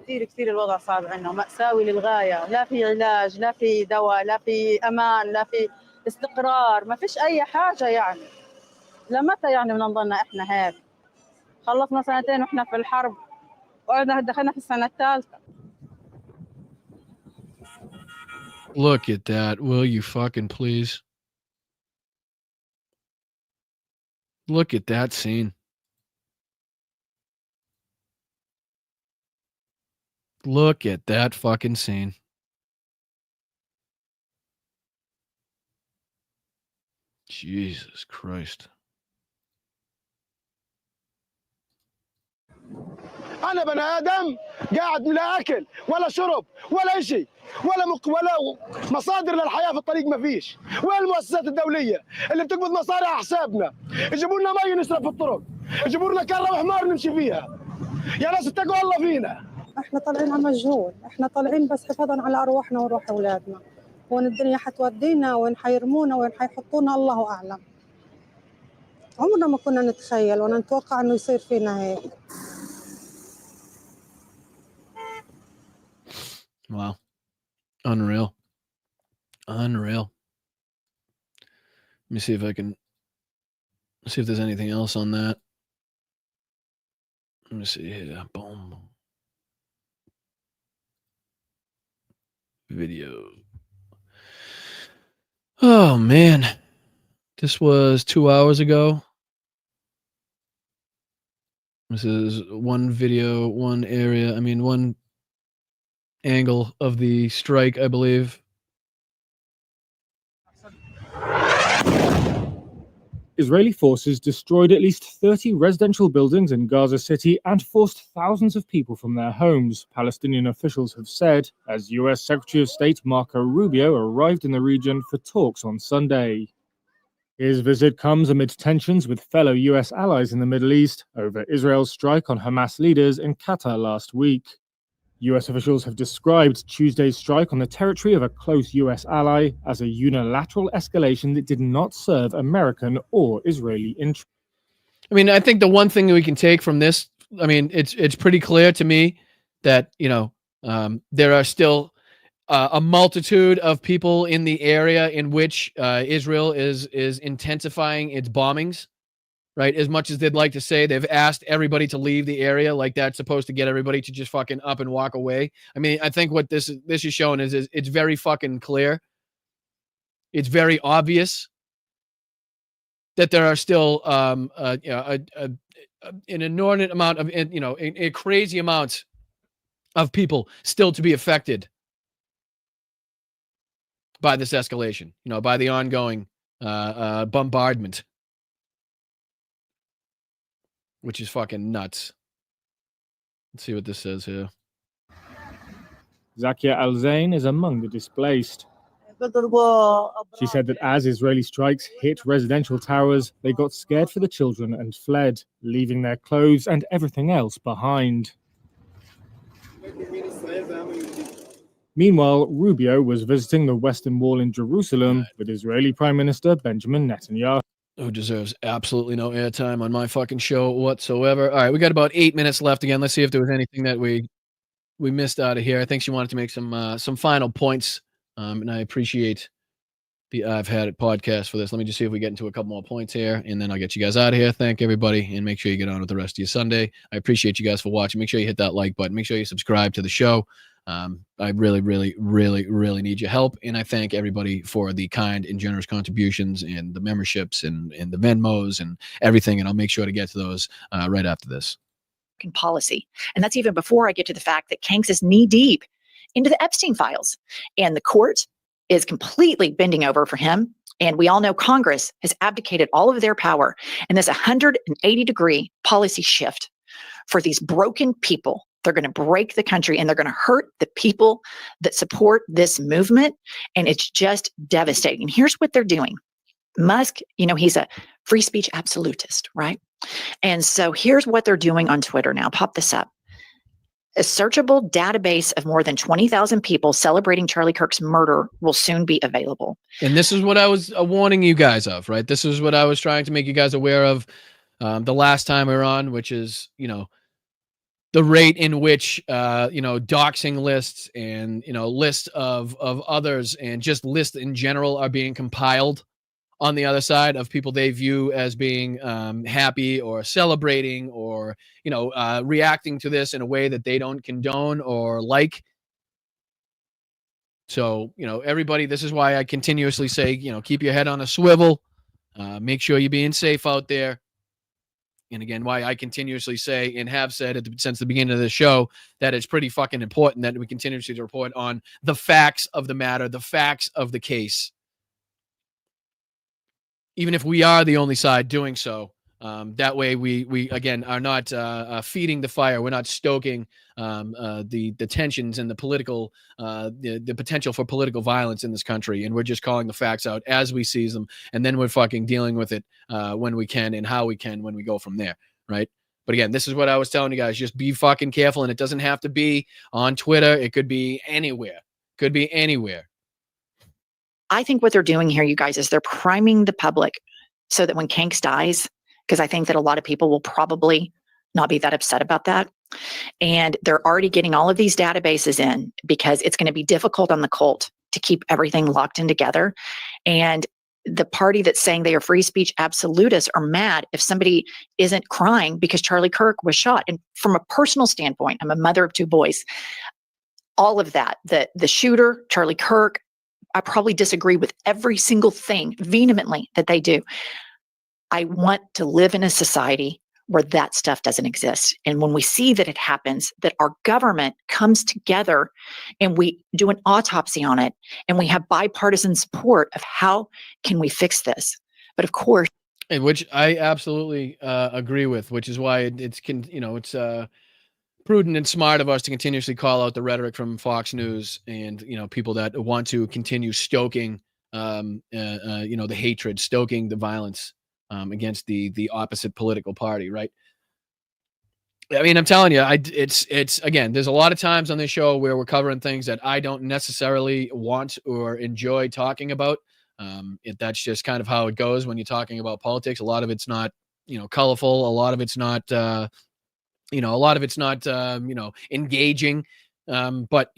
[SPEAKER 16] كثير الوضع صعب عندنا مأساوي للغاية، لا في علاج، لا في دواء، لا في أمان، لا في استقرار، ما فيش أي حاجة يعني. لمتى يعني بدنا نضلنا إحنا هيك؟ خلصنا 2 وإحنا في الحرب وقعدنا دخلنا في السنة الثالثة.
[SPEAKER 1] Look at that. Will you fucking please? Look at that scene. Look at that fucking scene. Jesus Christ.
[SPEAKER 17] أنا بني آدم قاعد لا أكل ولا شرب ولا شيء ولا مصادر للحياة في الطريق ما فيش. وين المؤسسات الدولية اللي بتقبض مصاري على حسابنا؟ يجيبوا لنا مي نشرب في الطرق، يجيبوا لنا كرة وحمار نمشي فيها. يا ناس اتقوا الله فينا. احنا طالعين على مجهول، احنا طالعين بس حفاظا على أرواحنا وروح أولادنا. وين الدنيا حتودينا، وين حيرمونا، وين حيحطونا الله أعلم. عمرنا ما كنا نتخيل ولا نتوقع إنه يصير فينا هيك.
[SPEAKER 1] Wow. Unreal. Unreal. Let me see if there's anything else on that. Let me see here. Boom. Video. Oh, man. This was 2 hours ago. This is one video, one area. One angle of the strike, I believe.
[SPEAKER 18] Israeli forces destroyed at least 30 residential buildings in Gaza City and forced thousands of people from their homes, Palestinian officials have said, as U.S. Secretary of State Marco Rubio arrived in the region for talks on Sunday. His visit comes amid tensions with fellow U.S. allies in the Middle East over Israel's strike on Hamas leaders in Qatar last week. U.S. officials have described Tuesday's strike on the territory of a close U.S. ally as a unilateral escalation that did not serve American or Israeli interests.
[SPEAKER 1] I think the one thing that we can take from this, it's pretty clear to me that, there are still a multitude of people in the area in which Israel is intensifying its bombings. Right, as much as they'd like to say they've asked everybody to leave the area, like that's supposed to get everybody to just fucking up and walk away. I think what this is showing is it's very fucking clear. It's very obvious that there are still an inordinate amount of a crazy amount of people still to be affected by this escalation. By the ongoing bombardment. Which is fucking nuts. Let's see what this says here.
[SPEAKER 18] Zakia Al-Zain is among the displaced. She said that as Israeli strikes hit residential towers, they got scared for the children and fled, leaving their clothes and everything else behind. Meanwhile, Rubio was visiting the Western Wall in Jerusalem with Israeli Prime Minister Benjamin Netanyahu.
[SPEAKER 1] Who deserves absolutely no airtime on my fucking show whatsoever. All right, we got about 8 minutes left again. Let's see if there was anything that we missed out of here. I think she wanted to make some final points, and I appreciate the I've Had It podcast for this. Let me just see if we get into a couple more points here, and then I'll get you guys out of here. Thank everybody, and make sure you get on with the rest of your Sunday. I appreciate you guys for watching. Make sure you hit that like button. Make sure you subscribe to the show. I really, really, really, really need your help, and I thank everybody for the kind and generous contributions and the memberships and the Venmos and everything, and I'll make sure to get to those right after this.
[SPEAKER 3] Policy. And that's even before I get to the fact that Kanks is knee deep into the Epstein files, and the court is completely bending over for him. And we all know Congress has abdicated all of their power in this 180-degree policy shift for these broken people. They're going to break the country, and they're going to hurt the people that support this movement. And it's just devastating. And here's what they're doing. Musk, he's a free speech absolutist, right? And so here's what they're doing on Twitter now. Pop this up. A searchable database of more than 20,000 people celebrating Charlie Kirk's murder will soon be available.
[SPEAKER 1] And this is what I was warning you guys of, right? This is what I was trying to make you guys aware of the last time we were on, which is, the rate in which, doxing lists and, lists of others and just lists in general are being compiled on the other side of people they view as being happy or celebrating or, reacting to this in a way that they don't condone or like. So, everybody, this is why I continuously say, keep your head on a swivel. Make sure you're being safe out there. And again, why I continuously say and have said since the beginning of the show that it's pretty fucking important that we continuously report on the facts of the matter, the facts of the case. Even if we are the only side doing so, that way we again are not feeding the fire. We're not stoking the tensions and the political the potential for political violence in this country, and we're just calling the facts out as we see them, and then we're fucking dealing with it when we can and how we can when we go from there, right? But again, this is what I was telling you guys: just be fucking careful, and it doesn't have to be on Twitter. It could be anywhere. Could be anywhere.
[SPEAKER 3] I think what they're doing here, you guys, is they're priming the public so that when Kanks dies, because I think that a lot of people will probably not be that upset about that. And they're already getting all of these databases in because it's going to be difficult on the cult to keep everything locked in together. And the party that's saying they are free speech absolutists are mad if somebody isn't crying because Charlie Kirk was shot. And from a personal standpoint, I'm a mother of two boys. All of that, the shooter, Charlie Kirk, I probably disagree with every single thing vehemently that they do. I want to live in a society where that stuff doesn't exist. And when we see that it happens, that our government comes together and we do an autopsy on it and we have bipartisan support of how can we fix this. But of course,
[SPEAKER 1] and which I absolutely agree with, which is why it's prudent and smart of us to continuously call out the rhetoric from Fox News and, people that want to continue stoking, the hatred, stoking the violence against the opposite political party, right? I mean, I'm telling you, it's again, there's a lot of times on this show where we're covering things that I don't necessarily want or enjoy talking about. That's just kind of how it goes when you're talking about politics. A lot of it's not, colorful. A lot of it's not, engaging. But,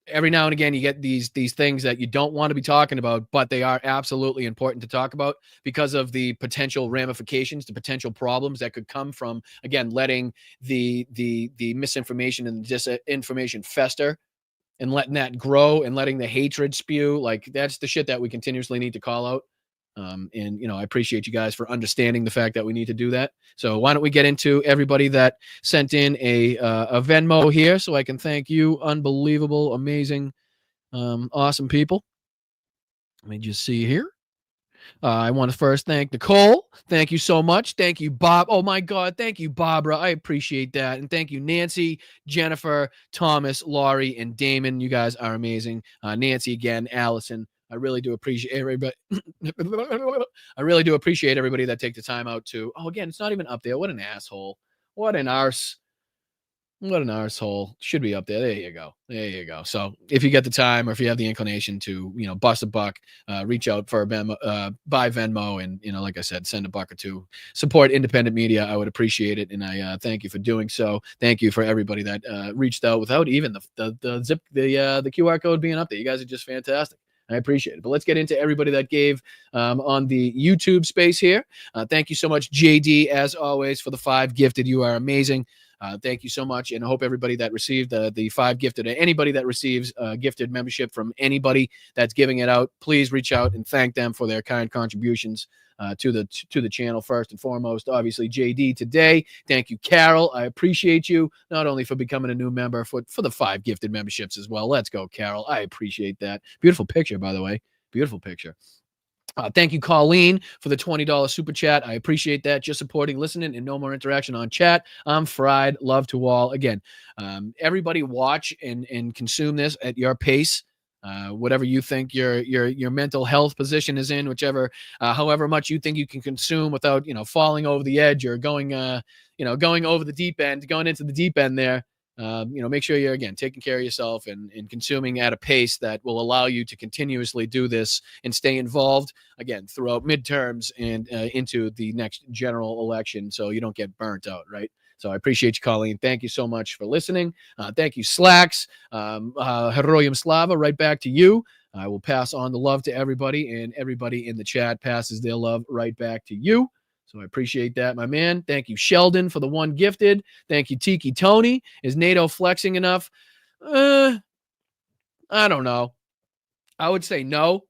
[SPEAKER 1] every now and again, you get these things that you don't want to be talking about, but they are absolutely important to talk about because of the potential ramifications, the potential problems that could come from, again, letting the misinformation and disinformation fester and letting that grow and letting the hatred spew. Like, that's the shit that we continuously need to call out. And I appreciate you guys for understanding the fact that we need to do that. So why don't we get into everybody that sent in a Venmo here so I can thank you, unbelievable, amazing, awesome people. Let me just see here. I want to first thank Nicole. Thank you so much. Thank you, Bob. Oh my God. Thank you, Barbara. I appreciate that. And thank you, Nancy, Jennifer, Thomas, Laurie, and Damon. You guys are amazing. Nancy again, Allison. I really do appreciate everybody. I really do appreciate everybody that take the time out to. Oh, again, it's not even up there. What an asshole. What an arse. What an arsehole. Should be up there. There you go. There you go. So if you get the time or if you have the inclination to, bust a buck, reach out for a Venmo, buy Venmo and, like I said, send a buck or two. Support independent media. I would appreciate it. And I thank you for doing so. Thank you for everybody that reached out without even the QR code being up there. You guys are just fantastic. I appreciate it. But let's get into everybody that gave on the YouTube space here. Thank you so much, JD, as always, for the 5 gifted. You are amazing. Thank you so much. And I hope everybody that received the 5 gifted, anybody that receives gifted membership from anybody that's giving it out, please reach out and thank them for their kind contributions to the channel first and foremost. Obviously, JD today. Thank you, Carol. I appreciate you not only for becoming a new member, for the 5 gifted memberships as well. Let's go, Carol. I appreciate that. Beautiful picture, by the way. Beautiful picture. Thank you, Colleen, for the $20 super chat. I appreciate that. Just supporting, listening, and no more interaction on chat. I'm fried. Love to all. Again, everybody watch and consume this at your pace. Whatever you think your mental health position is in, however much you think you can consume without falling over the edge or going over the deep end, going into the deep end there. Make sure you're, again, taking care of yourself and consuming at a pace that will allow you to continuously do this and stay involved, again, throughout midterms and into the next general election so you don't get burnt out, right? So I appreciate you, Colleen. Thank you so much for listening. Thank you, Slacks. Heroyam Slava, right back to you. I will pass on the love to everybody, and everybody in the chat passes their love right back to you. So I appreciate that, my man. Thank you, Sheldon, for the 1 gifted. Thank you, Tiki Tony. Is NATO flexing enough? I don't know. I would say no.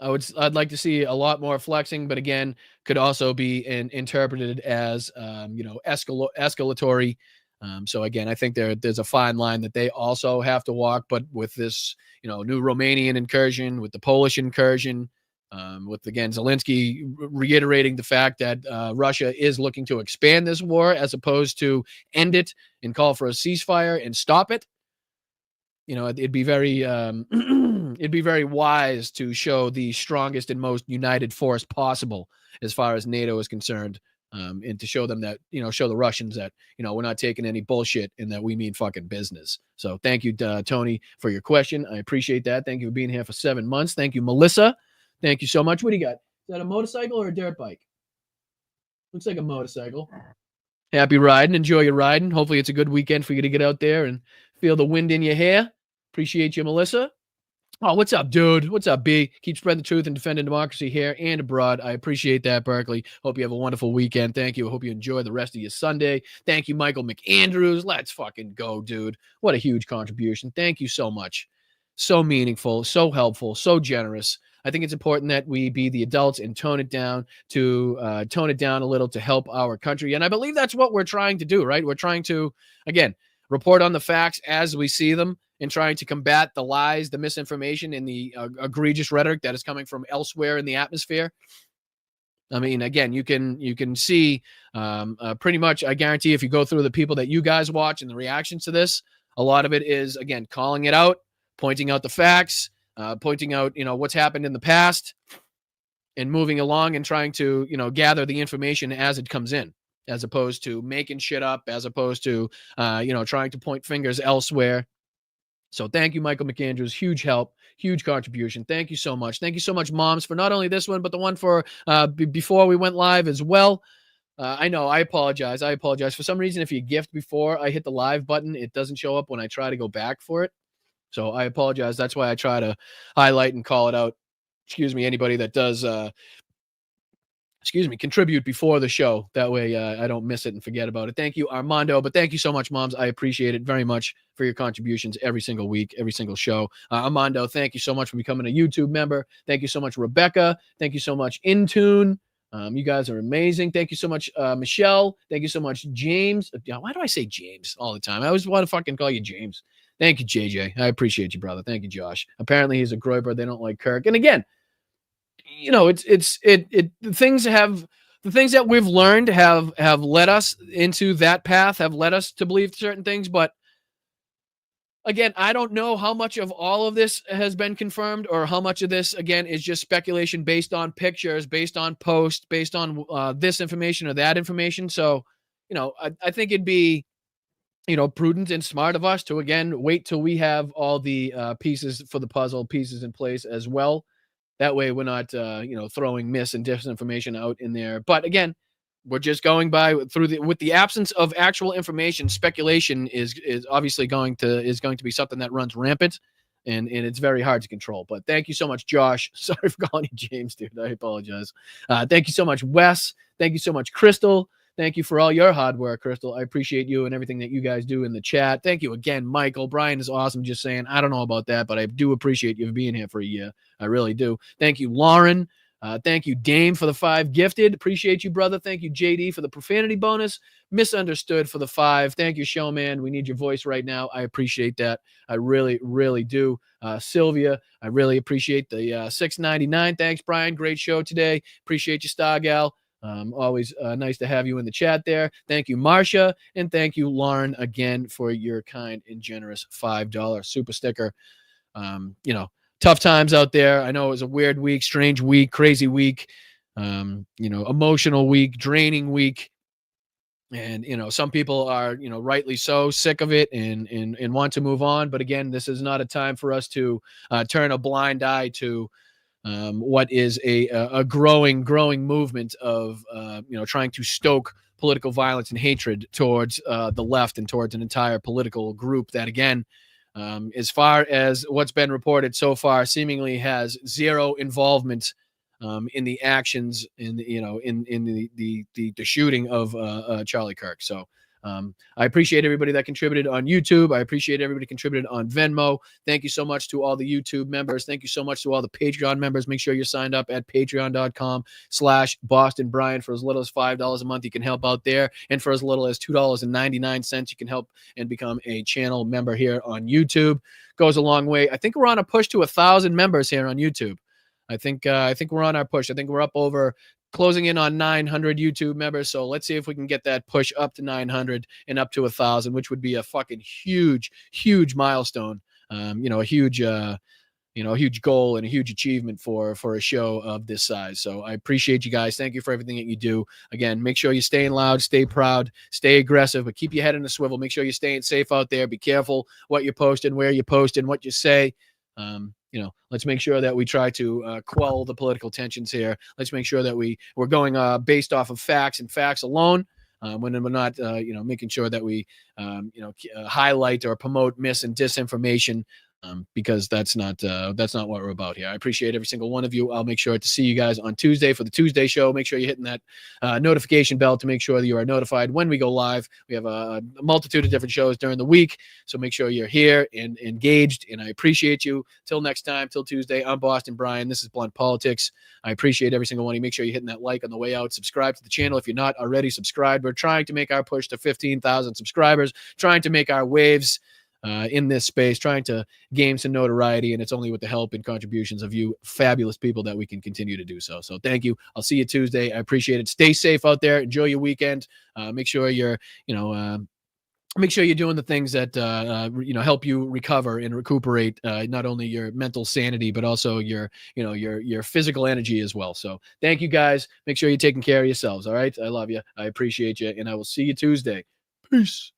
[SPEAKER 1] I'd like to see a lot more flexing, but again, could also be interpreted as escalatory. So again, I think there's a fine line that they also have to walk. But with this, new Romanian incursion, with the Polish incursion, with, again, Zelensky reiterating the fact that Russia is looking to expand this war as opposed to end it and call for a ceasefire and stop it. It'd be very wise to show the strongest and most united force possible as far as NATO is concerned, and to show them that, show the Russians that, we're not taking any bullshit and that we mean fucking business. So thank you, Tony, for your question. I appreciate that. Thank you for being here for 7 months. Thank you, Melissa. Thank you so much. What do you got? Is that a motorcycle or a dirt bike? Looks like a motorcycle. Happy riding. Enjoy your riding. Hopefully it's a good weekend for you to get out there and feel the wind in your hair. Appreciate you, Melissa. Oh, what's up, dude? What's up, B? Keep spreading the truth and defending democracy here and abroad. I appreciate that, Berkeley. Hope you have a wonderful weekend. Thank you. I hope you enjoy the rest of your Sunday. Thank you, Michael McAndrews. Let's fucking go, dude. What a huge contribution. Thank you so much. So meaningful, so helpful, so generous. I think it's important that we be the adults and tone it down a little to help our country. And I believe that's what we're trying to do, right? We're trying to, again, report on the facts as we see them and trying to combat the lies, the misinformation, and the egregious rhetoric that is coming from elsewhere in the atmosphere. I mean, again, you can see pretty much, I guarantee, if you go through the people that you guys watch and the reactions to this, a lot of it is, again, calling it out, pointing out the facts, pointing out, what's happened in the past, and moving along and trying to, gather the information as it comes in, as opposed to making shit up, as opposed to, trying to point fingers elsewhere. So thank you, Michael McAndrews. Huge help, huge contribution. Thank you so much. Thank you so much, Moms, for not only this one, but the one for before we went live as well. I know, I apologize. For some reason, if you gift before I hit the live button, it doesn't show up when I try to go back for it. So I apologize. That's why I try to highlight and call it out. Excuse me, anybody that does, contribute before the show. That way I don't miss it and forget about it. Thank you, Armando. But thank you so much, Moms. I appreciate it very much for your contributions every single week, every single show. Armando, thank you so much for becoming a YouTube member. Thank you so much, Rebecca. Thank you so much, Intune. You guys are amazing. Thank you so much, Michelle. Thank you so much, James. Why do I say James all the time? I always want to fucking call you James. Thank you, JJ. I appreciate you, brother. Thank you, Josh. Apparently he's a Groiber. They don't like Kirk. And again, the things that we've learned have led us into that path, have led us to believe certain things. But again, I don't know how much of all of this has been confirmed or how much of this, again, is just speculation based on pictures, based on posts, based on this information or that information. So, I think it'd be prudent and smart of us to, again, wait till we have all the pieces for the puzzle, pieces in place as well. That way we're not, throwing mis and disinformation out in there. But again, we're just going by with the absence of actual information. Speculation is obviously going to be something that runs rampant, and it's very hard to control. But thank you so much, Josh. Sorry for calling you James, dude. I apologize. Thank you so much, Wes. Thank you so much, Crystal. Thank you for all your hard work, Crystal. I appreciate you and everything that you guys do in the chat. Thank you again, Michael. Brian is awesome. Just saying, I don't know about that, but I do appreciate you being here for a year. I really do. Thank you, Lauren. Thank you, Dame, for the 5 gifted. Appreciate you, brother. Thank you, JD, for the profanity bonus. Misunderstood for the 5. Thank you, Showman. We need your voice right now. I appreciate that. I really, really do. Sylvia, I really appreciate the $6.99. Thanks, Brian. Great show today. Appreciate you, Star Gal. Always nice to have you in the chat there. Thank you, Marcia. And thank you, Lauren, again, for your kind and generous $5 super sticker. Tough times out there. I know it was a weird week, strange week, crazy week, emotional week, draining week. And, some people are, rightly so sick of it and want to move on. But again, this is not a time for us to turn a blind eye to what is a growing movement of, trying to stoke political violence and hatred towards the left and towards an entire political group that, again, as far as what's been reported so far, seemingly has zero involvement in the actions in the shooting of Charlie Kirk. So I appreciate everybody that contributed on YouTube. I appreciate everybody contributed on Venmo. Thank you so much to all the YouTube members. Thank you so much to all the Patreon members. Make sure you're signed up at patreon.com/Boston Brian. For as little as $5 a month, you can help out there. And for as little as $2.99, you can help and become a channel member here on YouTube. Goes a long way. I think we're on a push to 1,000 members here on YouTube. I think we're on our push. I think we're up over closing in on 900 YouTube members. So let's see if we can get that push up to 900 and up to 1,000, which would be a fucking huge milestone. A huge goal and a huge achievement for a show of this size. So I appreciate you guys. Thank you for everything that you do. Again, make sure you're staying loud, stay proud, stay aggressive, but keep your head in a swivel. Make sure you're staying safe out there. Be careful what you're posting, where you're posting, what you say. Let's make sure that we try to quell the political tensions here. Let's make sure that we're going based off of facts and facts alone. When we're not, making sure that we, highlight or promote mis and disinformation, because that's not what we're about here. I appreciate every single one of you. I'll make sure to see you guys on Tuesday for the Tuesday show. Make sure you're hitting that notification bell to make sure that you are notified when we go live. We have a multitude of different shows during the week, so make sure you're here and engaged, and I appreciate you. Till next time, till Tuesday, I'm Boston Brian. This is Blunt Politics. I appreciate every single one of you. Make sure you're hitting that like on the way out. Subscribe to the channel if you're not already subscribed. We're trying to make our push to 15,000 subscribers, trying to make our waves in this space, trying to gain some notoriety, and it's only with the help and contributions of you fabulous people that we can continue to do so. So thank you. I'll see you Tuesday. I appreciate it. Stay safe out there. Enjoy your weekend. Make sure you're, make sure you're doing the things that, help you recover and recuperate not only your mental sanity, but also your physical energy as well. So thank you guys. Make sure you're taking care of yourselves. All right. I love you. I appreciate you. And I will see you Tuesday. Peace.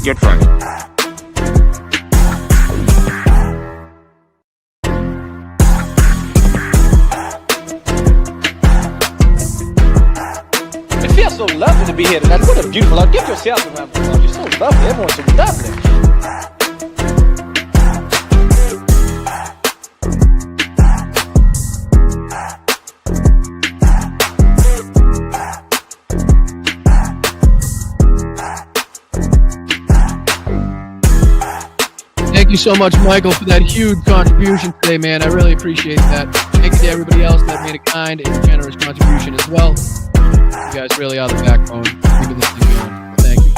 [SPEAKER 19] Get fucked.
[SPEAKER 20] It feels so lovely to be here tonight. What a beautiful life. Give yourself a round of applause. You're so lovely. Everyone's so lovely.
[SPEAKER 1] Thank you so much, Michael, for that huge contribution today, man. I really appreciate that. Thank you to everybody else that made a kind and generous contribution as well. You guys really are the backbone keeping this thing going. Thank you.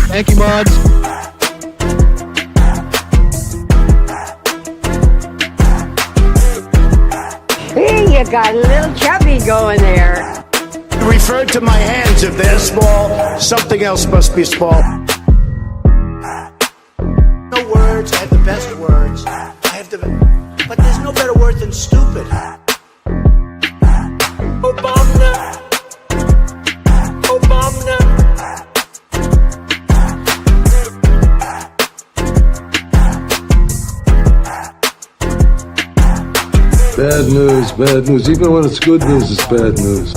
[SPEAKER 1] Thank you, mods.
[SPEAKER 21] You got a little chubby going there.
[SPEAKER 17] Referred to my hands. If they're small, something else must be small. No words. I have the best words. But there's no better word than stupid. Obama. Obama.
[SPEAKER 22] Bad news, bad news. Even when it's good news, it's bad news.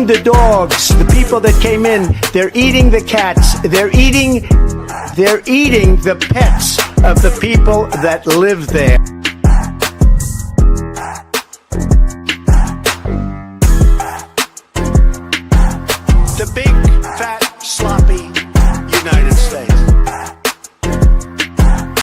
[SPEAKER 17] The dogs, the people that came in, they're eating the cats, they're eating the pets of the people that live there.